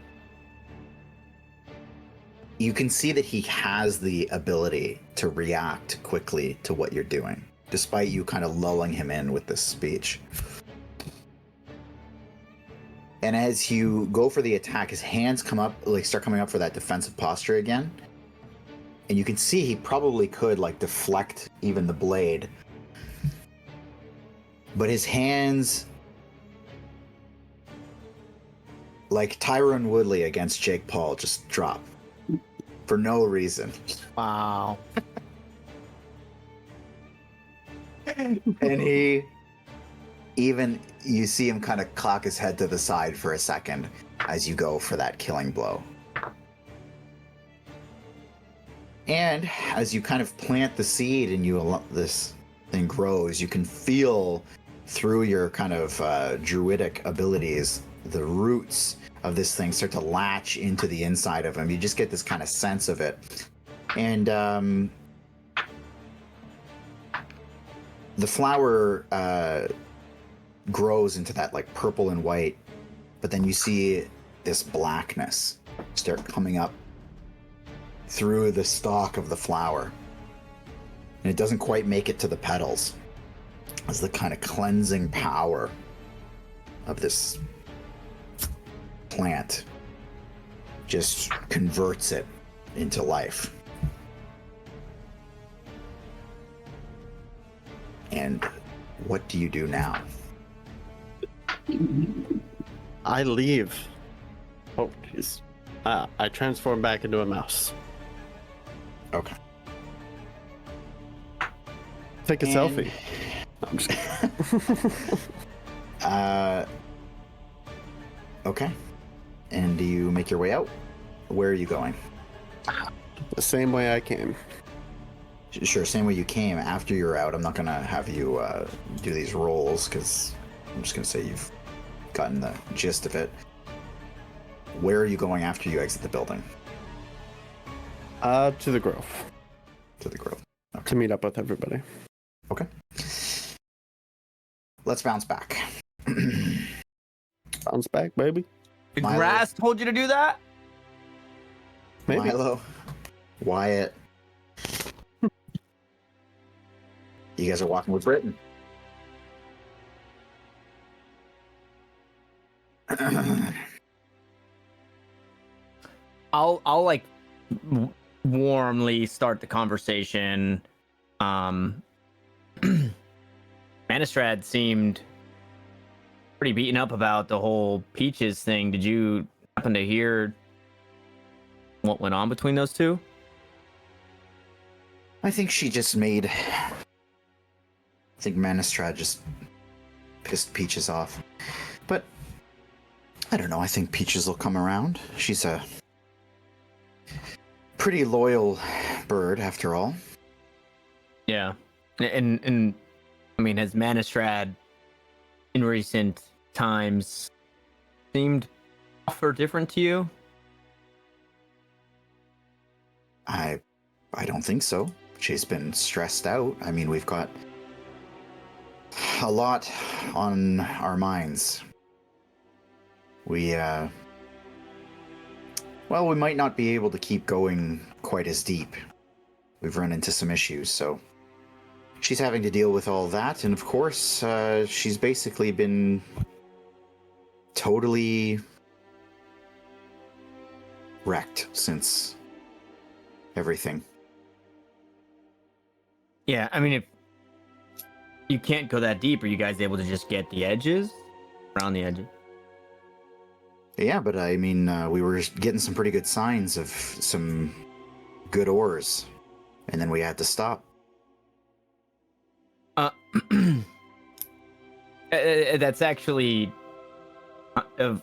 you can see that he has the ability to react quickly to what you're doing, despite you kind of lulling him in with this speech. And as you go for the attack, his hands come up, like start coming up for that defensive posture again. And you can see he probably could like deflect even the blade. But his hands, like Tyron Woodley against Jake Paul, just drop for no reason. Wow. And you see him kind of cock his head to the side for a second as you go for that killing blow. And as you kind of plant the seed and this thing grows, you can feel through your kind of druidic abilities, the roots of this thing start to latch into the inside of him. You just get this kind of sense of it. And the flower grows into that like purple and white, but then you see this blackness start coming up through the stalk of the flower. And it doesn't quite make it to the petals as the kind of cleansing power of this plant just converts it into life. And what do you do now? I leave. Oh, jeez. I transform back into a mouse. Okay. Take a selfie. No, I'm just kidding. Okay. And do you make your way out? Where are you going? The same way I came. Sure, same way you came. After you're out, I'm not going to have you do these rolls because I'm just going to say you've gotten the gist of it. Where are you going after you exit the building? To the Grove. To the Grove. Okay. To meet up with everybody. Okay. Let's bounce back. Bounce back, baby. The Milo. grass told you to do that? Maybe. Milo, Wyatt. You guys are walking with Britain. I'll like warmly start the conversation. Manistrad seemed pretty beaten up about the whole Peaches thing. Did you happen to hear what went on between those two? I think she just made... I think Manistrad just pissed Peaches off. But I don't know, I think Peaches will come around. She's a pretty loyal bird after all. Yeah. And I mean, has Manistrad in recent times seemed off or different to you? I don't think so. She's been stressed out. I mean, we've got a lot on our minds. We might not be able to keep going quite as deep. We've run into some issues, so she's having to deal with all that, and of course, she's basically been totally wrecked since everything. Yeah, I mean, if you can't go that deep, are you guys able to just get the edges? Around the edges? Yeah, but I mean, we were getting some pretty good signs of some good ores, and then we had to stop. That's actually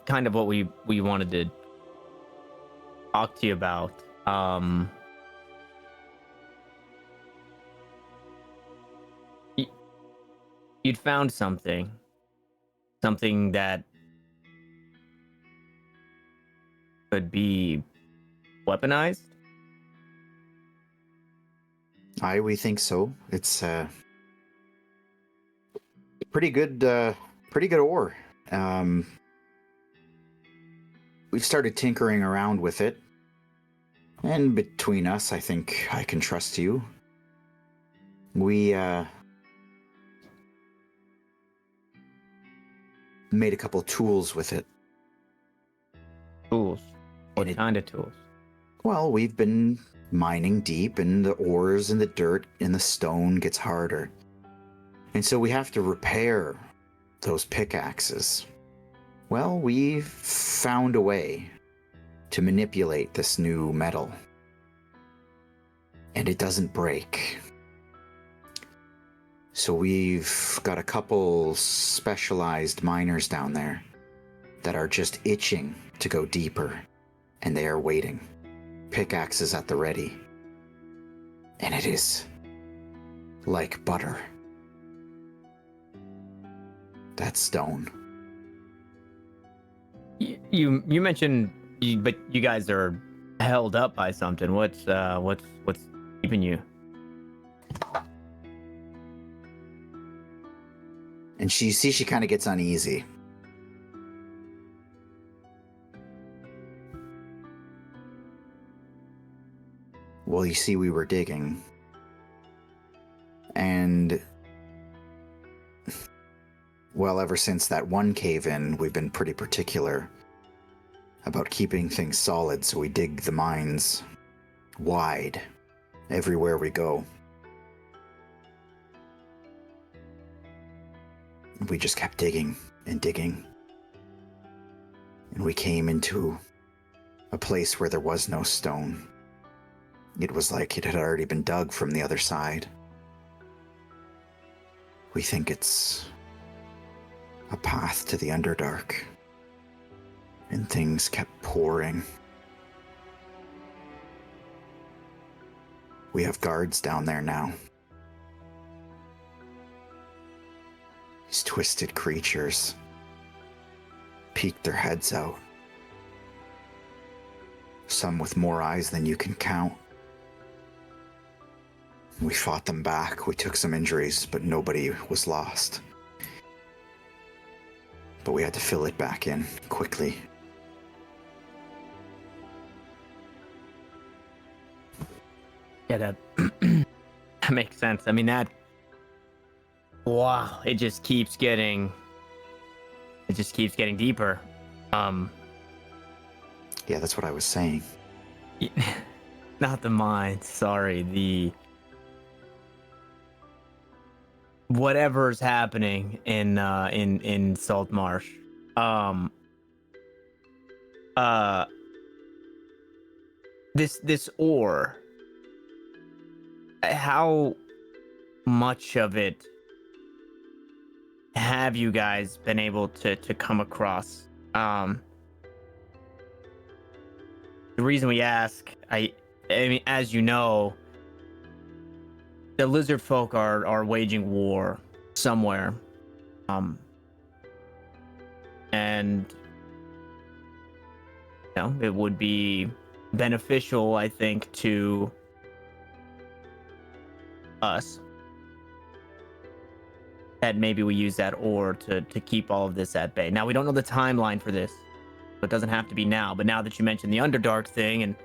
kind of what we wanted to talk to you about. you'd found something that could be weaponized. We think so. It's pretty good ore. We've started tinkering around with it, and between us, I think I can trust you. We made a couple tools with it. Tools. What kind of tools? Well, we've been mining deep, and the ores and the dirt and the stone gets harder. And so we have to repair those pickaxes. Well, we've found a way to manipulate this new metal. And it doesn't break. So we've got a couple specialized miners down there that are just itching to go deeper. And they are waiting. Pickaxes at the ready. And it is like butter. That stone. You mentioned, but you guys are held up by something. What's keeping you? And she kind of gets uneasy. Well, you see, we were digging. And well, ever since that one cave-in, we've been pretty particular about keeping things solid, so we dig the mines wide everywhere we go. We just kept digging and digging. And we came into a place where there was no stone. It was like it had already been dug from the other side. We think it's a path to the Underdark. And things kept pouring. We have guards down there now. These twisted creatures peek their heads out. Some with more eyes than you can count. We fought them back. We took some injuries, but nobody was lost. But we had to fill it back in quickly. Yeah, that that makes sense. I mean, wow, it just keeps getting deeper. Yeah, that's what I was saying. Not the mine, sorry, the whatever's happening in Saltmarsh. This ore, how much of it have you guys been able to come across? The reason we ask, I mean, as you know, the Lizardfolk are waging war somewhere, and you know, it would be beneficial, I think, to us that maybe we use that ore to keep all of this at bay. Now, we don't know the timeline for this, so it doesn't have to be now, but now that you mentioned the Underdark thing and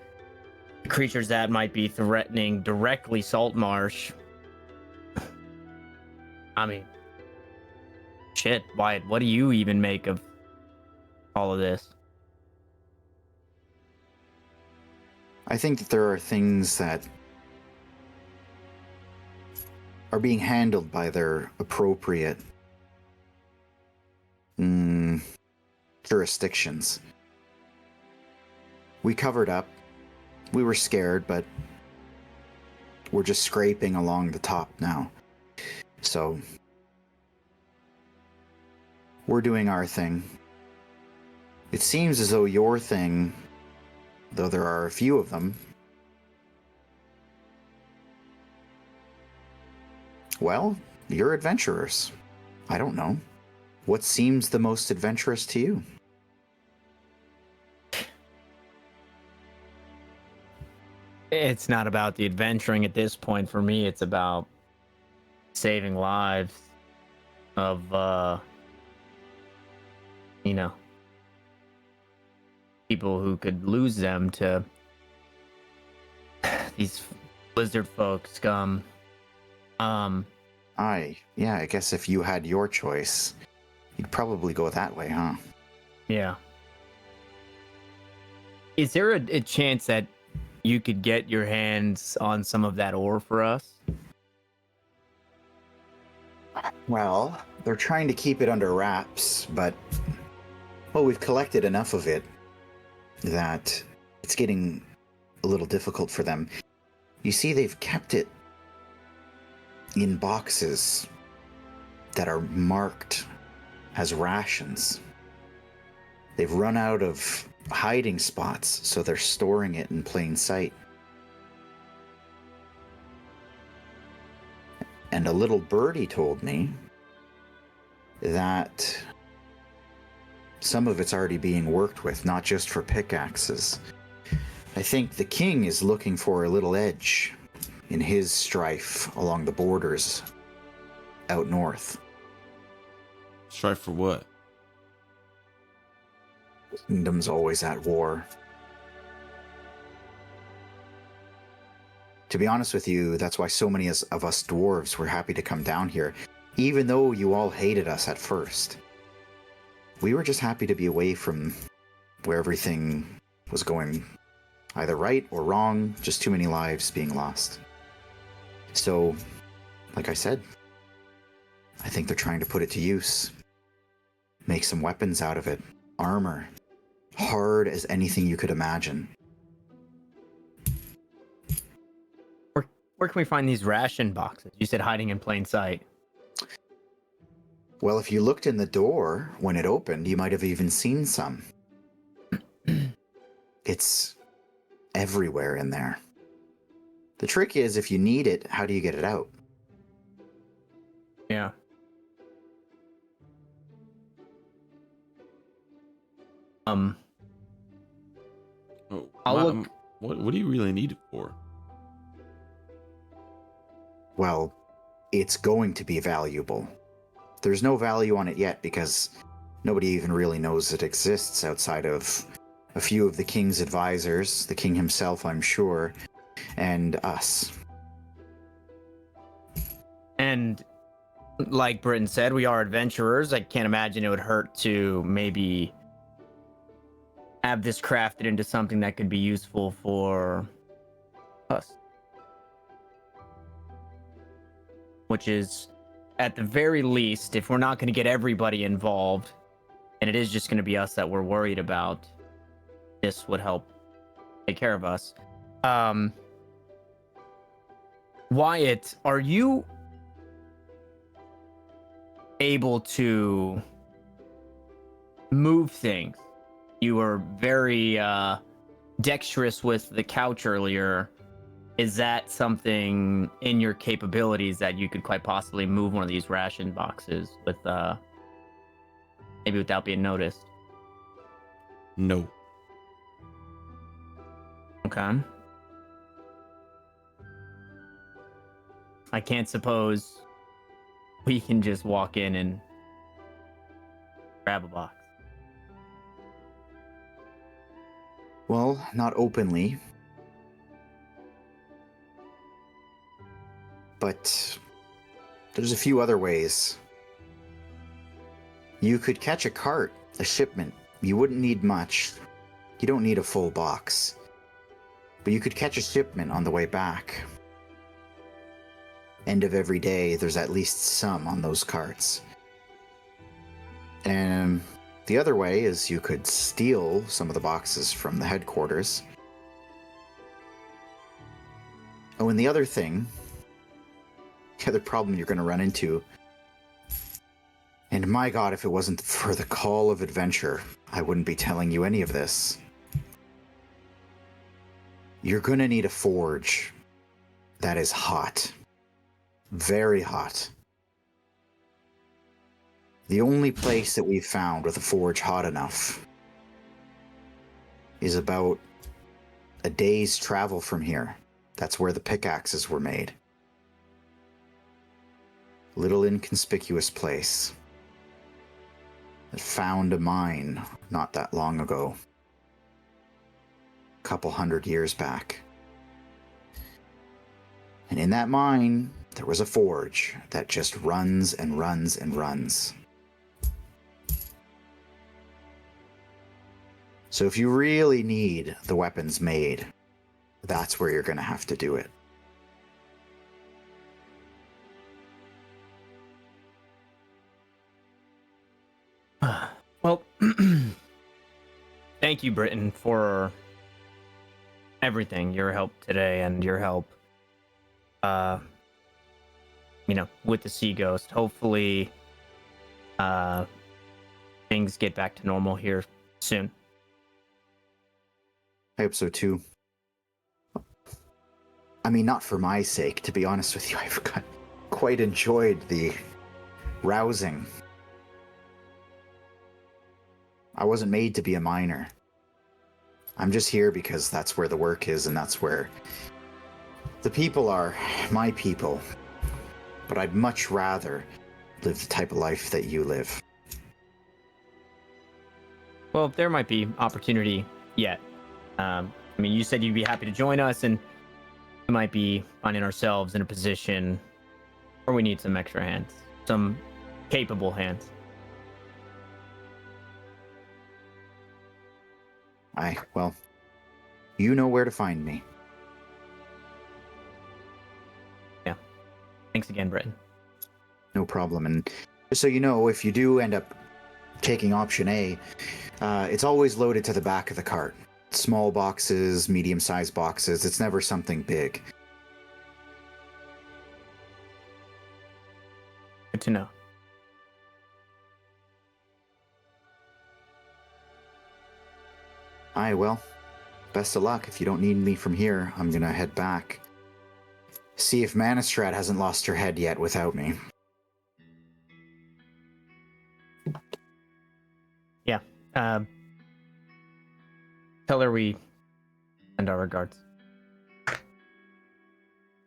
the creatures that might be threatening directly Saltmarsh, I mean, shit, Wyatt, what do you even make of all of this? I think that there are things that are being handled by their appropriate jurisdictions. We covered up. We were scared, but we're just scraping along the top now. So we're doing our thing. It seems as though your thing, though there are a few of them, well, you're adventurers. I don't know. What seems the most adventurous to you? It's not about the adventuring at this point for me. It's about saving lives of, people who could lose them to these Lizardfolk scum. I guess if you had your choice, you'd probably go that way, huh? Yeah. Is there a chance that you could get your hands on some of that ore for us? Well, they're trying to keep it under wraps, but we've collected enough of it that it's getting a little difficult for them. You see, they've kept it in boxes that are marked as rations. They've run out of hiding spots, so they're storing it in plain sight. And a little birdie told me that some of it's already being worked with, not just for pickaxes. I think the king is looking for a little edge in his strife along the borders out north. Strive for what? Kingdom's always at war. To be honest with you, that's why so many of us dwarves were happy to come down here, even though you all hated us at first. We were just happy to be away from where everything was going either right or wrong, just too many lives being lost. So, like I said, I think they're trying to put it to use. Make some weapons out of it. Armor. Hard as anything you could imagine. Where can we find these ration boxes? You said hiding in plain sight. Well, if you looked in the door when it opened, you might have even seen some. It's everywhere in there. The trick is, if you need it, how do you get it out? Yeah. Oh, I'll look. What do you really need it for? Well, it's going to be valuable. There's no value on it yet because nobody even really knows it exists outside of a few of the king's advisors, the king himself, I'm sure, and us. And like Britton said, we are adventurers. I can't imagine it would hurt to maybe have this crafted into something that could be useful for us. Which is, at the very least, if we're not going to get everybody involved, and it is just going to be us that we're worried about, this would help take care of us. Wyatt, are you able to move things? You were very dexterous with the couch earlier. Is that something in your capabilities that you could quite possibly move one of these ration boxes with, maybe without being noticed? No. Okay. I can't suppose we can just walk in and grab a box. Well, not openly. But there's a few other ways. You could catch a cart, a shipment. You wouldn't need much. You don't need a full box. But you could catch a shipment on the way back. End of every day, there's at least some on those carts. And the other way is you could steal some of the boxes from the headquarters. Oh, and the other thing, the other problem you're going to run into, and my god, if it wasn't for the call of adventure, I wouldn't be telling you any of this. You're going to need a forge that is hot. Very hot. The only place that we've found with a forge hot enough is about a day's travel from here. That's where the pickaxes were made. Little inconspicuous place that found a mine not that long ago. A couple 100 years back. And in that mine, there was a forge that just runs and runs and runs. So if you really need the weapons made, that's where you're going to have to do it. Well, thank you, Britton, for everything. Your help today and your help, with the Sea Ghost. Hopefully, things get back to normal here soon. I hope so too. I mean, not for my sake, to be honest with you. I've quite enjoyed the rousing. I wasn't made to be a miner. I'm just here because that's where the work is and that's where the people are, my people. But I'd much rather live the type of life that you live. Well, there might be opportunity yet. You said you'd be happy to join us, and we might be finding ourselves in a position where we need some extra hands, some capable hands. Well, you know where to find me. Yeah. Thanks again, Britton. No problem. And just so you know, if you do end up taking option A, it's always loaded to the back of the cart. Small boxes, medium-sized boxes. It's never something big. Good to know. Well, best of luck. If you don't need me from here, I'm gonna head back. See if Manistrad hasn't lost her head yet without me. Yeah. Tell her we send our regards.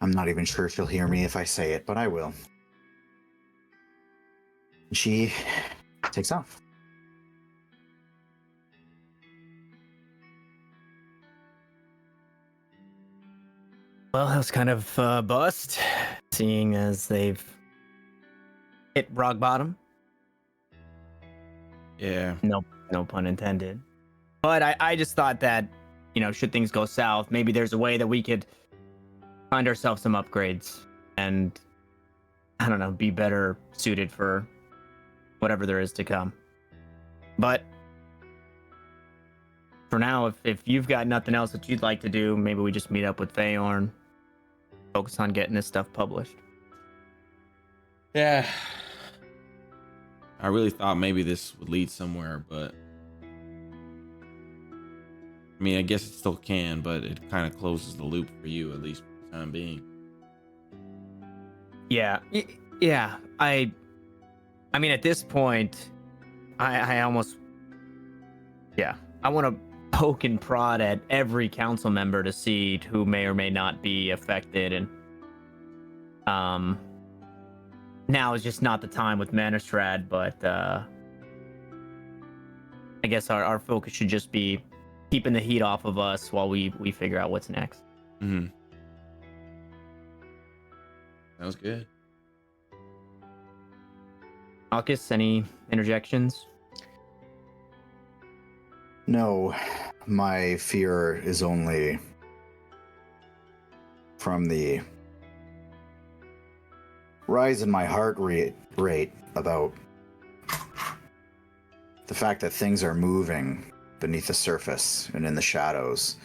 I'm not even sure she'll hear me if I say it, but I will. She takes off. Well, that was kind of a bust, seeing as they've hit rock bottom. Yeah. No pun intended. But I just thought that, should things go south, maybe there's a way that we could find ourselves some upgrades and, I don't know, be better suited for whatever there is to come. But for now, if you've got nothing else that you'd like to do, maybe we just meet up with Feyorn, focus on getting this stuff published. Yeah. I really thought maybe this would lead somewhere, but I mean, I guess it still can, but it kind of closes the loop for you, at least for the time being. Yeah. Yeah. I mean, at this point, I almost, I want to poke and prod at every council member to see who may or may not be affected. And now is just not the time with Manistrad, but I guess our focus should just be keeping the heat off of us while we figure out what's next. Mm-hmm. Sounds good. Malchus, any interjections? No, my fear is only from the rise in my heart rate about the fact that things are moving beneath the surface and in the shadows.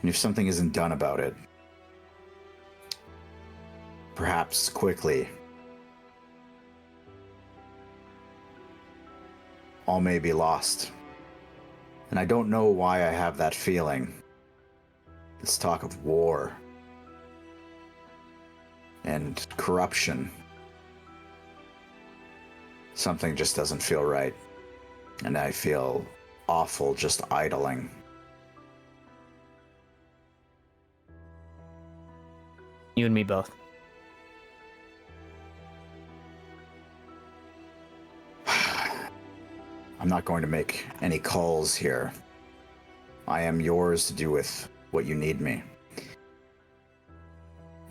And if something isn't done about it, perhaps quickly, all may be lost. And I don't know why I have that feeling. This talk of war and corruption. Something just doesn't feel right. And I feel awful just idling. You and me both. I'm not going to make any calls here. I am yours to do with what you need me.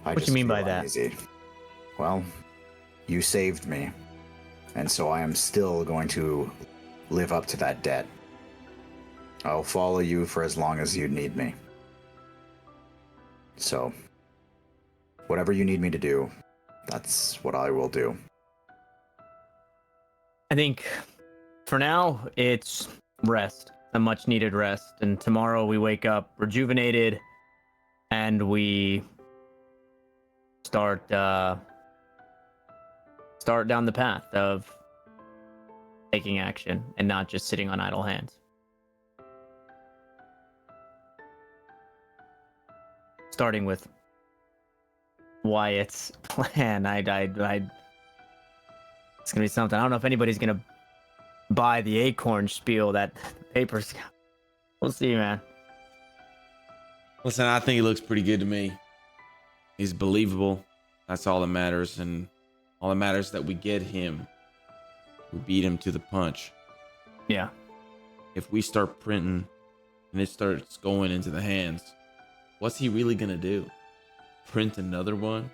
What do you mean by that? Uneasy. Well, you saved me, and so I am still going to live up to that debt. I'll follow you for as long as you need me. So, whatever you need me to do, that's what I will do. I think for now, it's rest, a much needed rest. And tomorrow we wake up rejuvenated and we start down the path of taking action and not just sitting on idle hands. Starting with Wyatt's plan, it's gonna be something. I don't know if anybody's gonna buy the acorn spiel that paper's. We'll see, man. Listen, I think he looks pretty good to me. He's believable. That's all that matters, and all that matters is that we get him. We beat him to the punch. Yeah. If we start printing and it starts going into the hands, what's he really gonna do? Print another one?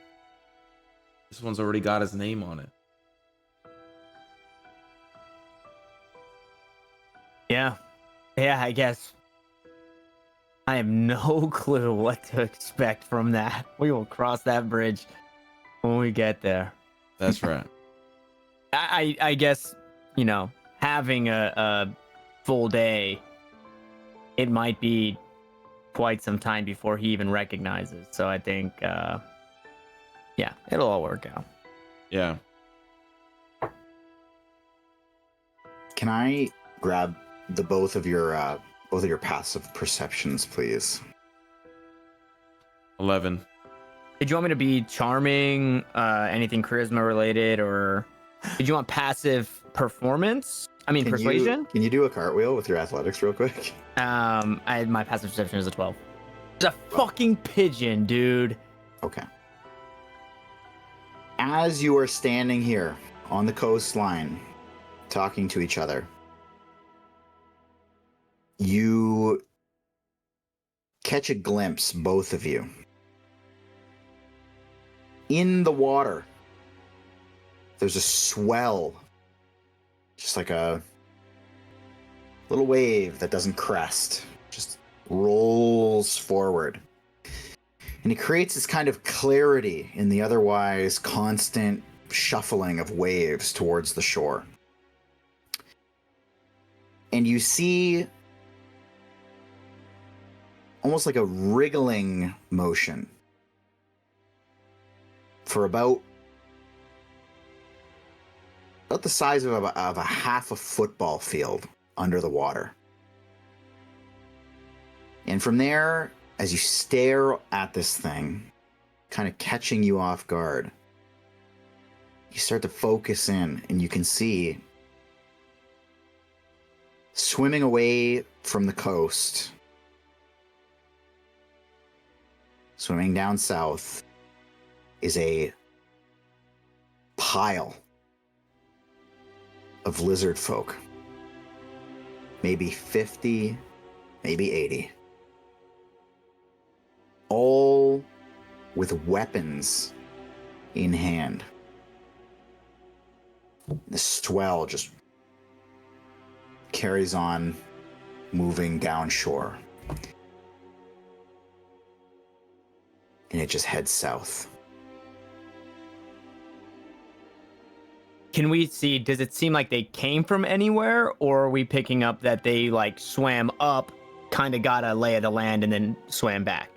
This one's already got his name on it. Yeah, I guess. I have no clue what to expect from that. We will cross that bridge when we get there. That's right. I guess, having a full day, it might be quite some time before he even recognizes. So I think, it'll all work out. Yeah. Can I grab the both of your passive perceptions, please? 11. Did you want me to be charming, anything charisma related, or did you want passive performance? I mean, persuasion? Can you do a cartwheel with your athletics real quick? My passive perception is a 12. It's a fucking pigeon, dude. Okay. As you are standing here on the coastline, talking to each other, you catch a glimpse, both of you. In the water, there's a swell, just like a little wave that doesn't crest, just rolls forward. And it creates this kind of clarity in the otherwise constant shuffling of waves towards the shore. And you see almost like a wriggling motion for about the size of a half a football field under the water. And from there, as you stare at this thing, kind of catching you off guard, you start to focus in, and you can see swimming away from the coast, swimming down south, is a pile of lizardfolk. Maybe 50, maybe 80. All with weapons in hand. The swell just carries on, moving down shore. And it just heads south. Can we see, does it seem like they came from anywhere, or are we picking up that they swam up, kind of got a lay of the land, and then swam back?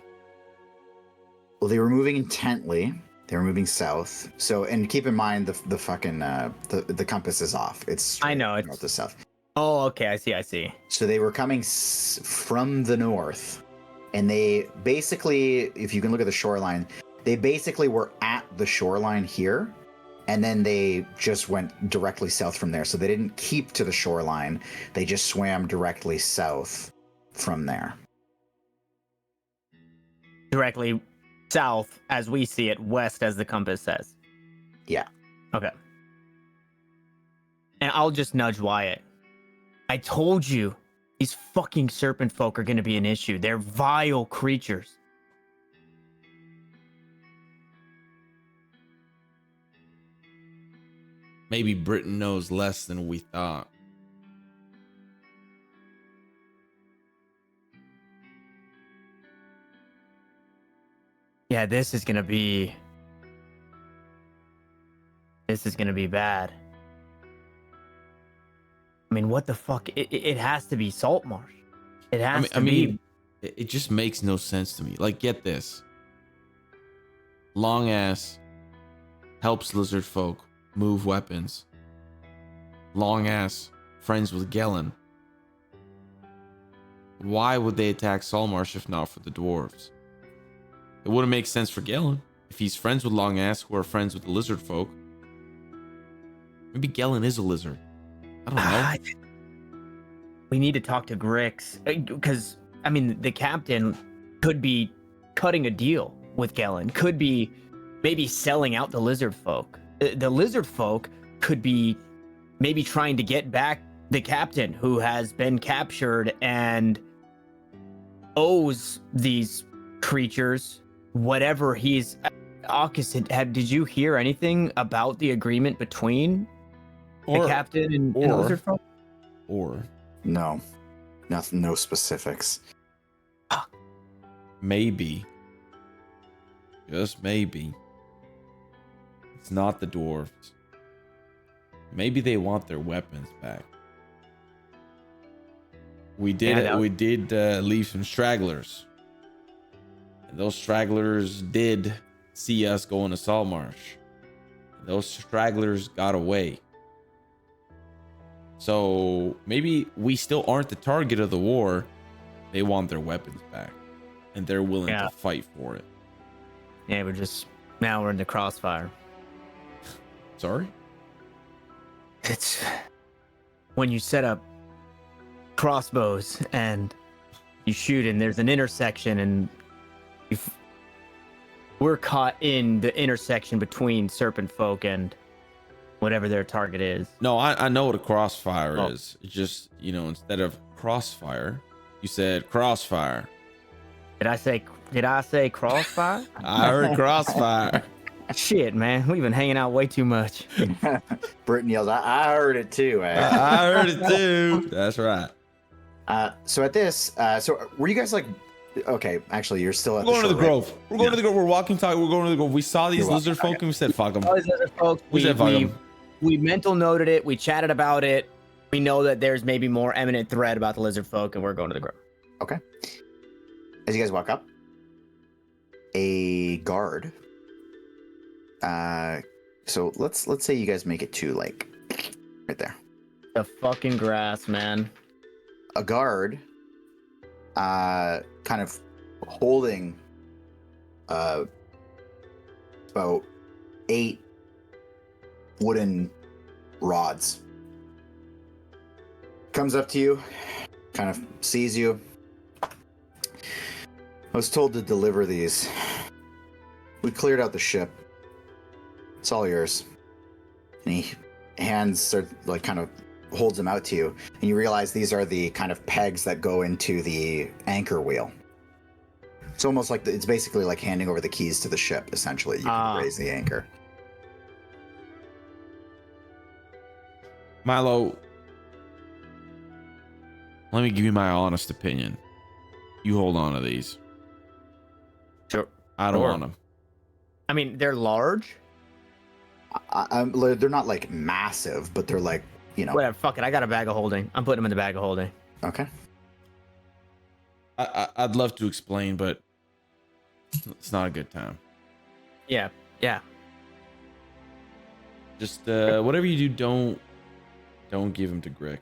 Well, they were moving intently. They were moving south. So, and keep in mind the fucking the compass is off. It's straight I know, it's north to south. Oh, okay, I see. So they were coming from the north, and they basically, if you can look at the shoreline, they basically were at the shoreline here, and then they just went directly south from there. So they didn't keep to the shoreline. They just swam directly south from there. Directly south as we see it, west as the compass says. Yeah. Okay. And I'll just nudge Wyatt. I told you, these fucking serpent folk are going to be an issue. They're vile creatures. Maybe Britain knows less than we thought. Yeah, this is going to be bad. I mean, what the fuck? It has to be Saltmarsh. It has to be. It just makes no sense to me. Like, get this. Long ass helps lizard folk move weapons. Long ass friends with Gellin. Why would they attack Saltmarsh if not for the dwarves? It wouldn't make sense for Gellin if he's friends with Long ass who are friends with the lizard folk. Maybe Gellin is a lizard. I don't know. We need to talk to Grix because I mean the captain could be cutting a deal with Gellin. Could be maybe selling out the lizard folk. The lizard folk could be maybe trying to get back the captain who has been captured and owes these creatures whatever he's. Aukis, did you hear anything about the agreement between the captain and the lizard folk? Or No, nothing, no specifics. maybe, just maybe, it's not the dwarves. Maybe they want their weapons back. We did leave some stragglers. And those stragglers did see us going to Saltmarsh. Those stragglers got away. So maybe we still aren't the target of the war. They want their weapons back. And they're willing to fight for it. Yeah, we're in the crossfire. Sorry? It's when you set up crossbows and you shoot and there's an intersection and we're caught in the intersection between serpent folk and whatever their target is. No, I know what a crossfire is. It's just, instead of crossfire, you said crossfire. Did I say crossfire? I heard crossfire. Shit, man. We've been hanging out way too much. Britton yells, I heard it too. I heard it too. That's right. So at this, were you guys like, okay, actually, you're still at We're going to the shore, grove. right? We're going to the grove. We're walking, we're going to the grove. We saw these lizard folk and we said, fuck them. We mental noted it. We chatted about it. We know that there's maybe more imminent threat about the lizard folk and we're going to the grove. Okay. As you guys walk up, a guard. So let's say you guys make it to like right there. The fucking grass, man. A guard, kind of holding, about 8 wooden rods. Comes up to you, kind of sees you. I was told to deliver these. We cleared out the ship. It's all yours. And he kind of holds them out to you. And you realize these are the kind of pegs that go into the anchor wheel. It's almost like it's basically like handing over the keys to the ship, essentially. You can raise the anchor. Milo, let me give you my honest opinion. You hold on to these. Sure. I don't want them. I mean, they're large. They're not like massive, but they're like, Whatever, fuck it. I got a bag of holding. I'm putting them in the bag of holding. Okay. I'd love to explain, but it's not a good time. Yeah. Just whatever you do, don't give them to Grix.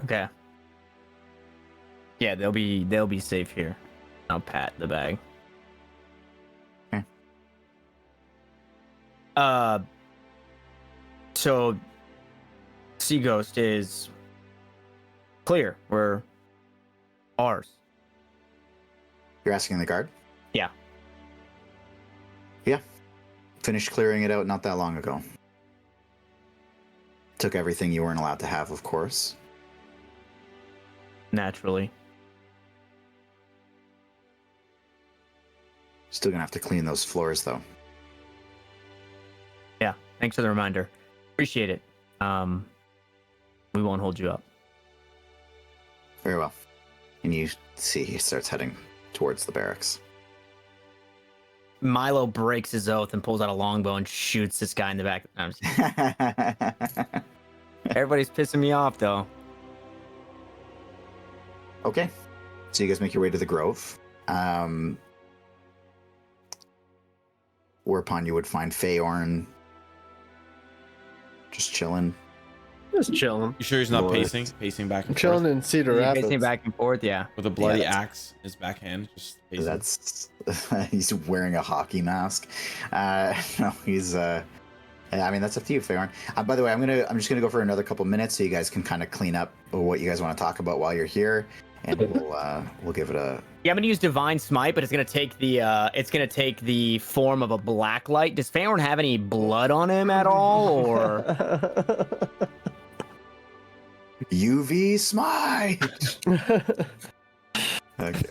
Okay. Yeah, they'll be safe here. I'll pat the bag. Okay. So Sea Ghost is clear. We're ours. You're asking the guard? Yeah. Yeah. Finished clearing it out not that long ago. Took everything you weren't allowed to have, of course. Naturally. Still gonna have to clean those floors, though. Yeah. Thanks for the reminder. Appreciate it. We won't hold you up. Very well. And you see he starts heading towards the barracks. Milo breaks his oath and pulls out a longbow and shoots this guy in the back. I'm just- Everybody's pissing me off, though. Okay. So you guys make your way to the grove. Whereupon you would find Feyorn just chilling. Just chilling. You sure he's not Lord. pacing back I'm and chilling forth in Cedar He's Rapids. pacing back and forth, yeah. with a bloody Yeah, axe in his backhand? Just pacing. That's he's wearing a hockey mask. No, he's I mean, that's up to you, Feyorn. By the way, I'm just gonna go for another couple minutes so you guys can kind of clean up what you guys want to talk about while you're here, and we'll give it a. Yeah, I'm gonna use Divine Smite, but it's gonna take the form of a black light. Does Feyorn have any blood on him at all, or UV smite. Okay,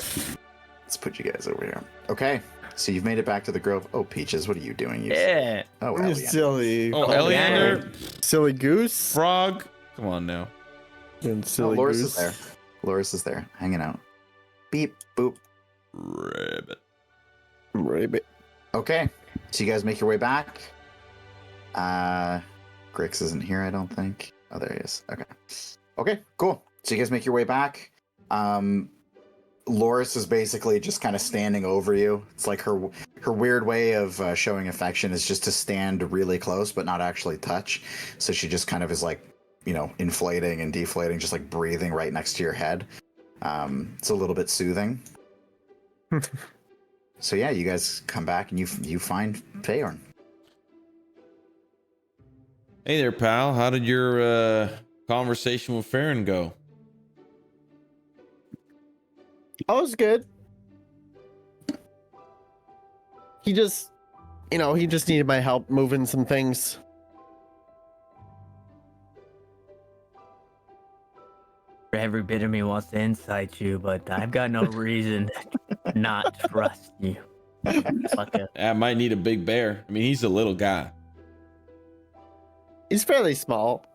let's put you guys over here. Okay, so you've made it back to the grove. Oh, Peaches, what are you doing? yeah? Oh, You Elliot. silly. Oh, Eleander. Eleander, Silly goose. frog. Come on now. And Oh, silly Loris goose. is there. Loris is there, hanging out. Beep boop. Ribbit. Rabbit. Okay, so you guys make your way back. Grix isn't here, I don't think. Oh, there he is. Okay. Okay, cool. So you guys make your way back. Loris is basically just kind of standing over you. It's like her weird way of showing affection is just to stand really close but not actually touch. So she just kind of is like, inflating and deflating, just like breathing right next to your head. It's a little bit soothing. So yeah, you guys come back and you find Feyorn. Hey there, pal. How did your conversation with Feyorn go? I was good. He just needed my help moving some things. Every bit of me wants to incite you, but I've got no reason to not trust you. Fucker. I might need a big bear. I mean, he's a little guy. He's fairly small.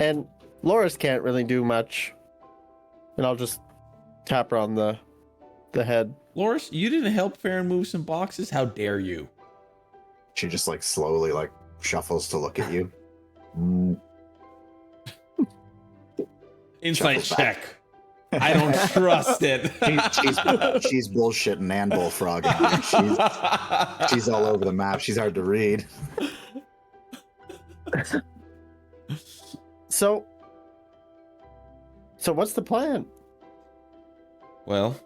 And Loris can't really do much. And I'll just tap her on the head. Loris, you didn't help Feyorn move some boxes? How dare you? She just like slowly like shuffles to look at you. Insight Shuffle check. back. I don't trust it. She's bullshitting and bullfrogging. She's all over the map. She's hard to read. So what's the plan? Well,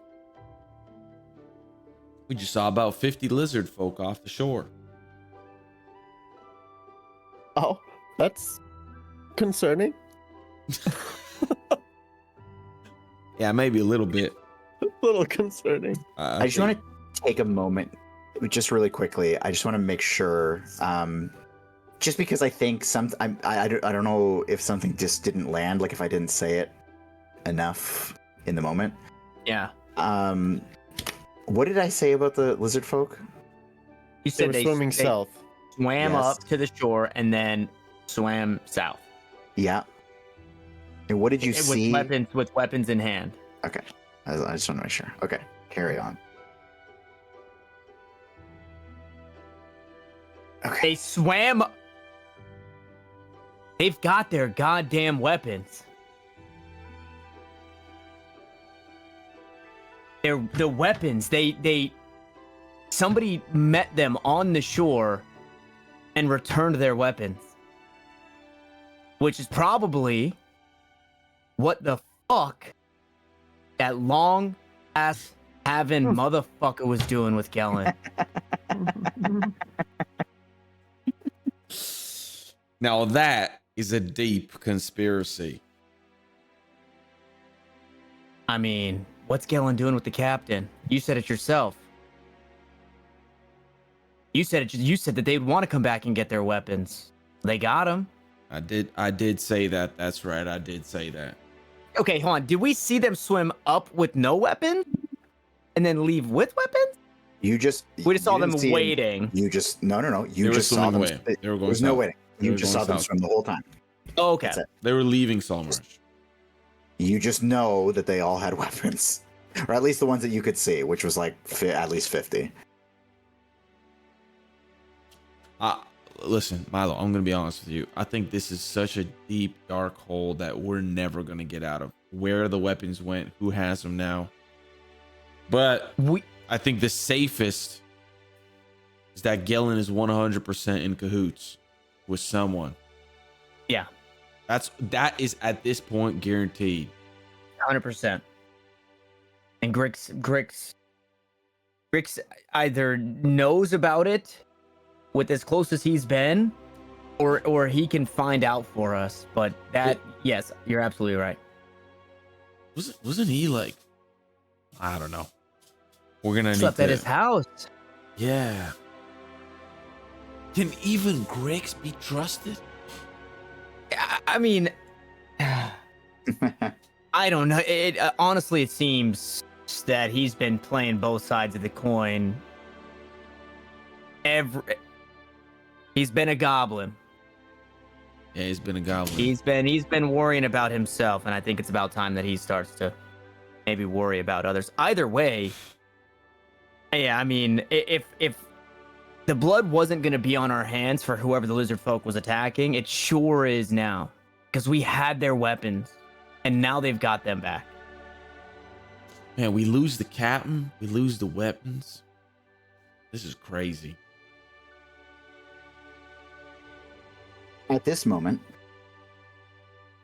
we just saw about 50 lizard folk off the shore. Oh, that's concerning. Yeah, maybe a little bit. A little concerning. I just want to take a moment, just really quickly. I just want to make sure, just because I think I don't know if something just didn't land, like if I didn't say it enough in the moment. Yeah. What did I say about the lizard folk? You They said were they swimming south. swam Yes. up to the shore and then swam south. Yeah. And what did you see? With weapons in hand. Okay. I just want to make sure. Okay. Carry on. Okay. They swam. They've got their goddamn weapons. The weapons. Somebody met them on the shore and returned their weapons. Which is probably what the fuck that long ass having motherfucker was doing with Gellin. Now that is a deep conspiracy. I mean, what's Galen doing with the captain? You said it yourself. You said that they'd want to come back and get their weapons. They got them. I did say that. That's right. I did say that. Okay, hold on. Did we see them swim up with no weapons and then leave with weapons? We just saw them waiting. You just no. You They were just saw swimming them. away. They were going There was no south. waiting. They You were just going saw them south. swim the whole time. Oh, okay. That's it. They were leaving Saltmarsh. You just know that they all had weapons, or at least the ones that you could see, which was like at least 50. Listen, Milo, I'm gonna be honest with you. I think this is such a deep, dark hole that we're never gonna get out of. Where the weapons went, who has them now? But I think the safest is that Galen is 100% in cahoots with someone. Yeah. That is at this point guaranteed. 100%. And Grix either knows about it with as close as he's been, or he can find out for us. But yes, you're absolutely right. Wasn't he like, I don't know. We're gonna Slept need at to, his house. Yeah. Can even Grix be trusted? I mean, I don't know. Honestly, it seems that he's been playing both sides of the coin. He's been a goblin. Yeah, he's been a goblin. He's been worrying about himself, and I think it's about time that he starts to maybe worry about others. Either way, yeah, I mean, if the blood wasn't going to be on our hands for whoever the Lizardfolk was attacking, it sure is now, because we had their weapons, and now they've got them back. Man, we lose the captain, we lose the weapons. This is crazy. At this moment,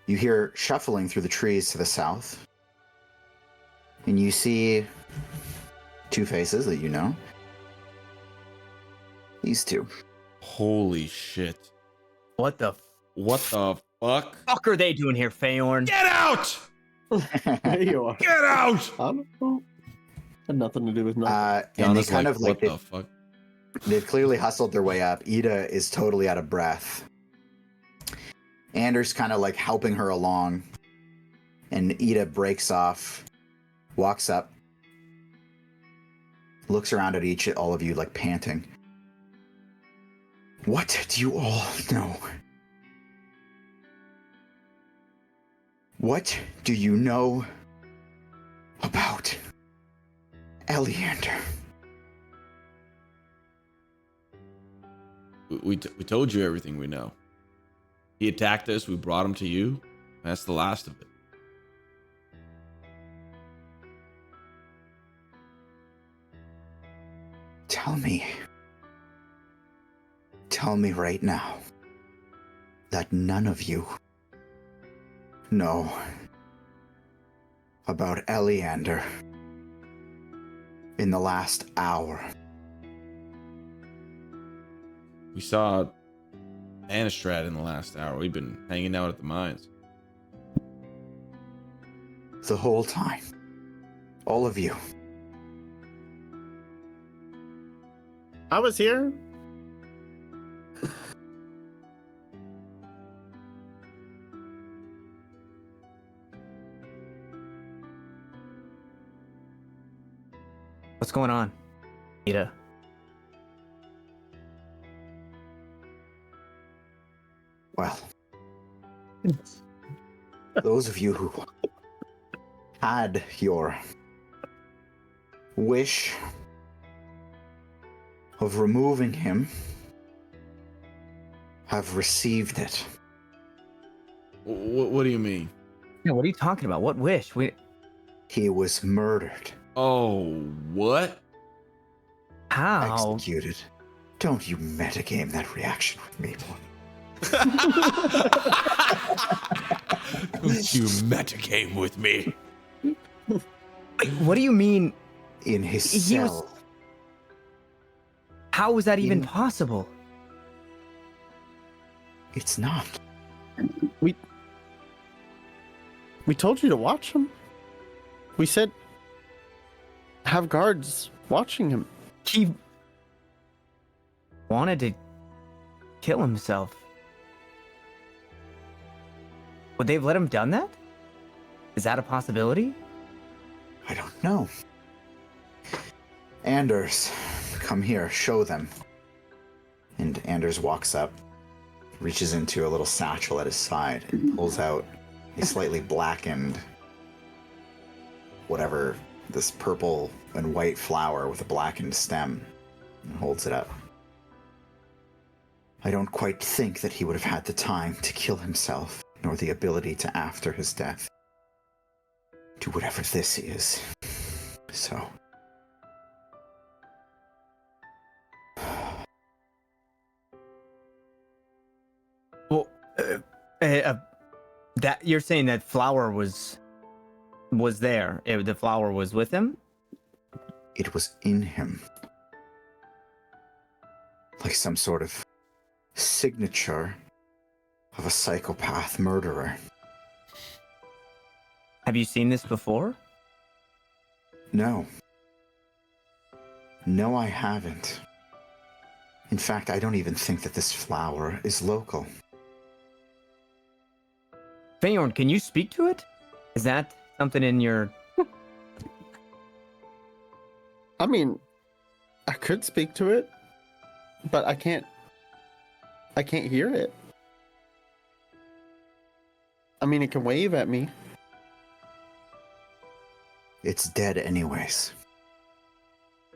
you hear shuffling through the trees to the south, and you see two faces that you know. These two. Holy shit. What the fuck? fuck are they doing here, Feyorn? Get out! There you are. Get out! I don't know. Had nothing to do with nothing. And they Yana's kind of what like the fuck? they've clearly hustled their way up. Ida is totally out of breath. Anders kind of like helping her along, and Ida breaks off, walks up, looks around at all of you like panting. What do you all know? What do you know about Eleander? We told you everything we know. He attacked us, we brought him to you. That's the last of it. Tell me right now that none of you know about Eleander in the last hour. We saw Anastrad in the last hour. We've been hanging out at the mines. The whole time. All of you. I was here. What's going on, Ida? Well, those of you who had your wish of removing him have received it. What do you mean? Yeah, what are you talking about? What wish? He was murdered. Oh, what? How? Executed. Don't you metagame that reaction with me, boy. Don't you metagame with me? Wait, what do you mean? In his He was- cell. How was that even In- possible? It's not. We told you to watch him. We said have guards watching him. He wanted to kill himself. Would they have let him done that? Is that a possibility? I don't know. Anders, come here, show them. And Anders walks up, reaches into a little satchel at his side, and pulls out a slightly blackened, whatever, this purple and white flower with a blackened stem, and holds it up. I don't quite think that he would have had the time to kill himself, nor the ability to, after his death, do whatever this is. So... Well, that you're saying that flower was there. The flower was with him. It was in him. Like some sort of signature of a psychopath murderer. Have you seen this before? No. No, I haven't. In fact, I don't even think that this flower is local. Feyorn, can you speak to it? Is that something in your... I mean, I could speak to it, but I can't hear it. I mean, it can wave at me. It's dead anyways.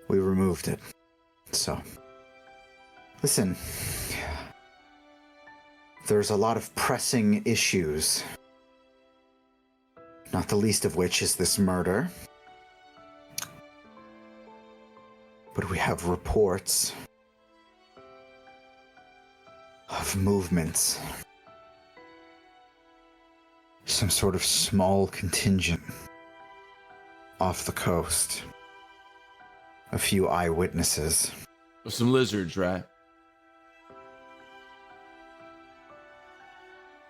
We removed it. So... Listen, there's a lot of pressing issues, not the least of which is this murder. But we have reports of movements. Some sort of small contingent off the coast. A few eyewitnesses. Some lizards, right?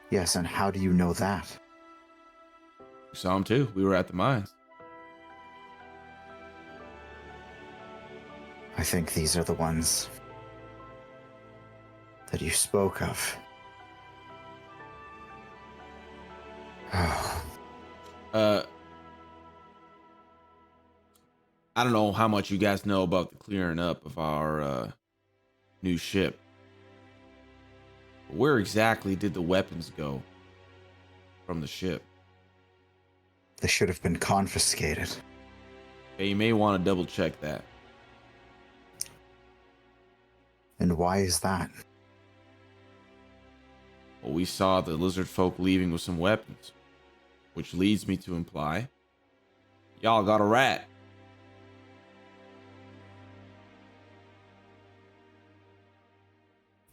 Yes, and how do you know that? We saw them too. We were at the mines. I think these are the ones that you spoke of. Oh. I don't know how much you guys know about the clearing up of our new ship. Where exactly did the weapons go from the ship? They should have been confiscated. Okay, you may want to double check that. And why is that? Well, we saw the Lizardfolk leaving with some weapons, which leads me to imply y'all got a rat.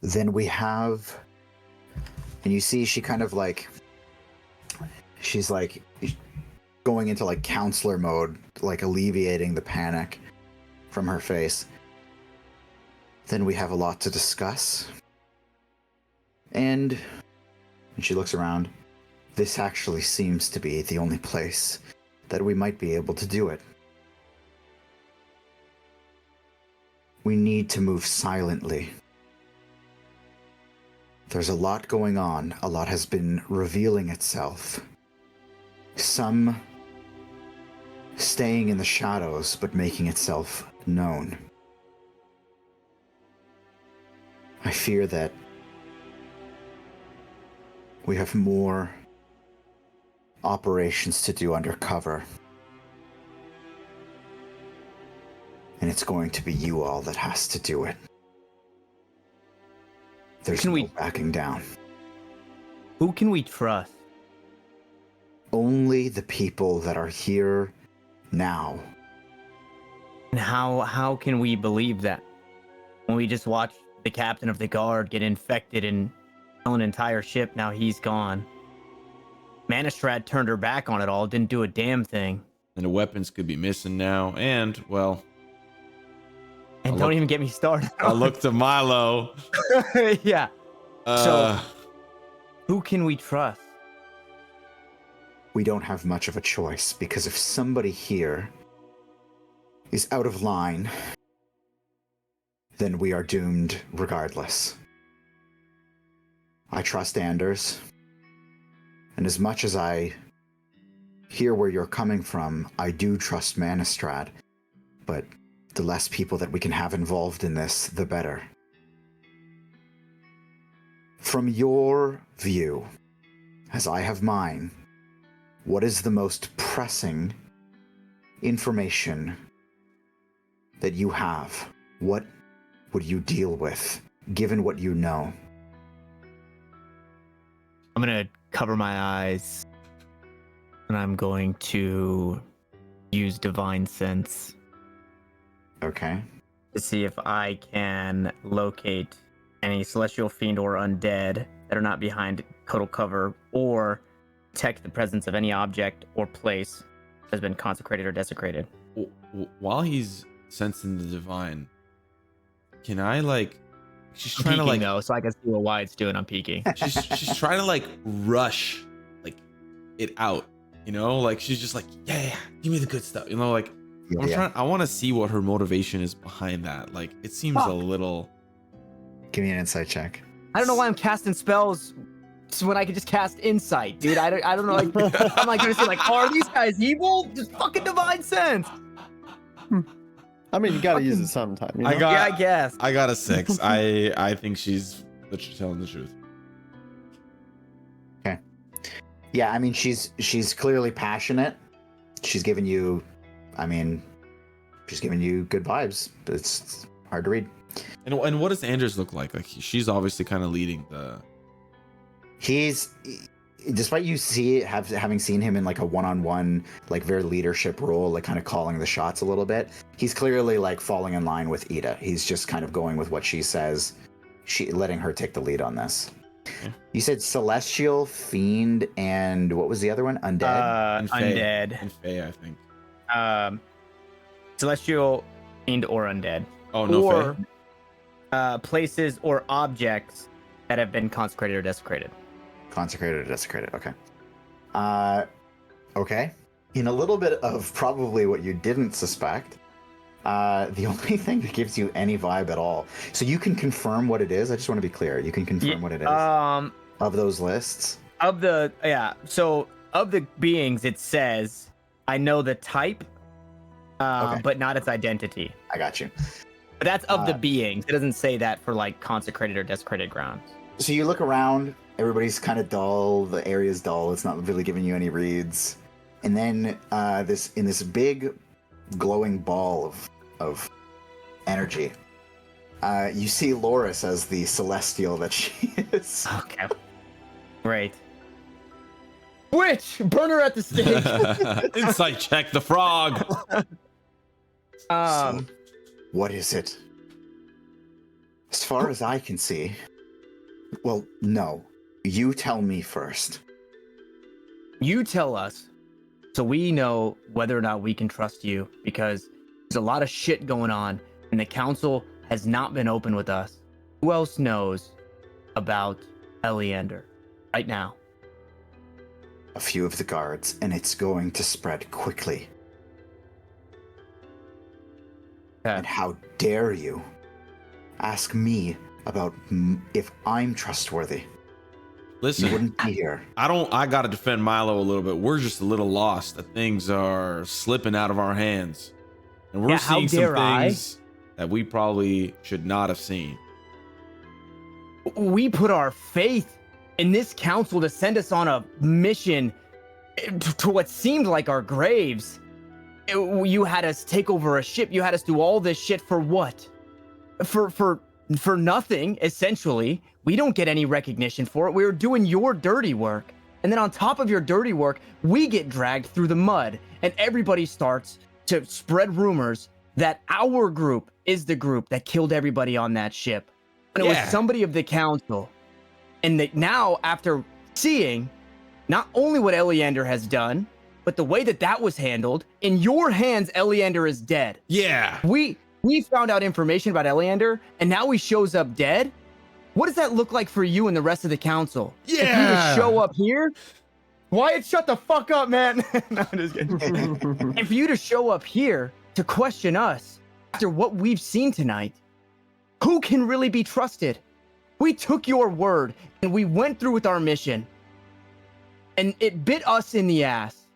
Then we have, and you see she kind of like, she's like going into like counselor mode, like alleviating the panic from her face. Then we have a lot to discuss. And she looks around. This actually seems to be the only place that we might be able to do it. We need to move silently. There's a lot going on. A lot has been revealing itself. Some staying in the shadows, but making itself known. I fear that we have more operations to do undercover. And it's going to be you all that has to do it. There's no backing down. Who can we trust? Only the people that are here now. And how can we believe that? When we just watched the captain of the guard get infected and kill an entire ship, now he's gone. Manistrad turned her back on it all, didn't do a damn thing. And the weapons could be missing now. And, well... And don't even get me started. I look to Milo. Yeah. Who can we trust? We don't have much of a choice, because if somebody here is out of line, then we are doomed regardless. I trust Anders, and as much as I hear where you're coming from, I do trust Manistrad, but the less people that we can have involved in this, the better. From your view, as I have mine, what is the most pressing information that you have? What would you deal with, given what you know? I'm gonna cover my eyes, and I'm going to use Divine Sense Okay. to see if I can locate any celestial fiend or undead that are not behind total cover, or detect the presence of any object or place that has been consecrated or desecrated. While he's sensing the divine, can I like? She's trying to Peeking, like. though, so I can see what Wyatt's doing. I'm peeking. She's trying to like rush like it out, you know, like she's just like, yeah, give me the good stuff, you know, like I want to see what her motivation is behind that. Like it seems a little. Give me an insight check. I don't know why I'm casting spells when I could just cast insight, dude. I don't know. Like, I'm like gonna say like, are these guys evil? Just fucking Divine Sense. I mean, you gotta use it sometime. You know? Yeah, I guess. I got a 6. I think she's telling the truth. Okay. Yeah, I mean, she's clearly passionate. She's giving you, she's giving you good vibes. It's hard to read. And what does Anders look like? Like she's obviously kind of leading the. He's, despite you having seen him in like a one-on-one, like very leadership role, like kind of calling the shots a little bit, he's clearly like falling in line with Ida. He's just kind of going with what she says, letting her take the lead on this. Okay. You said celestial, fiend, and what was the other one? Undead? And Fae. Undead. And Fae, I think. Celestial, fiend, or undead. Oh no, or Fae. Places or objects that have been consecrated or desecrated. Consecrated or desecrated, okay. Okay. In a little bit of probably what you didn't suspect, the only thing that gives you any vibe at all. So you can confirm what it is. I just want to be clear. You can confirm what it is. Of those lists. So of the beings, it says, I know the type, Okay. but not its identity. I got you. But that's of the beings. It doesn't say that for like consecrated or desecrated grounds. So you look around, everybody's kind of dull, the area's dull, it's not really giving you any reads. And then this big glowing ball of energy, you see Loris as the celestial that she is. Okay. Great. Witch! Burn her at the stake! Insight check the frog. So, what is it? As far as I can see, well, no. You tell me first. You tell us, so we know whether or not we can trust you, because there's a lot of shit going on, and the council has not been open with us. Who else knows about Eleander right now? A few of the guards, and it's going to spread quickly. Okay. And how dare you ask me about if I'm trustworthy? Listen, You wouldn't be here. I gotta defend Milo a little bit. We're just a little lost that things are slipping out of our hands. And we're how seeing some dare I? things that we probably should not have seen. We put our faith in this council to send us on a mission to what seemed like our graves. You had us take over a ship. You had us do all this shit for what? For nothing, essentially. We don't get any recognition for it. We were doing your dirty work. And then on top of your dirty work, we get dragged through the mud, and everybody starts to spread rumors that our group is the group that killed everybody on that ship. And it was somebody of the council. And that now, after seeing not only what Eleander has done, but the way that that was handled, in your hands, Eleander is dead. Yeah. We found out information about Eleander, and now he shows up dead. What does that look like for you and the rest of the council? Yeah. If you to show up here, Wyatt, shut the fuck up, man. No, I'm just kidding. And for you to show up here to question us after what we've seen tonight, who can really be trusted? We took your word and we went through with our mission, and it bit us in the ass.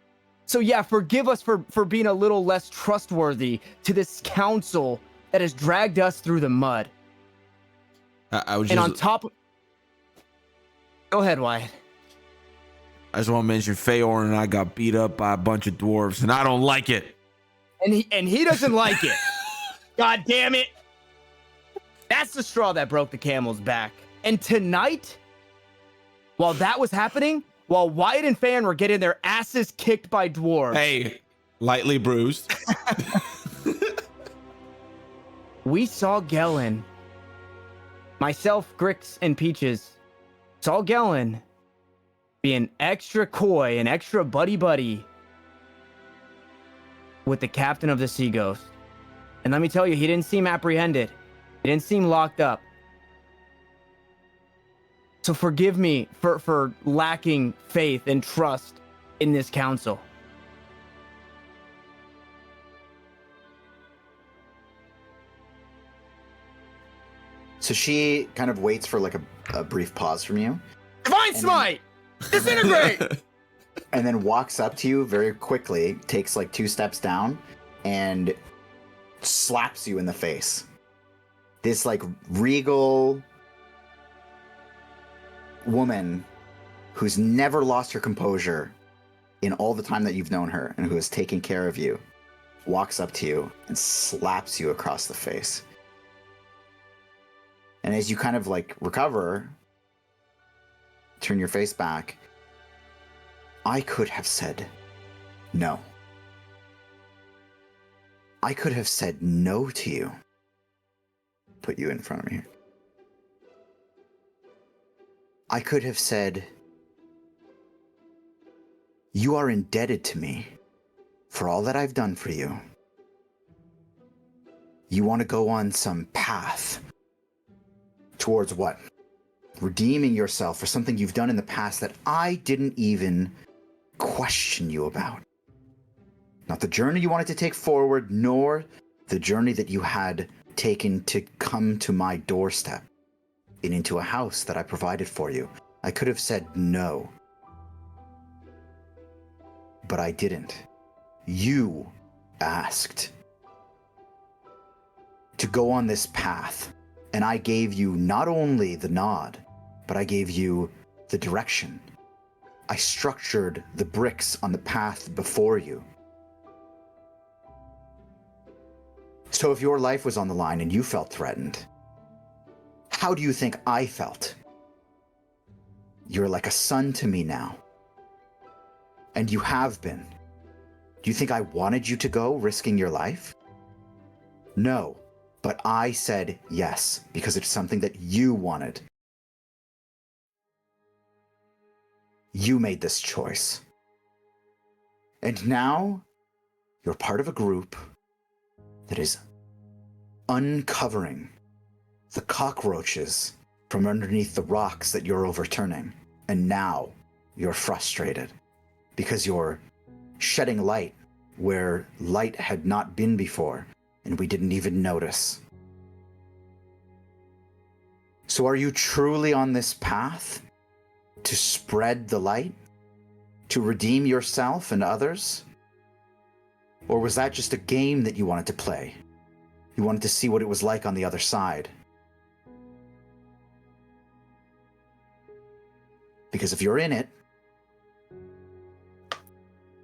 So yeah, forgive us for being a little less trustworthy to this council that has dragged us through the mud. I was And just, on top of... Go ahead, Wyatt. I just want to mention Feyorn and I got beat up by a bunch of dwarves, and I don't like it. And he doesn't like it. God damn it. That's the straw that broke the camel's back. And tonight, while that was happening, while Wyatt and Feyorn were getting their asses kicked by dwarves, Hey, lightly bruised. we saw Gellin. Myself, Grix, and Peaches saw Gellin being extra coy and extra buddy-buddy with the captain of the Sea Ghost. And let me tell you, he didn't seem apprehended. He didn't seem locked up. So forgive me for lacking faith and trust in this council. So she kind of waits for like a brief pause from you, Divine Smite! Disintegrate! and then walks up to you very quickly, takes like 2 steps down, and slaps you in the face. This like regal woman who's never lost her composure in all the time that you've known her and who has taken care of you walks up to you and slaps you across the face. And as you kind of like recover, turn your face back, I could have said no. I could have said no to you. Put you in front of me here. I could have said, you are indebted to me for all that I've done for you. You want to go on some path towards what? Redeeming yourself for something you've done in the past that I didn't even question you about. Not the journey you wanted to take forward, nor the journey that you had taken to come to my doorstep and into a house that I provided for you. I could have said no, but I didn't. You asked to go on this path, and I gave you not only the nod, but I gave you the direction. I structured the bricks on the path before you. So if your life was on the line and you felt threatened, how do you think I felt? You're like a son to me now. And you have been. Do you think I wanted you to go, risking your life? No, but I said yes, because it's something that you wanted. You made this choice. And now, you're part of a group that is uncovering the cockroaches from underneath the rocks that you're overturning. And now, you're frustrated because you're shedding light where light had not been before, and we didn't even notice. So are you truly on this path to spread the light? To redeem yourself and others? Or was that just a game that you wanted to play? You wanted to see what it was like on the other side? Because if you're in it,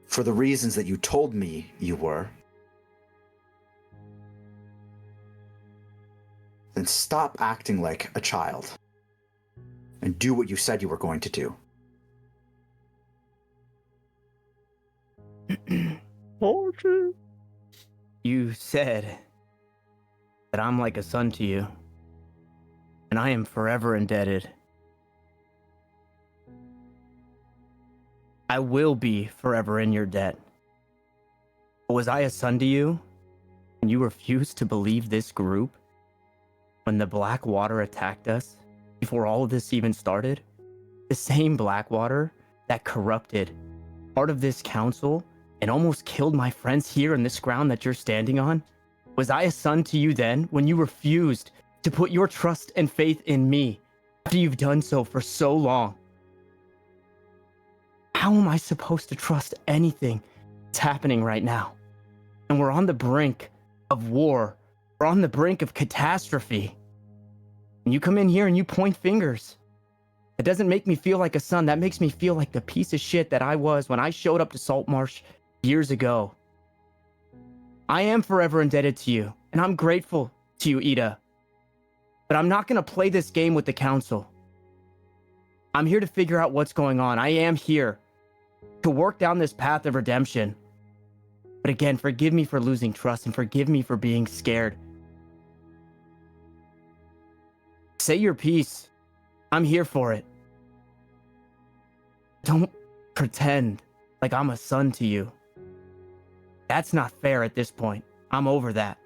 for the reasons that you told me you were, then stop acting like a child and do what you said you were going to do. You said that I'm like a son to you, and I am forever indebted. I will be forever in your debt. But was I a son to you, and you refused to believe this group when the Black Water attacked us before all of this even started, the same Blackwater that corrupted part of this council and almost killed my friends here in this ground that you're standing on? Was I a son to you then when you refused to put your trust and faith in me after you've done so for so long? How am I supposed to trust anything that's happening right now? And we're on the brink of war. We're on the brink of catastrophe. And you come in here and you point fingers. It doesn't make me feel like a son. That makes me feel like the piece of shit that I was when I showed up to Saltmarsh years ago. I am forever indebted to you, and I'm grateful to you, Ida. But I'm not going to play this game with the council. I'm here to figure out what's going on. I am here to work down this path of redemption. But again, forgive me for losing trust and forgive me for being scared. Say your piece. I'm here for it. Don't pretend like I'm a son to you. That's not fair at this point. I'm over that.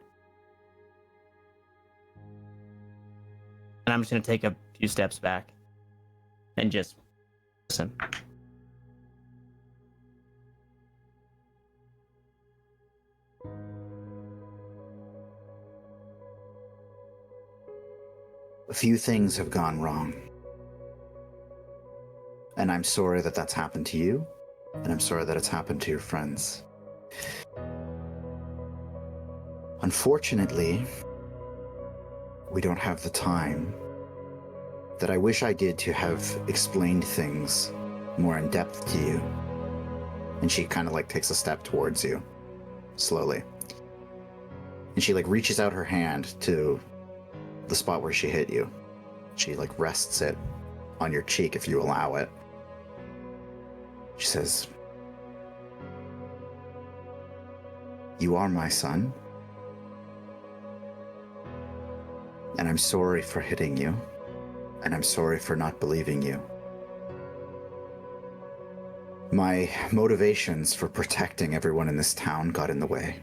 And I'm just going to take a few steps back and just listen. A few things have gone wrong. And I'm sorry that that's happened to you. And I'm sorry that it's happened to your friends. Unfortunately, we don't have the time that I wish I did to have explained things more in depth to you. And she kind of like takes a step towards you, slowly. And she like reaches out her hand to the spot where she hit you. She like rests it on your cheek if you allow it. She says, "You are my son. And I'm sorry for hitting you. And I'm sorry for not believing you. My motivations for protecting everyone in this town got in the way.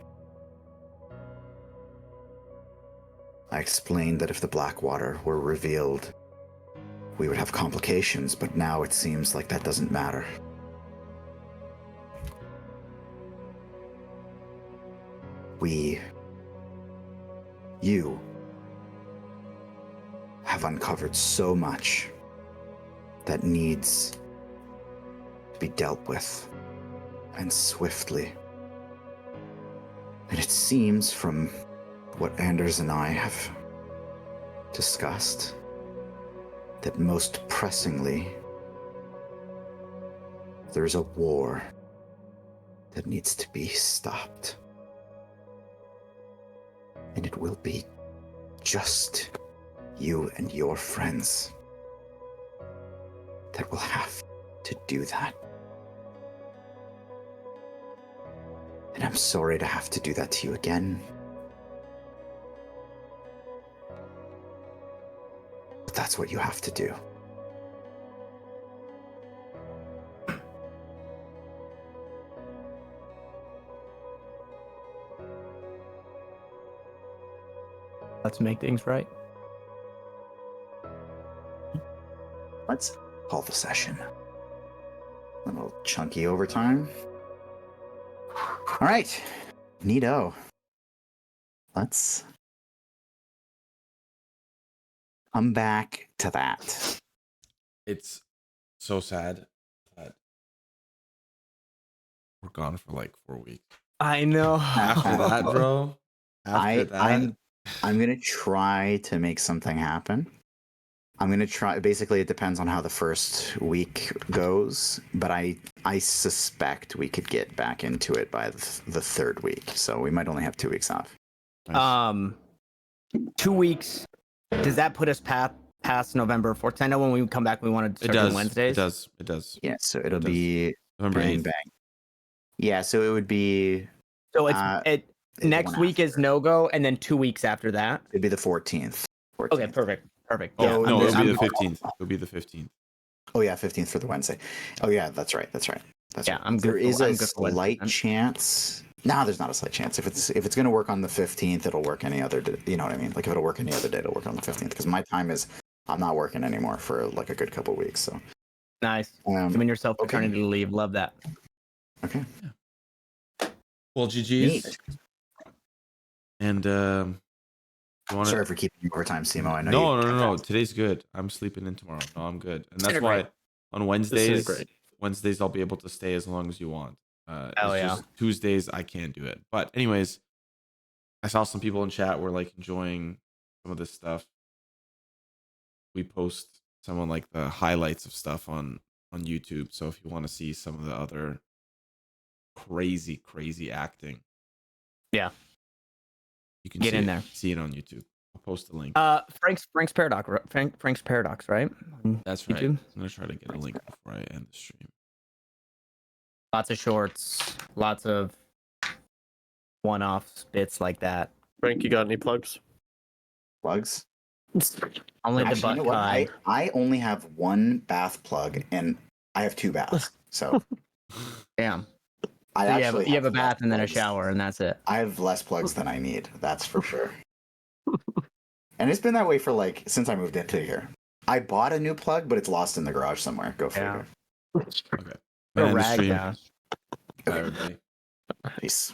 I explained that if the Blackwater were revealed, we would have complications, but now it seems like that doesn't matter. You have uncovered so much that needs to be dealt with, and swiftly. And it seems from what Anders and I have discussed that most pressingly, there's a war that needs to be stopped. And it will be just you and your friends that will have to do that. And I'm sorry to have to do that to you again. But that's what you have to do. Let's make things right. Let's call the session. A little chunky overtime. All right, neato. Let's come back to that. It's so sad that we're gone for like 4 weeks. I know. After that, bro. I'm gonna try to make something happen. I'm gonna try. Basically, it depends on how the first week goes, but I suspect we could get back into it by the third week. So we might only have 2 weeks off. Nice. 2 weeks. Does that put us past November 4th? I know when we come back, we wanted to start doing Wednesdays. It does. Yeah, so it'll be November bang 8th. bang. Yeah, so it would be. So it's next week is no go, and then 2 weeks after that. It'd be the 14th. Okay, perfect. Oh, Yeah, no, it'll be the I'm- 15th. It'll be the 15th. Oh yeah, 15th for the Wednesday. Oh yeah, that's right. That's yeah, right. I'm good. There is a I'm good for Wednesday, slight then. chance. No, there's not a slight chance. If it's going to work on the 15th, it'll work any other day. You know what I mean? Like if it'll work any other day, it'll work on the 15th. Because my time is I'm not working anymore for like a good couple weeks. So Nice. Giving yourself okay. paternity leave. Love that. Okay. Well, GG's. Neat. And you wanna... Sorry for keeping you overtime, Simo. I know. No. Today's good. I'm sleeping in tomorrow. No, I'm good. And that's why on Wednesdays I'll be able to stay as long as you want. Just Tuesdays I can't do it. But anyways, I saw some people in chat were like enjoying some of this stuff. We post some of like the highlights of stuff on YouTube. So if you want to see some of the other crazy acting, yeah, you can get in there. See it on YouTube. I'll post the link. Frank's paradox. Frank's paradox, right? That's right. YouTube? I'm gonna try to get a link before I end the stream. Lots of shorts, lots of one-off bits like that. Frank, you got any plugs? Plugs? Only the Actually, butt you know what? kind. I only have one bath plug, and I have 2 baths. So Damn. I So you have a bath and then a plugs. shower, and that's it. I have less plugs than I need. That's for sure. And it's been that way for like since I moved into here. I bought a new plug, but it's lost in the garage somewhere. Go figure. Okay. A End the rag stream. down. Bye, everybody. Peace.